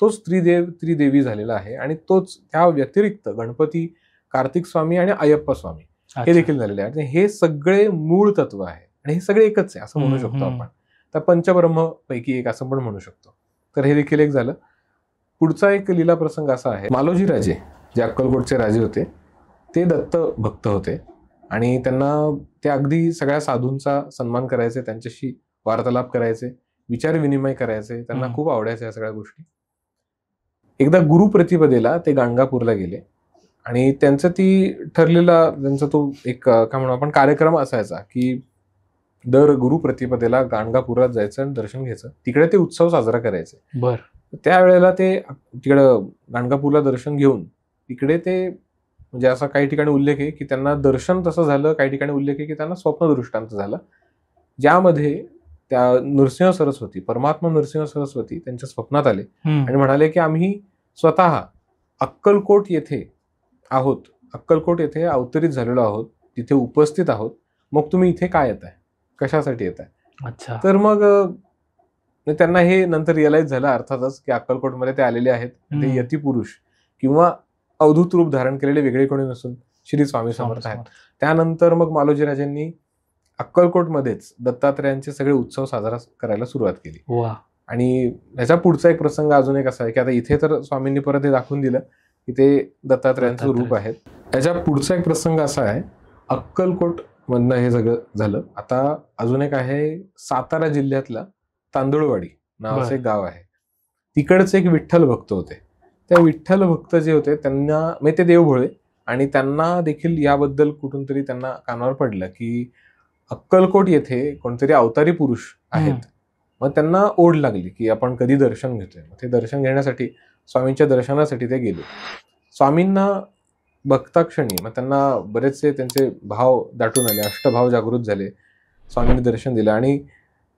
तोच त्रिदेवी झालेला आहे आणि तोच त्या व्यतिरिक्त गणपती, कार्तिक स्वामी आणि अय्यप्पा स्वामी हे देखील झालेले आहेत. हे सगळे मूळ तत्व आहे आणि हे सगळे एकच आहे असं म्हणू शकतो आपण. तर पंचब्रह्म पैकी एक असं पण म्हणू शकतो. तर हे देखील एक झालं. पुढचा एक लीला प्रसंग असा आहे, मालोजी राजे जे अक्कलकोटचे राजे होते ते दत्त भक्त होते आणि त्यांना ते अगदी सगळ्या साधूंचा सन्मान करायचे, त्यांच्याशी वार्तालाप करायचे, विचार विनिमय करायचे, त्यांना खूप आवडायच्या या सगळ्या गोष्टी. एकदा गुरुप्रतिपदेला ते गाणगापूरला गेले आणि त्यांचा तो एक काय म्हणू आपण कार्यक्रम असायचा की दर गुरुप्रतिपदेला गाणगापुरात जायचं आणि दर्शन घ्यायचं, तिकडे ते उत्सव साजरा करायचे. त्यावेळेला ते तिकडं गाणगापूरला दर्शन घेऊन तिकडे ते म्हणजे असा काही ठिकाणी उल्लेख आहे की त्यांना दर्शन तसं झालं, काही ठिकाणी उल्लेख आहे की त्यांना स्वप्न दृष्टांत झालं, ज्यामध्ये त्या नृसिंह सरस्वती, परमात्मा नृसिंह सरस्वती त्यांच्या स्वप्नात आले आणि म्हणाले की आम्ही स्वतः अक्कलकोट येथे आहोत, अक्कलकोट येथे अवतरित झालेलो आहोत, तिथे उपस्थित आहोत, मग तुम्ही इथे काय येताय, कशासाठी येताय. अच्छा. तर मग त्यांना हे नंतर रिअलाइज झालं अर्थातच की अक्कलकोटमध्ये ते आलेले आहेत, ते यती पुरुष किंवा अवधूत रूप धारण केलेले वेगळे कोणी नसून श्री स्वामी समर्थ आहेत. त्यानंतर मग मालोजीराजांनी अक्कलकोटमध्येच दत्तात्रयांचे सगळे उत्सव साजरा करायला सुरुवात केली. आणि याचा पुढचा एक प्रसंग अजून एक असा आहे की आता इथे तर स्वामींनी परत हे दाखवून दिलं की ते दत्तात्रयांचं रूप आहेत. याच्या पुढचा एक प्रसंग असा आहे, अक्कलकोट मधनं हे सगळं झालं. आता अजून एक आहे सातारा जिल्ह्यातला तांदुळवाडी नावाचं एक गाव आहे, तिकडचे एक विठ्ठल भक्त होते. त्या विठ्ठल भक्त जे होते त्यांना म्हणजे ते देवभोळे, आणि त्यांना देखील याबद्दल कुठून तरी त्यांना कानावर पडलं की अक्कलकोट येथे कोणतरी अवतारी पुरुष आहेत. मग त्यांना ओढ लागली की आपण कधी दर्शन घेतोय. मग ते दर्शन घेण्यासाठी, स्वामींच्या दर्शनासाठी ते गेले. स्वामींना बघताक्षणी मग त्यांना बरेचसे त्यांचे भाव दाटून आले, अष्टभाव जागृत झाले, स्वामींनी दर्शन दिलं. आणि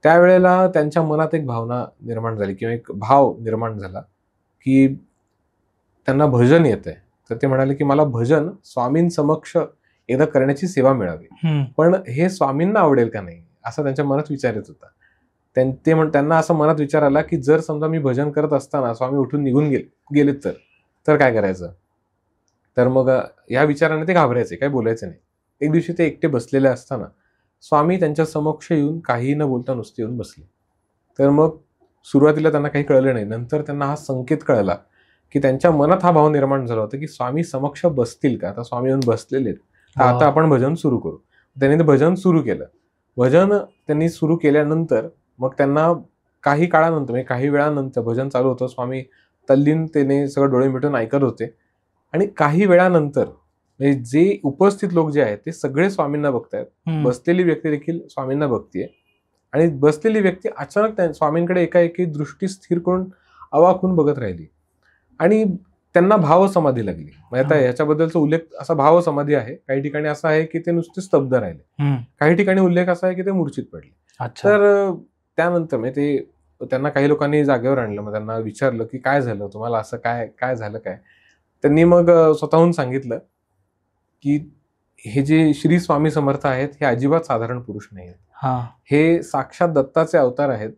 त्यावेळेला त्यांच्या मनात एक भावना निर्माण झाली किंवा एक भाव निर्माण झाला की त्यांना भजन येतंय. तर ते म्हणाले की मला भजन स्वामींसमक्ष एकदा करण्याची सेवा मिळावी, पण हे स्वामींना आवडेल का नाही असा त्यांच्या मनात विचार येत होता. त्यांना असं मनात विचार आला की जर समजा मी भजन करत असताना स्वामी उठून निघून गेलेत तर काय करायचं. तर मग ह्या विचाराने ते घाबरायचे, काही बोलायचे नाही. एक दिवशी ते एकटे बसलेले असताना स्वामी त्यांच्या समक्ष येऊन काही न बोलता नुसते येऊन बसले. तर मग सुरुवातीला त्यांना काही कळलं नाही, नंतर त्यांना हा संकेत कळला की त्यांच्या मनात हा भाव निर्माण झाला होता की स्वामी समक्ष बसतील का. आता स्वामी येऊन बसलेले, तर आता आपण भजन सुरू करू. त्यांनी ते भजन सुरू केलं. भजन त्यांनी सुरू केल्यानंतर मग त्यांना काही काळानंतर, म्हणजे काही वेळानंतर भजन चालू होतं, स्वामी तल्लीनतेने सगळं डोळे मिटून ऐकत होते. आणि काही वेळानंतर म्हणजे जे उपस्थित लोक जे आहेत ते सगळे स्वामींना बघतायत, बसलेली व्यक्ती देखील स्वामींना बघतीये. आणि बसलेली व्यक्ती अचानक स्वामींकडे एकाएकी दृष्टी स्थिर करून अवाक होऊन बघत राहिली आणि त्यांना भावसमाधी लागली. म्हणजे आता याच्याबद्दलचा उल्लेख असा भावसमाधी आहे, काही ठिकाणी असा आहे की ते नुसते स्तब्ध राहिले, काही ठिकाणी उल्लेख असा आहे की ते मूर्छित पडले. तर त्यानंतर म्हणजे ते त्यांना काही लोकांनी जागेवर आणलं. मग त्यांना विचारलं की काय झालं तुम्हाला, असं काय झालं काय. त्यांनी मग स्वतःहून सांगितलं की हे जे श्री स्वामी समर्थ आहेत हे अजिबात साधारण पुरुष नाही आहेत, हे साक्षात दत्ताचे अवतार आहेत.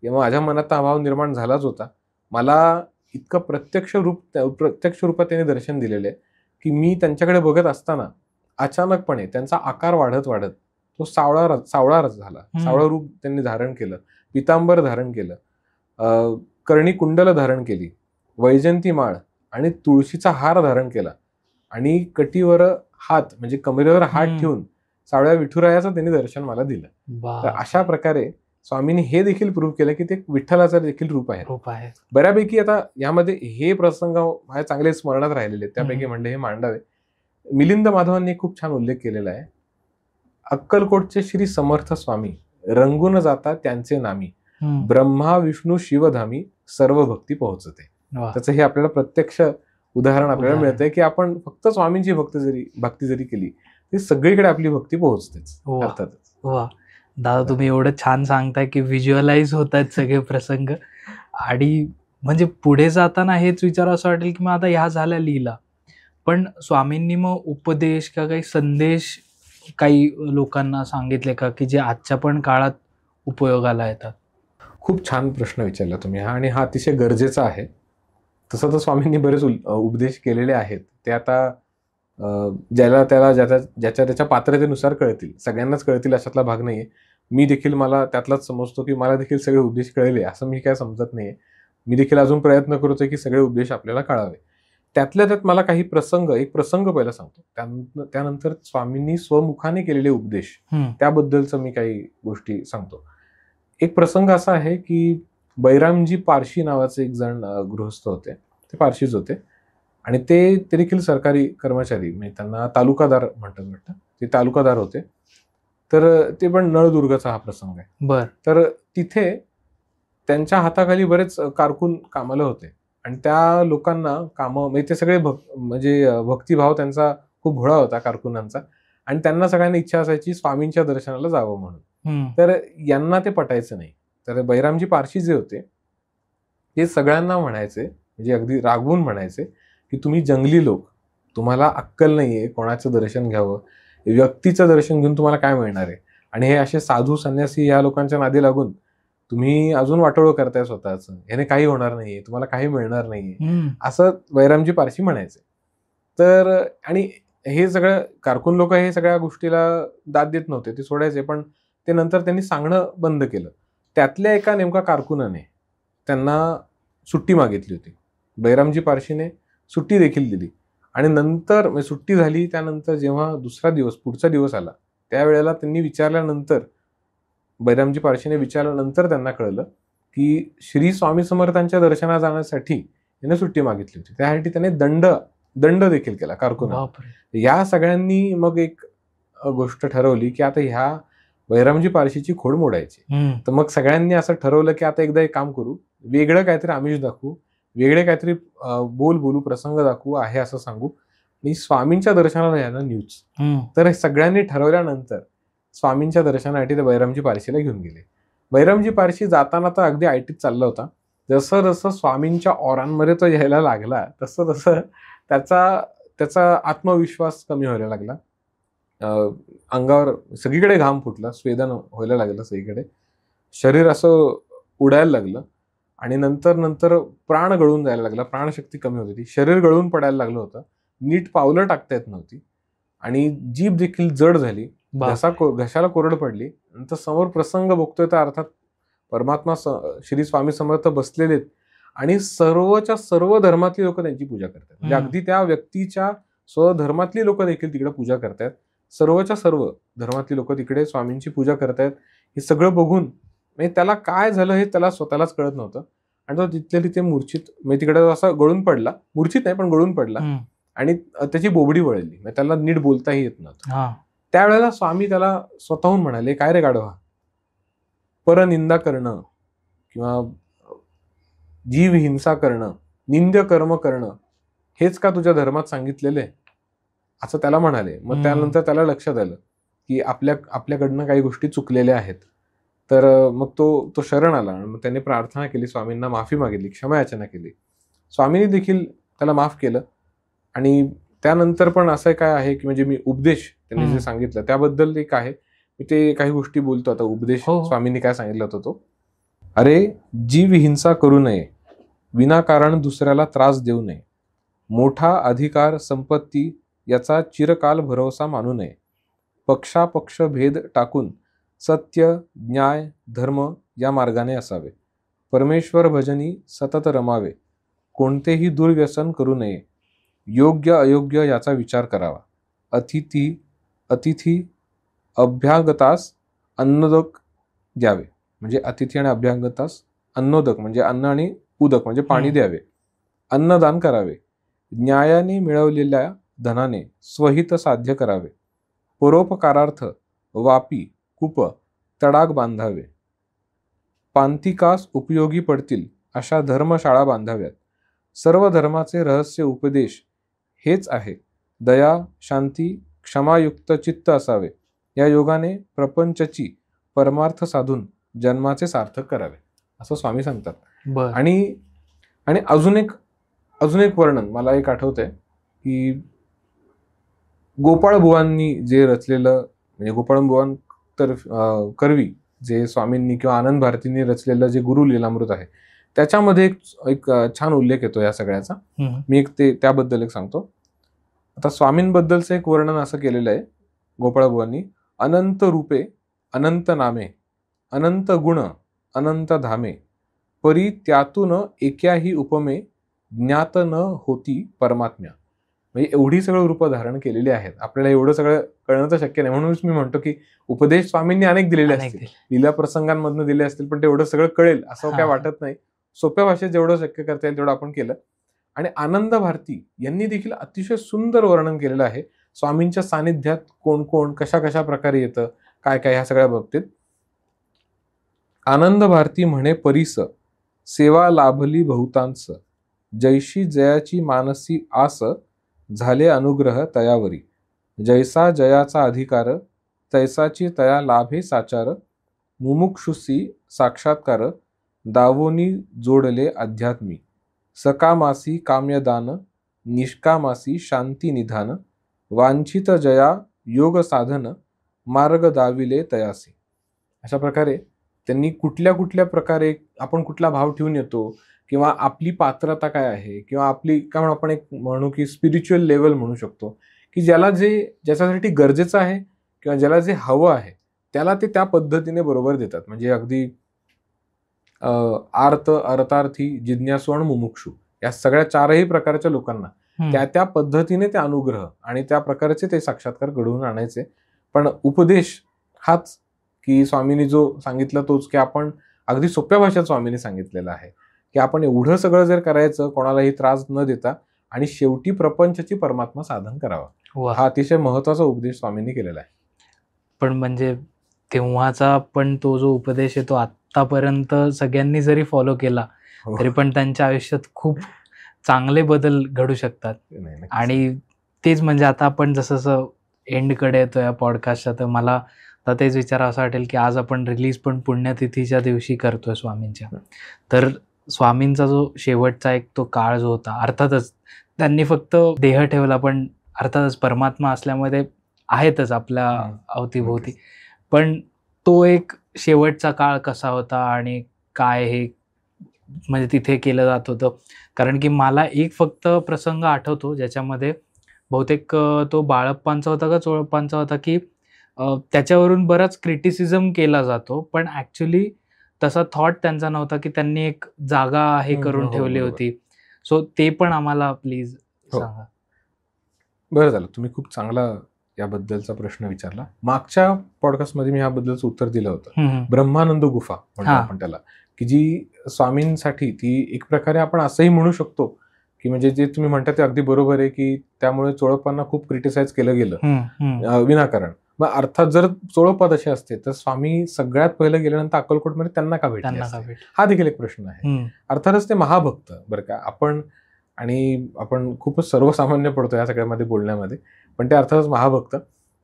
माझ्या मनात हा भाव निर्माण झालाच होता. मला इतकं प्रत्यक्ष रूपात त्यांनी दर्शन दिलेलं आहे की मी त्यांच्याकडे बघत असताना अचानकपणे त्यांचा आकार वाढत वाढत तो सावळा झाला. सावळं रूप त्यांनी धारण केलं, पितांबर धारण केलं, कर्णी कुंडल धारण केली, वैजंती माळ आणि तुळशीचा हार धारण केला आणि कटीवर हात म्हणजे कमरेवर हात ठेवून सावळ्या विठुरायाचं त्यांनी दर्शन मला दिलं. तर अशा प्रकारे स्वामींनी हे देखील प्रूव्ह केलं की ते विठ्ठलाचं देखील रूप आहे. बऱ्यापैकी आता यामध्ये हे प्रसंग माझ्या चांगले स्मरणात राहिलेले आहेत, त्यापैकी म्हणजे हे मांडावे. मिलिंद माधवांनी खूप छान उल्लेख केलेला आहे, अक्कलकोटचे श्री समर्थ स्वामी रंगून जाता त्यांचे नामी, ब्रह्मा विष्णू शिवधामी सर्व भक्ती पोहोचते. त्याचं हे आपल्याला प्रत्यक्ष उदाहरण आपल्याला मिळतंय की आपण फक्त स्वामींची भक्ती जरी केली ती सगळीकडे आपली भक्ती पोहोचतेच. अर्थातच. वा दादा, तुम्ही एवढं छान सांगताय की व्हिज्युअलाइज होत आहेत सगळे प्रसंग. आणि म्हणजे पुढे जाताना हेच विचार असं वाटेल की मग आता ह्या झाल्या लीला, पण स्वामींनी मग उपदेश किंवा काही संदेश काही लोकांना सांगितले का की जे आजच्या पण काळात उपयोगाला येतात. खूप छान प्रश्न विचारला तुम्ही हा, आणि हा अतिशय गरजेचा आहे. तसं तर स्वामींनी बरेच उपदेश केलेले आहेत, ते आता ज्याला त्याला ज्याच्या त्याच्या पात्रतेनुसार कळतील, सगळ्यांनाच कळतील अशातला भाग नाहीये. मी देखील मला त्यातलाच समजतो की मला देखील सगळे उपदेश कळले असं मी काय समजत नाहीये. मी देखील अजून प्रयत्न करतोय की सगळे उपदेश आपल्याला कळावे. त्यातल्या त्यात मला काही एक प्रसंग पहिला सांगतो, त्यानंतर स्वामींनी स्वमुखाने केलेले उपदेश त्याबद्दलचं मी काही गोष्टी सांगतो. एक प्रसंग असा आहे की बैरामजी पारशी नावाचे एक जण गृहस्थ होते, ते पारशीच होते आणि ते देखील सरकारी कर्मचारी, म्हणजे त्यांना तालुकादार म्हणतात वाटतं, ते तालुकादार होते. तर ते पण नळदुर्गाचा हा प्रसंग आहे. तर तिथे त्यांच्या हाताखाली बरेच कारकून कामाला होते आणि त्या लोकांना म्हणजे ते सगळे म्हणजे भक्तिभाव त्यांचा खूप भोळा होता कारकुनांचा, आणि त्यांना सगळ्यांना इच्छा असायची स्वामींच्या दर्शनाला जावं म्हणून. तर यांना ते पटायचं नाही. तर बैरामजी पारशी जे होते ते सगळ्यांना म्हणायचे, म्हणजे अगदी रागवून म्हणायचे की तुम्ही जंगली लोक, तुम्हाला अक्कल नाहीये कोणाचं दर्शन घ्यावं, व्यक्तीचं दर्शन घेऊन तुम्हाला काय मिळणार आहे, आणि हे असे साधू संन्यासी या लोकांच्या नादी लागून तुम्ही अजून वाटोळं करताय स्वतःच, याने काही होणार नाहीये, तुम्हाला काही मिळणार नाहीये, असं बैरामजी पारशी म्हणायचे. तर आणि हे सगळं कारकून लोक हे सगळ्या गोष्टीला दाद देत नव्हते, ते सोडायचे. पण ते नंतर त्यांनी सांगणं बंद केलं. त्यातल्या एका नेमका कारकुनाने त्यांना सुट्टी मागितली होती. बैरामजी पारशीने सुट्टी देखील दिली. आणि नंतर सुट्टी झाली, त्यानंतर जेव्हा दुसरा दिवस पुढचा दिवस आला, त्यावेळेला त्यांनी विचारल्यानंतर, बैरामजी पारशीने विचारल्यानंतर त्यांना कळलं की श्री स्वामी समर्थांच्या दर्शनाला जाण्यासाठी त्याने सुट्टी मागितली होती. त्यासाठी त्याने दंड देखील केला कारकुना. या सगळ्यांनी मग एक गोष्ट ठरवली की आता ह्या बैरामजी पारशीची खोड मोडायची. तर मग सगळ्यांनी असं ठरवलं की आता एकदा एक काम करू, वेगळं काहीतरी आमिष दाखवू, वेगळे काहीतरी बोलू, प्रसंग दाखवू, आहे असं सांगू, आणि स्वामींच्या दर्शनाला यायला न्यूज. तर हे सगळ्यांनी ठरवल्यानंतर स्वामींच्या दर्शनासाठी ते बैरामजी पारशीला घेऊन गेले. बैरामजी पारशी जाताना तर अगदी आयटीत चालला होता. जसं जसं स्वामींच्या ओरांमध्ये तो यायला लागला तसं तसं त्याचा आत्मविश्वास कमी व्हायला लागला. अंगावर सगळीकडे घाम फुटला, स्वेदन व्हायला लागलं सगळीकडे, शरीर असं उडायला लागलं, आणि नंतर प्राण गळून जायला लागला, प्राणशक्ती कमी होत होती, शरीर गळून पडायला लागलं होतं, नीट पावलं टाकता येत नव्हती, आणि जीभ देखील जड झाली, घशाला कोरड पडली. नंतर समोर प्रसंग बघतोय तर अर्थात परमात्मा श्री स्वामी समर्थ बसलेले आहेत, आणि सर्वच्या सर्व धर्मातली लोक त्यांची पूजा करतात. म्हणजे अगदी त्या व्यक्तीच्या स्वधर्मातली लोक देखील तिकडे पूजा करतात, सर्वच्या सर्व धर्मातली लोक तिकडे स्वामींची पूजा करतायत. हे सगळं बघून म्हणजे त्याला काय झालं हे त्याला स्वतःलाच कळत नव्हतं, आणि तो तिथल्या तिथे मूर्छित, म्हणजे तिकडे असा गळून पडला, मूर्छित नाही पण गळून पडला, आणि त्याची बोबडी वळली, म्हणजे त्याला नीट बोलताही येत नव्हतं. त्यावेळेला स्वामी त्याला स्वतःहून म्हणाले, काय रे गाढवा, परनिंदा करणं किंवा जीव हिंसा करणं, निंद्य कर्म करणं, हेच का तुझ्या धर्मात सांगितलेलं आहे, असं त्याला म्हणाले. मग त्यानंतर त्याला लक्षात आलं की आपल्याकडनं काही गोष्टी चुकलेल्या आहेत. तर मग तो शरण आला, मग त्याने प्रार्थना केली, स्वामींना माफी मागितली, क्षमा याचना केली. स्वामींनी देखील त्याला माफ केलं. आणि त्यानंतर पण असं काय आहे की म्हणजे मी उपदेश त्यांनी जे सांगितलं त्याबद्दल एक आहे, मी ते काही गोष्टी बोलतो आता. उपदेश स्वामींनी काय सांगितलं होतं तो, अरे जीव हिंसा करू नये, विनाकारण दुसऱ्याला त्रास देऊ नये, मोठा अधिकार संपत्ती याचा चिरकाल भरोसा मानू नये, पक्षापक्ष भेद टाकून सत्य न्याय धर्म या मार्गाने असावे, परमेश्वर भजनी सतत रमावे, कोणतेही दुर्व्यसन करू नये, योग्य अयोग्य याचा विचार करावा, अतिथी अभ्यागतास अन्नोदक द्यावे, म्हणजे अतिथी आणि अभ्यागतास अन्नोदक म्हणजे अन्न आणि उदक म्हणजे पाणी द्यावे, अन्नदान करावे, न्यायाने मिळवलेल्या धनाने स्वहित साध्य करावे, परोपकारार्थ वापी कूप तडाग बांधावे, पांतिकास उपयोगी पडतील अशा धर्मशाळा बांधाव्यात, सर्व धर्माचे रहस्य उपदेश हेच आहे, दया शांती क्षमायुक्त चित्त असावे, या योगाने प्रपंचची परमार्थ साधून जन्माचे सार्थक करावे, असं स्वामी सांगतात. आणि अजून एक वर्णन मला एक आठवतंय की गोपाळ बुवांनी जे रचलेलं, म्हणजे गोपाळ बुवां तर कर्वी जे स्वामींनी किंवा आनंद भारतींनी रचलेलं जे गुरु लीलामृत आहे, त्याच्यामध्ये एक छान उल्लेख येतो या सगळ्याचा. मी त्याबद्दल एक सांगतो. आता स्वामींबद्दलचं एक वर्णन असं केलेलं आहे गोपाळ बुवांनी, अनंत रूपे अनंत नामे, अनंत गुण अनंत धामे, परी त्यातून एकाही उपमे, ज्ञात न होती परमात्म्या. म्हणजे एवढी सगळं रूप धारण केलेली आहेत, आपल्याला एवढं सगळं कळणं तर शक्य नाही. म्हणूनच मी म्हणतो की उपदेश स्वामींनी अनेक दिलेले असतील, लीला प्रसंगांमधून दिले असतील, पण ते एवढं सगळं कळेल असं काय वाटत नाही. सोप्या भाषेत जेवढं शक्य करता येईल तेवढं आपण केलं. आणि आनंद भारती यांनी देखील अतिशय सुंदर वर्णन केलेलं आहे स्वामींच्या सानिध्यात कोण कोण कशा कशा प्रकारे येतं, काय काय ह्या सगळ्या बाबतीत. आनंद भारती म्हणे परीस, सेवा लाभली बहुतांस, जैशी जयाची मानसी आस, झाले अनुग्रह तयावरी, जैसा जयाचा अधिकार, तैसाची तया लाभे साचार, मुमुक्षुसी साक्षात्कार दावोनी जोडले अध्यात्मी सकामासी काम्यदान निष्कामासी शांती निधान वांछित जया योग साधन मार्ग दाविले तयासी. अशा प्रकारे त्यांनी कुठल्या कुठल्या प्रकारे आपण कुठला भाव ठेवून येतो किंवा आपली पात्रता काय आहे किंवा आपली काय म्हणून आपण एक म्हणू की स्पिरिच्युअल लेवल म्हणू शकतो की ज्याच्यासाठी गरजेचं आहे किंवा ज्याला जे हवं आहे त्याला ते त्या पद्धतीने बरोबर देतात. म्हणजे अगदी आर्त अर्थार्थी जिज्ञासू आणि मुमुक्षू या सगळ्या चारही प्रकारच्या लोकांना त्या पद्धतीने ते अनुग्रह आणि त्या प्रकारचे ते साक्षात्कार घडवून आणायचे. पण उपदेश हाच की स्वामींनी जो सांगितलं तोच की आपण अगदी सोप्या भाषेत स्वामींनी सांगितलेलं आहे की आपण एवढं सगळं जर करायचं कोणालाही त्रास न देता आणि शेवटी प्रपंचाची परमात्मा साधन करावा. हा अतिशय महत्वाचा उपदेश स्वामींनी केलेला आहे. पण म्हणजे तेव्हाचा पण तो जो उपदेश आहे तो आतापर्यंत सगळ्यांनी जरी फॉलो केला तरी पण त्यांच्या आयुष्यात खूप चांगले बदल घडू शकतात. आणि तेच म्हणजे आता आपण जसं एंडकडे येतो या पॉडकास्टच्या, तर मला आता तेच विचार असं वाटेल की आज आपण रिलीज पण पुण्यतिथीच्या दिवशी करतोय स्वामींच्या. तर स्वामींचा जो शेवटचा एक तो काळ जो होता, अर्थातच त्यांनी फक्त देह ठेवला पण अर्थातच परमात्मा असल्यामुळे ते आहेतच आपल्या अवतीभोवती. पण तो एक शेवटचा काळ कसा होता आणि काय हे म्हणजे तिथे केलं जात होतं. कारण की मला एक फक्त प्रसंग आठवतो ज्याच्यामध्ये बहुतेक तो बाळप्पांचा होता का चोळप्पांचा होता की त्याच्यावरून बराच क्रिटिसिझम केला जातो पण ऍक्च्युली तसा थॉट त्यांचा नव्हता की त्यांनी एक जागा हे करून ठेवली होती. सो ते पण आम्हाला प्लीज सांगा. बरं झालं तुम्ही खूप चांगला याबद्दलचा प्रश्न विचारला. मागच्या पॉडकास्टमध्ये मी याबद्दलचं उत्तर दिलं होतं. ब्रह्मानंद गुफा म्हणतो आपण त्याला, की जी स्वामींसाठी ती एक प्रकारे आपण असंही म्हणू शकतो की म्हणजे जे तुम्ही म्हणता ते अगदी बरोबर आहे की त्यामुळे चोळप्पांना खूप क्रिटिसाइज केलं गेलं विनाकारण. मग अर्थात जर चोळप्पा तसे असते तर स्वामी सगळ्यात पहिलं गेल्यानंतर अक्कलकोटमध्ये त्यांना का भेटले हा देखील एक प्रश्न आहे. अर्थातच ते महाभक्त बरं का. आपण खूपच सर्वसामान्य पडतो या सगळ्यामध्ये बोलण्यामध्ये, पण ते अर्थातच महाभक्त.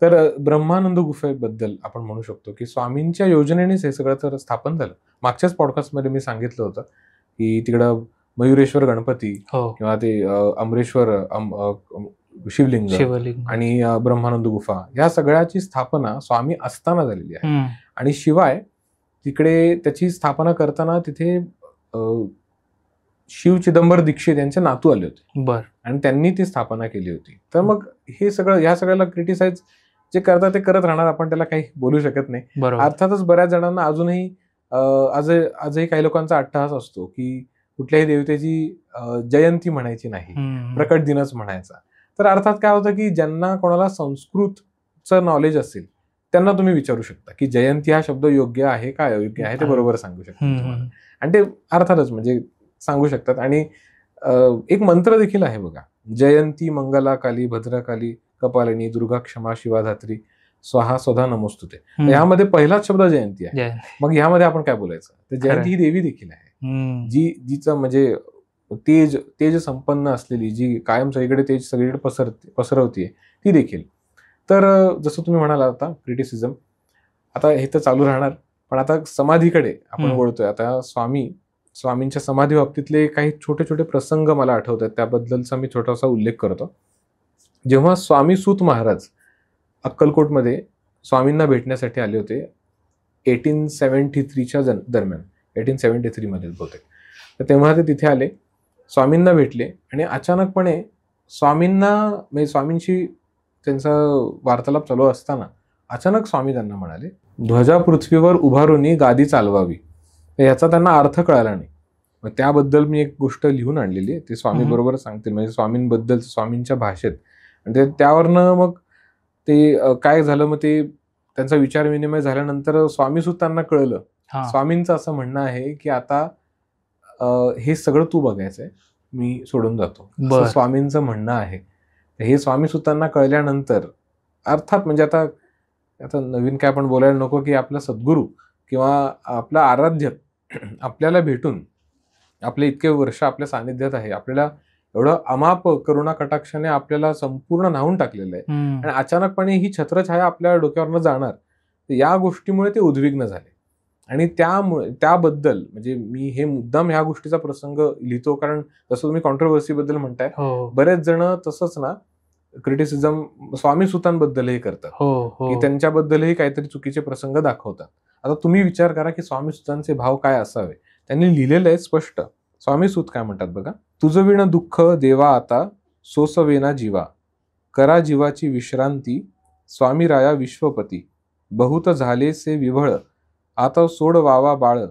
तर ब्रह्मानंद गुफेबद्दल आपण म्हणू शकतो की स्वामींच्या योजनेनेच हे सगळं तर स्थापन झालं. मागच्याच पॉडकास्टमध्ये मी सांगितलं होतं की तिकडं मयुरेश्वर गणपती किंवा ते अमरेश्वर शिवलिंग आणि ब्रह्मानंद गुफा या सगळ्याची स्थापना स्वामी असताना झालेली आहे. आणि शिवाय तिकडे त्याची स्थापना करताना तिथे शिव चिदंबर दीक्षित यांचे नातू आले होते आणि त्यांनी ती स्थापना केली होती. तर मग हे सगळं ह्या सगळ्याला क्रिटिसाइज जे करतात ते करत राहणार, आपण त्याला काही बोलू शकत नाही. अर्थातच बऱ्याच जणांना अजूनही आजही काही लोकांचा अट्टहास असतो की कुठल्याही देवतेची जयंती म्हणायची नाही, प्रकट दिनच म्हणायचा. तर अर्थात काय होतं की ज्यांना कोणाला संस्कृतचं नॉलेज असेल त्यांना तुम्ही विचारू शकता की जयंती हा शब्द योग्य आहे का अयोग्य आहे, ते बरोबर सांगू शकतात आणि ते अर्थातच म्हणजे सांगू शकतात. आणि एक मंत्र देखील आहे बघा, जयंती मंगला काली भद्रकाली कपालिनी दुर्गा क्षमा शिवाधात्री स्वाहा स्वधा नमोस्तुते. यामध्ये पहिलाच शब्द जयंती आहे. मग ह्यामध्ये आपण काय बोलायचं, तर जयंती ही देवी देखील आहे जिचं म्हणजे तेज संपन्न असलेली, जी कायम सगळीकडे तेज सगळीकडे पसरवतीये ती देखील. तर जसं तुम्ही म्हणाला आता क्रिटिसिझम आता हे तर चालू राहणार. पण आता समाधीकडे आपण बोलतोय. आता स्वामींच्या समाधी बाबतीतले काही छोटे छोटे प्रसंग मला आठवतात, त्याबद्दलचा मी छोटासा उल्लेख करतो. जेव्हा स्वामी सूत महाराज अक्कलकोटमध्ये स्वामींना भेटण्यासाठी आले होते 1873च्या दरम्यान, 1873 मध्ये बहुतेक, तर तेव्हा ते तिथे आले, स्वामींना भेटले आणि अचानकपणे स्वामींशी त्यांचा वार्तालाप चालू असताना अचानक स्वामी त्यांना म्हणाले, ध्वजा पृथ्वीवर उभारूनी गादी चालवावी. याचा त्यांना अर्थ कळाला नाही. मग त्याबद्दल मी एक गोष्ट लिहून आणलेली आहे, ते स्वामी बरोबर सांगतील, म्हणजे स्वामींबद्दल स्वामींच्या भाषेत. आणि त्यावरनं मग ते काय झालं, मग ते त्यांचा विचार विनिमय झाल्यानंतर स्वामी सुद्धा कळलं, स्वामींचं असं म्हणणं आहे की आता हे सगळं तू बघायचंय, मी सोडून जातो, स्वामींचं म्हणणं आहे. हे स्वामी सुद्धा कळल्यानंतर अर्थात म्हणजे आता नवीन काय आपण बोलायला नको की आपला सद्गुरू किंवा आपला आराध्य आपल्याला भेटून आपले इतके वर्ष आपल्या सानिध्यात आहे, आपल्याला एवढं अमाप करुणा कटाक्षाने आपल्याला संपूर्ण न्हावून टाकलेलं आहे आणि अचानकपणे ही छत्रछाया आपल्या डोक्यावरनं जाणार, या गोष्टीमुळे ते उद्विग्न झाले. आणि त्याबद्दल म्हणजे मी हे मुद्दाम ह्या गोष्टीचा प्रसंग लिहितो, कारण जसं तुम्ही कॉन्ट्रोवर्सी बद्दल म्हणताय, बरेच जण तसंच ना क्रिटिसिझम स्वामी सुतांबद्दलही करतात, की त्यांच्याबद्दलही काहीतरी चुकीचे प्रसंग दाखवतात. आता तुम्ही विचार करा की स्वामी सुतांचे भाव काय असावे. त्यांनी लिहिलेलं आहे स्पष्ट. स्वामी सुत काय म्हणतात बघा. तुझं विण दुःख देवा आता, सोसवेना जीवा, करा जीवाची विश्रांती, स्वामी राया विश्वपती, बहुत झाले से विभळ, आता सोड वावा बाळ,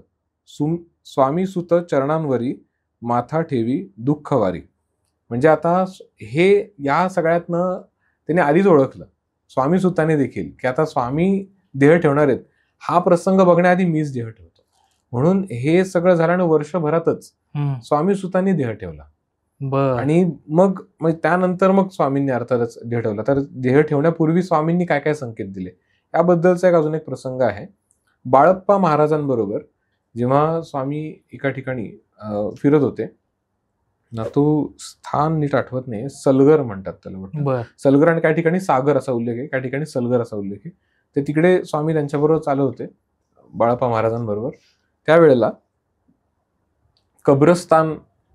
स्वामी सुत चरणांवरी, माथा ठेवी दुःखवारी. म्हणजे आता हे या सगळ्यातनं त्यांनी आधीच ओळखलं स्वामी सुतांनी देखील, की आता स्वामी देह ठेवणार आहेत. हा प्रसंग बघण्याआधी मीच देह ठेवतो. म्हणून हे सगळं झाल्यानं वर्षभरातच स्वामी सुतांनी देह ठेवला. आणि मग त्यानंतर मग स्वामींनी अर्थातच देह ठेवला. तर देह ठेवण्यापूर्वी स्वामींनी काय काय संकेत दिले याबद्दलचा एक अजून एक प्रसंग आहे. बाळप्पा महाराजांबरोबर जेव्हा स्वामी एका ठिकाणी फिरत होते ना, तो स्थान नीट आठवत नाही, सलगर म्हणतात त्याला, सलगर, आणि काही ठिकाणी सागर असा उल्लेख आहे, काही ठिकाणी सलगर असा उल्लेख आहे. ते तिकडे स्वामी त्यांच्याबरोबर चालत होते बाळप्पा महाराजांबरोबर. त्यावेळेला कब्रस्तान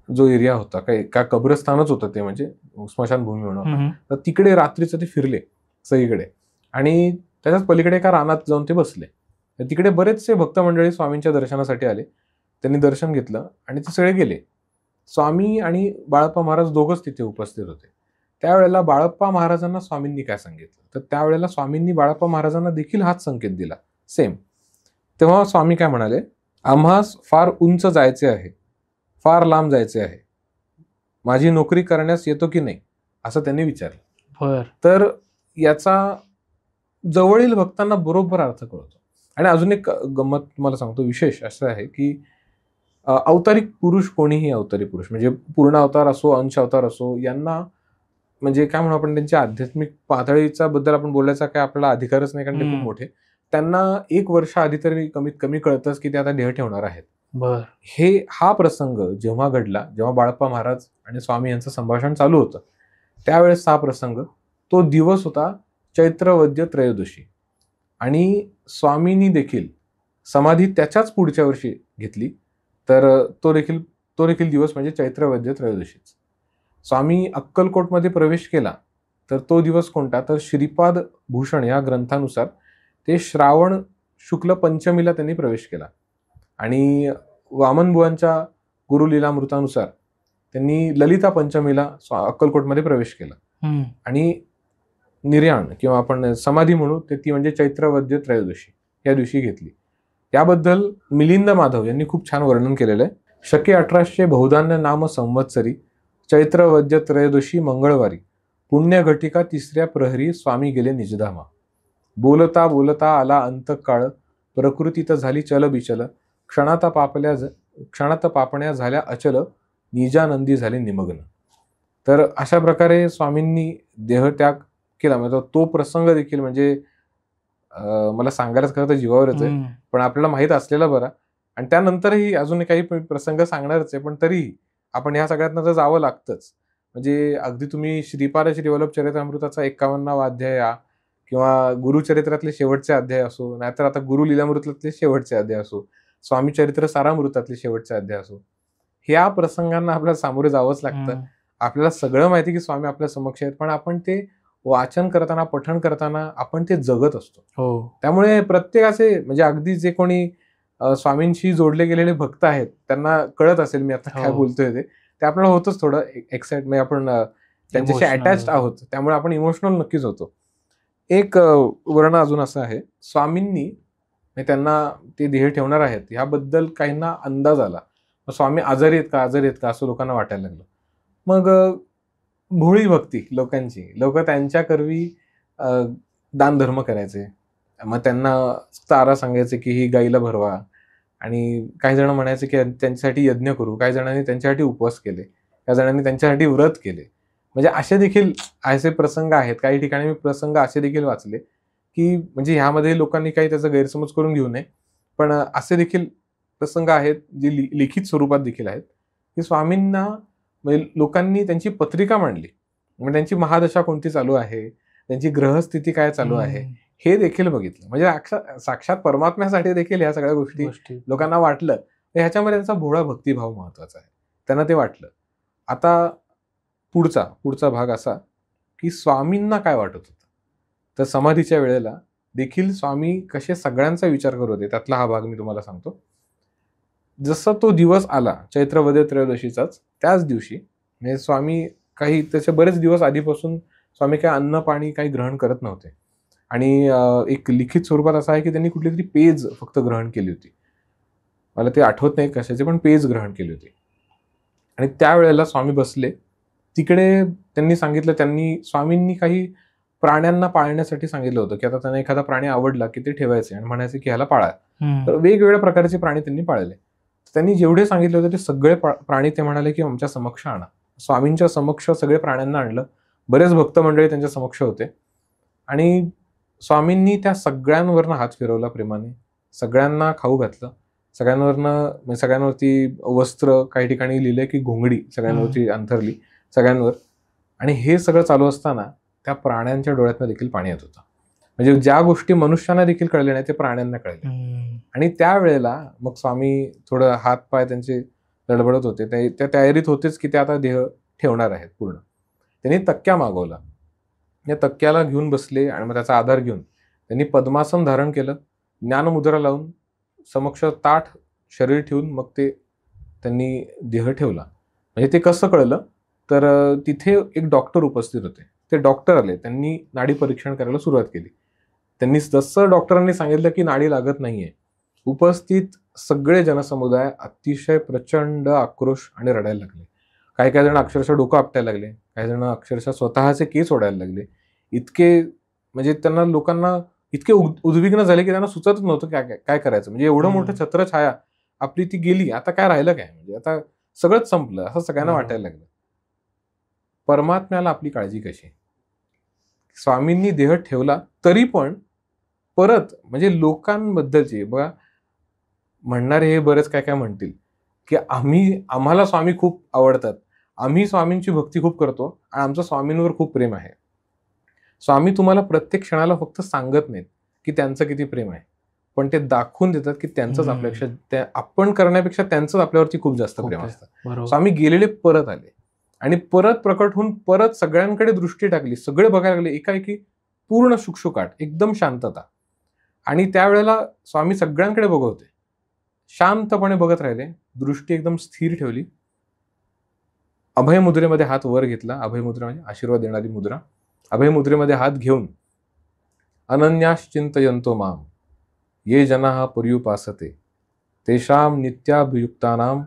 जो एरिया होता, का कब्रस्तानच होतं ते, म्हणजे स्मशानभूमी म्हणून, तर तिकडे रात्रीचं ते फिरले सगळीकडे आणि त्याच्याच पलीकडे एका रानात जाऊन ते बसले. तिकडे बरेचसे भक्त मंडळी स्वामींच्या दर्शनासाठी आले. त्यांनी दर्शन घेतलं आणि ते सगळे गेले. स्वामी आणि बाळप्पा महाराज दोघंच तिथे उपस्थित होते. त्यावेळेला बाळप्पा महाराजांना स्वामींनी काय सांगितलं, तर त्यावेळेला स्वामींनी बाळप्पा महाराजांना देखील हाच संकेत दिला सेम. तेव्हा स्वामी काय म्हणाले, आम्हास फार उंच जायचे आहे, फार लांब जायचे आहे, माझी नोकरी करण्यास येतो की नाही, असं त्यांनी विचारलं. तर याचा जवळील भक्तांना बरोबर अर्थ कळतो. आणि अजून एक गंमत तुम्हाला सांगतो, विशेष असं आहे की अवतारिक पुरुष, कोणीही अवतारी पुरुष, म्हणजे पूर्ण अवतार असो, अंश अवतार असो, यांना म्हणजे काय म्हणू आपण, त्यांच्या आध्यात्मिक पातळीचा बद्दल आपण बोलायचा काय आपल्याला अधिकारच नाही, कारण ते खूप मोठे. त्यांना 1 वर्ष आधी तरी कमीत कमी कळतच की ते आता देह ठेवणार आहेत. हा प्रसंग जेव्हा घडला, जेव्हा बाळप्पा महाराज आणि स्वामी यांचं संभाषण चालू होतं, त्यावेळेस हा प्रसंग, तो दिवस होता चैत्रवद्य त्रयोदशी. आणि स्वामींनी देखील समाधी त्याच्याच पुढच्या वर्षी घेतली. तर तो देखील दिवस म्हणजे चैत्रवद्य त्रयोदशीच. स्वामी अक्कलकोटमध्ये प्रवेश केला तर तो दिवस कोणता, तर श्रीपाद भूषण या ग्रंथानुसार ते श्रावण शुक्ल पंचमीला त्यांनी प्रवेश केला. आणि वामनबुवांच्या गुरुलीलामृतानुसार त्यांनी ललिता पंचमीला अक्कलकोटमध्ये प्रवेश केला. आणि निर्याण किंवा आपण समाधी म्हणू ती म्हणजे चैत्रवद्य त्रयोदशी या दिवशी घेतली. याबद्दल मिलिंद माधव यांनी खूप छान वर्णन केलेलं आहे. शके 1800 बहुधान्य नाम संवत्सरी, चैत्रवद्य त्रयोदशी मंगळवारी, पुण्यघटिका 3ऱ्या प्रहरी, स्वामी गेले निजधामा. बोलता बोलता आला अंतकाळ, प्रकृतीत झाली चलबिचल, क्षणात पापण्या झाल्या अचल, निजानंदी झाले निमग्न. तर अशा प्रकारे स्वामींनी देहत्याग केला. म्हणजे तो प्रसंग देखील म्हणजे मला सांगायलाच खरं तर जीवावरच आहे, पण आपल्याला माहित असलेला बरा. आणि त्यानंतरही अजून काही प्रसंग सांगणारच आहे, पण तरीही आपण ह्या सगळ्यातनं तर जावं लागतंच. म्हणजे अगदी तुम्ही श्रीपाद श्रीवल्लभ चरित्रामृताचा 51वा अध्याय किंवा गुरुचरित्रातले शेवटचे अध्याय असो, नाहीतर आता गुरुलीलामृतातले शेवटचे अध्याय असो, स्वामी चरित्र सारामृतातले शेवटचे अध्याय असो, ह्या प्रसंगांना आपल्याला सामोरे जावंच लागतं. आपल्याला सगळं माहिती की स्वामी आपल्या समक्ष आहेत, पण आपण ते वाचन करताना, पठण करताना आपण ते जगत असतो. त्यामुळे प्रत्येकाचे म्हणजे अगदी जे कोणी स्वामींशी जोडले गेलेले भक्त आहेत त्यांना कळत असेल मी आता काय बोलतोय ते आपल्याला होतच थोडं एक्साइट, म्हणजे आपण त्यांच्याशी अटॅच्ड आहोत, त्यामुळे आपण इमोशनल नक्कीच होतो. एक वर्ण अजून असं आहे, स्वामींनी त्यांना ते देह ठेवणार आहेत ह्याबद्दल काहींना अंदाज आला. स्वामी आजारी आहेत का असं लोकांना वाटायला लागलं. मग भोळी भक्ती लोकांची, लोक त्यांच्या करवी दान धर्म करायचे. मग त्यांना तारा सांगायचे की ही गाईला भरवा, आणि काही जण म्हणायचे की त्यांच्यासाठी यज्ञ करू, काही जणांनी त्यांच्यासाठी उपवास केले, काही जणांनी त्यांच्यासाठी व्रत केले. म्हणजे असे देखील असे प्रसंग आहेत. काही ठिकाणी मी प्रसंग असे देखील वाचले की म्हणजे ह्यामध्ये लोकांनी काही त्याचा गैरसमज करून घेऊ नये, पण असे देखील प्रसंग आहेत जे लिखित स्वरूपात देखील आहेत की स्वामींना म्हणजे लोकांनी त्यांची पत्रिका मांडली, म्हणजे त्यांची महादशा कोणती चालू आहे, त्यांची ग्रहस्थिती काय चालू आहे, हे देखील बघितलं. म्हणजे साक्षात परमात्म्यासाठी देखील ह्या सगळ्या गोष्टी लोकांना वाटलं. ह्याच्यामध्ये त्यांचा भोळा भक्तिभाव महत्वाचा आहे. त्यांना ते वाटलं. आता पुढचा भाग असा की स्वामींना काय वाटत होतं. तर समाधीच्या वेळेला देखील स्वामी कसे सगळ्यांचा विचार करत होते, त्यातला हा भाग मी तुम्हाला सांगतो. जसा तो दिवस आला चैत्रवदे त्रयोदशीचाच, त्याच दिवशी म्हणजे स्वामी काही त्याचे बरेच दिवस आधीपासून स्वामी काही अन्न पाणी काही ग्रहण करत नव्हते. आणि एक लिखित स्वरूपात असं आहे की त्यांनी कुठली तरी पेज फक्त ग्रहण केली होती. मला ते आठवत नाही कशाचे, पण पेज ग्रहण केली होती. आणि त्यावेळेला स्वामी बसले तिकडे. त्यांनी सांगितलं, स्वामींनी काही प्राण्यांना पाळण्यासाठी सांगितलं होतं की आता त्यांना एखादा प्राणी आवडला की ते ठेवायचे आणि म्हणायचे की ह्याला पाळा. तर वेगवेगळ्या प्रकारचे प्राणी त्यांनी पाळले. त्यांनी जेवढे सांगितले होते ते सगळे प्राणी ते म्हणाले की आमच्या समक्ष आणा. स्वामींच्या समक्ष सगळे प्राण्यांना आणलं. बरेच भक्त मंडळी त्यांच्या समक्ष होते आणि स्वामींनी त्या सगळ्यांवरनं हात फिरवला प्रेमाने, सगळ्यांना खाऊ घातलं, सगळ्यांवरती वस्त्र, काही ठिकाणी लिहिले की घोंगडी सगळ्यांवरती अंथरली सगळ्यांवर. आणि हे सगळं चालू असताना त्या प्राण्यांच्या डोळ्यातनं देखील पाणी येत होतं. म्हणजे ज्या गोष्टी मनुष्यांना देखील कळले नाही ते प्राण्यांना कळले. आणि त्यावेळेला मग स्वामी थोडं हात पाय त्यांचे लडबडत होते. त्या तयारीत होतेच की ते आता देह ठेवणार आहेत पूर्ण. त्यांनी तक्क्या मागवला. या तक्क्याला घेऊन बसले आणि मग त्याचा आधार घेऊन त्यांनी पद्मासन धारण केलं. ज्ञानमुद्रा लावून समक्ष ताठ शरीर ठेवून मग ते त्यांनी देह ठेवला. म्हणजे ते कसं कळलं तर तिथे एक डॉक्टर उपस्थित होते. ते डॉक्टर आले. त्यांनी नाडी परीक्षण करायला सुरुवात केली. त्यांनी जसं डॉक्टरांनी सांगितलं की नाडी लागत नाहीये, उपस्थित सगळे जनसमुदाय अतिशय प्रचंड आक्रोश आणि रडायला लागले. काही जण अक्षरशः डोकं आपटायला लागले, काही जण अक्षरशः स्वतःचे केस ओढायला लागले. इतके म्हणजे त्यांना लोकांना इतके उद्विग्न झाले की त्यांना सुचतच नव्हतं काय करायचं. म्हणजे एवढं मोठं छत्रछाया आपली ती गेली, आता काय राहिलं काय, म्हणजे आता सगळंच संपलं असं सगळ्यांना वाटायला लागलं. परमात्म्याला आपली काळजी कशी. स्वामींनी देह ठेवला तरी पण परत म्हणजे लोकांबद्दलचे बघा म्हणणारे हे बरेच काय म्हणतील की आम्हाला स्वामी खूप आवडतात, आम्ही स्वामींची भक्ती खूप करतो आणि आमचं स्वामींवर खूप प्रेम आहे. स्वामी तुम्हाला प्रत्येक क्षणाला फक्त सांगत नाहीत की त्यांचं किती प्रेम आहे, पण ते दाखवून देतात की त्यांचंच आपल्यापेक्षा, आपण करण्यापेक्षा त्यांचंच आपल्यावरती खूप जास्त प्रेम असतं. स्वामी गेलेले परत आले आणि परत प्रकट होऊन परत सगळ्यांकडे दृष्टी टाकली. सगळे बघायला लागले. एकाएकी पूर्ण शुकशुकाट, एकदम शांतता. आणि त्यावेळेला स्वामी सगळ्यांकडे बघत होते, शांतपणे बघत राहिले, दृष्टी एकदम स्थिर ठेवली. अभयमुद्रेमध्ये हात वर घेतला. अभयमुद्रा म्हणजे आशीर्वाद देणारी मुद्रा. अभयमुद्रेमध्ये हात घेऊन अनन्याश्चिंतयन्तो माम ये जनाः पर्युपासते तेषां नित्याभियुक्तानां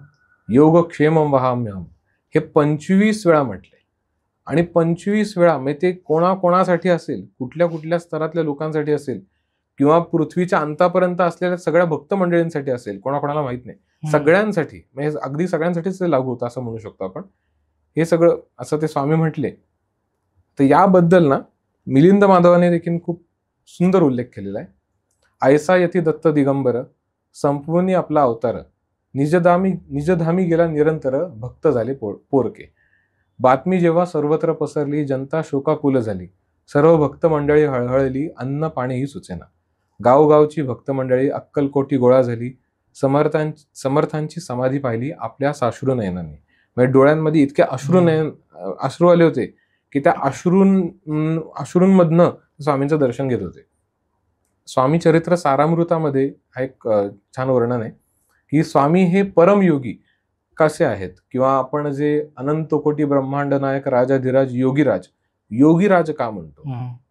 योगक्षेमं वहाम्यहम्. हे 25 वेळा म्हटले. आणि 25 वेळा म्हणजे ते कोणाकोणासाठी असेल, कुठल्या कुठल्या स्तरातल्या लोकांसाठी असेल किंवा पृथ्वीच्या अंतापर्यंत असलेल्या सगळ्या भक्त मंडळींसाठी असेल, कोणाकोणाला माहित नाही, सगळ्यांसाठी म्हणजे अगदी सगळ्यांसाठीच ते लागू होतं असं म्हणू शकतो आपण. हे सगळं असं ते स्वामी म्हटले. तर याबद्दल ना मिलिंद माधवाने देखील खूप सुंदर उल्लेख केलेला आहे. ऐसा यती दत्त दिगंबर संपवून आपला अवतार निजधामी गेला निरंतर भक्त झाले पोरके. बातमी जेव्हा सर्वत्र पसरली जनता शोकाकुल झाली. सर्व भक्त मंडळी हळहळली अन्न पाणीही सुचेना. गावगावची भक्त मंडळी अक्कलकोटी गोळा झाली. समर्थांची समाधी पाहिली आपल्या साश्रू नयनांनी. म्हणजे डोळ्यांमध्ये इतके अश्रू आले होते की त्या अश्रूंमधनं स्वामींचं दर्शन घेत होते. स्वामी चरित्र सारामृतामध्ये हा एक छान वर्णन आहे की स्वामी हे परमयोगी कसे आहेत, किंवा आपण जे अनंत कोटी ब्रह्मांड नायक राजाधिराज योगीराज का म्हणतो,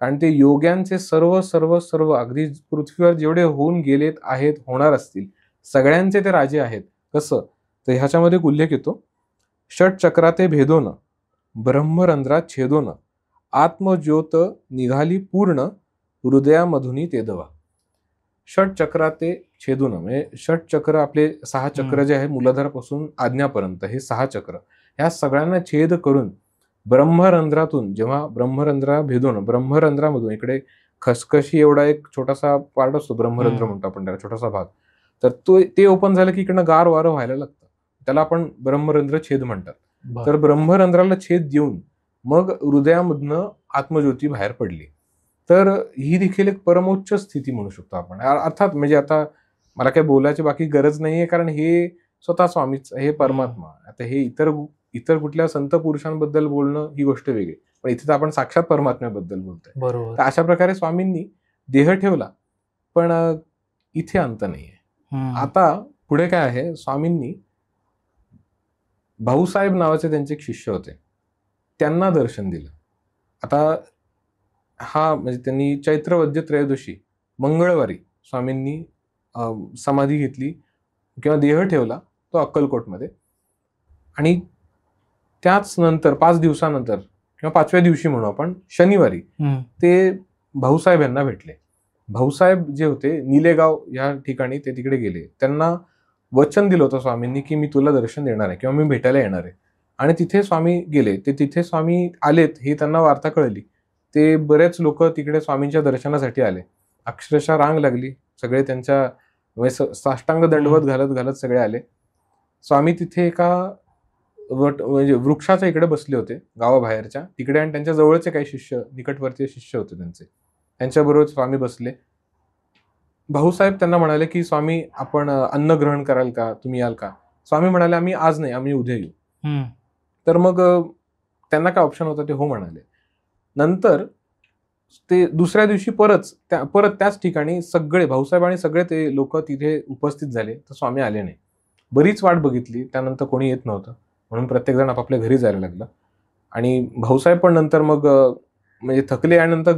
कारण ते योग्यांचे सर्व सर्व सर्व अगदी पृथ्वीवर जेवढे होऊन गेलेत आहेत, होणार असतील, सगळ्यांचे ते राजे आहेत. कसं तर ह्याच्यामध्ये एक उल्लेख येतो, षट चक्राते भेदोन ब्रह्मरंध्रात छेदोन आत्मज्योत निघाली पूर्ण हृदयामधुनी तेदवा. षट चक्राते छेदून म्हणजे षट चक्र आपले 6 चक्र जे आहे मूलाधारापासून आज्ञापर्यंत, हे 6 चक्र ह्या सगळ्यांना छेद करून ब्रह्मरंध्रातून, जेव्हा ब्रह्मरंध्रा भेदून ब्रह्मरंध्रामधून इकडे खसखशी एवढा एक छोटासा पार्ट असतो, ब्रह्मरंध्र म्हणतो आपण त्याला, छोटासा भाग, तर ते ओपन झालं की इकडनं गार वारं व्हायला लागतं, त्याला आपण ब्रह्मरंध्र छेद म्हणतात. तर ब्रह्मरंध्राला छेद देऊन मग हृदयामधनं आत्मज्योती बाहेर पडली. तर ही देखील एक परमोच्च स्थिती म्हणू शकतो आपण. अर्थात म्हणजे आता मला काही बोलायची बाकी गरज नाहीये, कारण हे स्वतः स्वामीच, हे परमात्मा. आता हे इतर कुठल्या संत पुरुषांबद्दल बोलणं ही गोष्ट वेगळी, पण इथे तर आपण साक्षात परमात्म्याबद्दल बोलतोय. बरोबर. तर अशा प्रकारे स्वामींनी देह ठेवला, पण इथे अंत नाहीये. आता पुढे काय आहे, स्वामींनी भाऊसाहेब नावाचे त्यांचे एक शिष्य होते, त्यांना दर्शन दिलं. आता हा म्हणजे त्यांनी चैत्रवद्य त्रयोदशी मंगळवारी स्वामींनी समाधी घेतली किंवा देह ठेवला तो अक्कलकोटमध्ये. आणि त्याच नंतर 5 दिवसानंतर किंवा 5व्या दिवशी म्हणू आपण, शनिवारी ते भाऊसाहेब यांना भेटले. भाऊसाहेब जे होते निलेगाव या ठिकाणी ते तिकडे गेले. त्यांना वचन दिलं होतं स्वामींनी की मी तुला दर्शन देणार आहे किंवा मी भेटायला येणार आहे. आणि तिथे स्वामी गेले. ते तिथे स्वामी आलेत ही त्यांना वार्ता कळली. ते बरेच लोक तिकडे स्वामींच्या दर्शनासाठी आले. अक्षरशः रांग लागली. सगळे त्यांच्या साष्टांग दंडवत घालत घालत सगळे आले. स्वामी तिथे एका म्हणजे वृक्षाच्या इकडे बसले होते गावाबाहेरच्या तिकडे, आणि त्यांच्या जवळचे काही शिष्य, निकटवर्तीय शिष्य होते त्यांच्याबरोबर स्वामी बसले. भाऊसाहेब त्यांना म्हणाले की स्वामी आपण अन्न ग्रहण कराल का, तुम्ही याल का? स्वामी म्हणाले आम्ही आज नाही, आम्ही उद्या येऊ. तर मग त्यांना काय ऑप्शन होता ते हो म्हणाले. नंतर ते दुसऱ्या दिवशी परत त्याच ठिकाणी सगळे भाऊसाहेब आणि सगळे ते लोक तिथे उपस्थित झाले, तर स्वामी आले नाही. बरीच वाट बघितली, त्यानंतर कोणी येत नव्हतं, म्हणून प्रत्येक जण आपापल्या घरी जायला लागलं. आणि भाऊसाहेब पण नंतर मग म्हणजे थकले आणि नंतर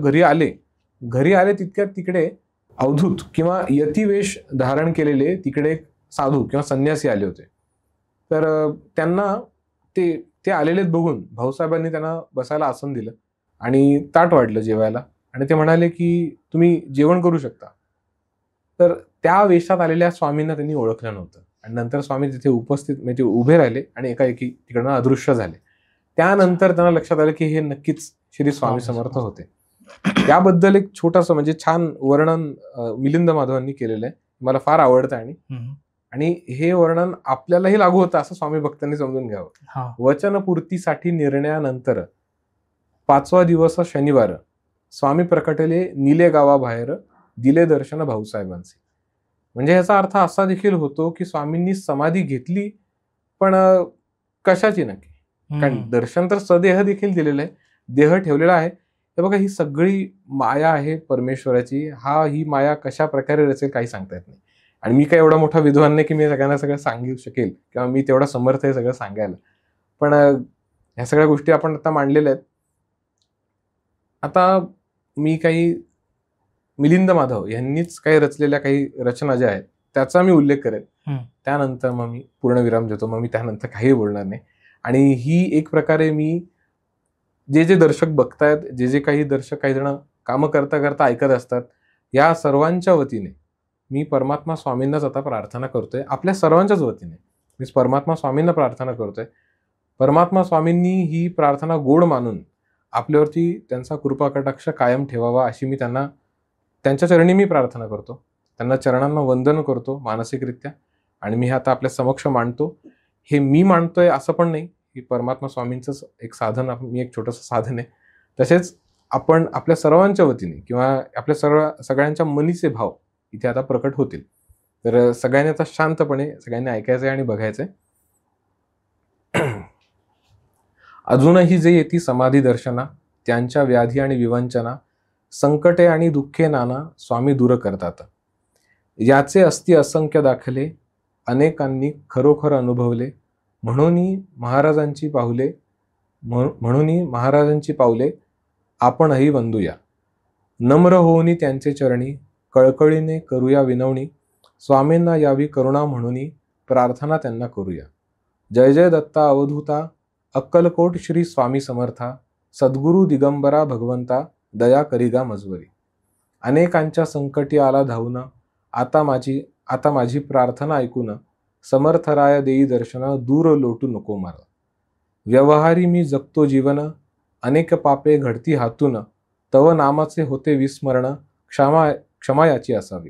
घरी आले तितक्यात तिकडे अवधूत किंवा यतिवेश धारण केलेले तिकडे साधू किंवा संन्यासी आले होते. तर त्यांना ते आलेलेत बघून भाऊसाहेबांनी त्यांना बसायला आसन दिलं आणि ताट वाढलं जेवायला, आणि ते म्हणाले की तुम्ही जेवण करू शकता. तर त्या वेशात आलेल्या स्वामींना त्यांनी ओळखलं नव्हतं, आणि नंतर स्वामी तिथे उपस्थित म्हणजे उभे राहिले आणि एकाएकी तिकडनं अदृश्य झाले. त्यानंतर त्यांना लक्षात आलं की हे नक्कीच श्री स्वामी समर्थ होते. त्याबद्दल एक छोटंसं म्हणजे छान वर्णन मिलिंद माधवांनी केलेलं आहे, मला फार आवडतं. आणि हे वर्णन आपल्यालाही लागू होतं असं स्वामी भक्तांनी समजून घ्यावं. वचनपूर्तीसाठी निर्णयानंतर 5वा दिवस शनिवार स्वामी प्रकटले निले गावाबाहेर, दिले दर्शन भाऊसाहेबांचे. म्हणजे याचा अर्थ असा देखील होतो की स्वामींनी समाधी घेतली, पण कशाची नक्की, कारण दर्शन तर सदेह देखील दिलेलं आहे, देह ठेवलेला आहे. हे बघा, ही सगळी माया आहे परमेश्वराची. ही माया कशा प्रकारे रचेल काही सांगता येत नाही. आणि मी काय एवढा मोठा विद्वान नाही की मी सगळ्यांना सगळं सांगू शकेल किंवा मी तेवढा समर्थ आहे सगळं सांगायला. पण ह्या सगळ्या गोष्टी आपण आता मांडलेल्या आहेत. आता मी काही मिलिंद माधव यांनीच काही रचलेल्या काही रचना ज्या आहेत त्याचा मी उल्लेख करेल, त्यानंतर मग मी पूर्णविराम देतो. मग मी त्यानंतर काही बोलणार नाही. आणि ही एक प्रकारे मी जे दर्शक बघतायत, जे काही दर्शक काही जण कामं करता करता ऐकत असतात, या सर्वांच्या वतीने मी परमात्मा स्वामींनाच आता प्रार्थना करतोय. आपल्या सर्वांच्याच वतीने मी परमात्मा स्वामींना प्रार्थना करतोय. परमात्मा स्वामींनी ही प्रार्थना गोड मानून आपल्यावरती त्यांचा कृपा कटाक्ष कायम ठेवावा अशी मी त्यांच्या चरणी मी प्रार्थना करतो. त्यांना चरणांना वंदन करतो मानसिकरित्या. आणि मी आता आपल्या समक्ष मांडतो. हे मी मांडतोय असं पण नाही, की परमात्मा स्वामींचंच एक साधन, मी एक छोटंसं साधन आहे. तसेच आपण आपल्या सर्वांच्या वतीने किंवा आपल्या सगळ्यांच्या मनीचे भाव इथे आता प्रकट होतील. तर सगळ्यांनी आता शांतपणे सगळ्यांनी ऐकायचंय आणि बघायचंय. अजूनही जे येती समाधी दर्शना, त्यांच्या व्याधी आणि विवंचना, संकटे आणि दुःखे नाना स्वामी दूर करतात. याचे अस्ति असंख्य दाखले, अनेकांनी खरोखर अनुभवले. म्हणून महाराजांची पावले आपणही वंदूया. नम्र होऊनी त्यांचे चरणी, कळकळीने करूया विनवणी. स्वामींना यावी करुणा म्हणून प्रार्थना त्यांना करूया. जय जय दत्ता अवधूता, अक्कलकोट श्री स्वामी समर्था. सद्गुरु दिगंबरा भगवंता, दया करीगा मजवरी. अनेकांच्या संकटी आला धावून, आता माझी प्रार्थना ऐकून. समर्थराय देई दर्शन, दूर लोटू नको मला. व्यवहारी मी जगतो जीवन, अनेक पापे घडती हातून. तव नामाचे होते विस्मरण, क्षमा याची असावी.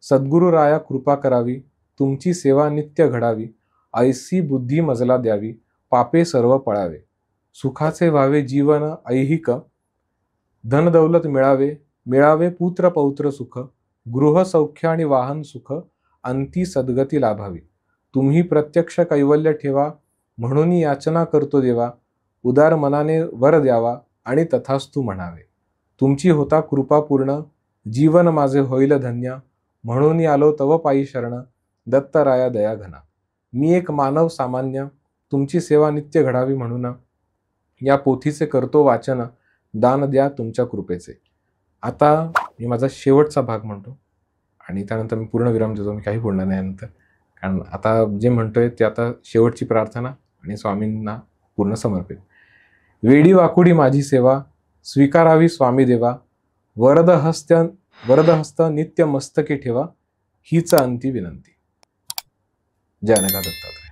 सद्गुरु राया कृपा करावी, तुमची सेवा नित्य घडावी. ऐसी बुद्धी मजला द्यावी, पापे सर्व पळावे. सुखाचे व्हावे जीवन ऐहिक, धन दौलत मिळावे, मिळावे पुत्र पौत्र सुख, गृह सौख्य आणि वाहन सुख, अंती सद्गती लाभावी. तुम्ही प्रत्यक्ष कैवल्य ठेवा, म्हणून याचना करतो देवा. उदार मनाने वर द्यावा आणि तथास्तु म्हणावे. तुमची होता कृपा पूर्ण, जीवन माझे होईल धन्य, म्हणून आलो तव पायी शरण, दत्तराया दया घना. मी एक मानव सामान्य, तुमची सेवा नित्य घडावी म्हणून या पोथीचे करतो वाचन, दान द्या तुमच्या कृपेचे. आता मी माझा शेवटचा भाग म्हणतो आणि त्यानंतर मी पूर्ण विराम देतो. मी काही बोलणार नाही यानंतर, कारण आता जे म्हणतोय ते आता शेवटची प्रार्थना आणि स्वामींना पूर्ण समर्पित. वेडी वाकुडी माझी सेवा, स्वीकारावी स्वामी देवा. वरदहस्त नित्य मस्तके ठेवा, हीच अंती विनंती. जय अनघा दत्तात्रय.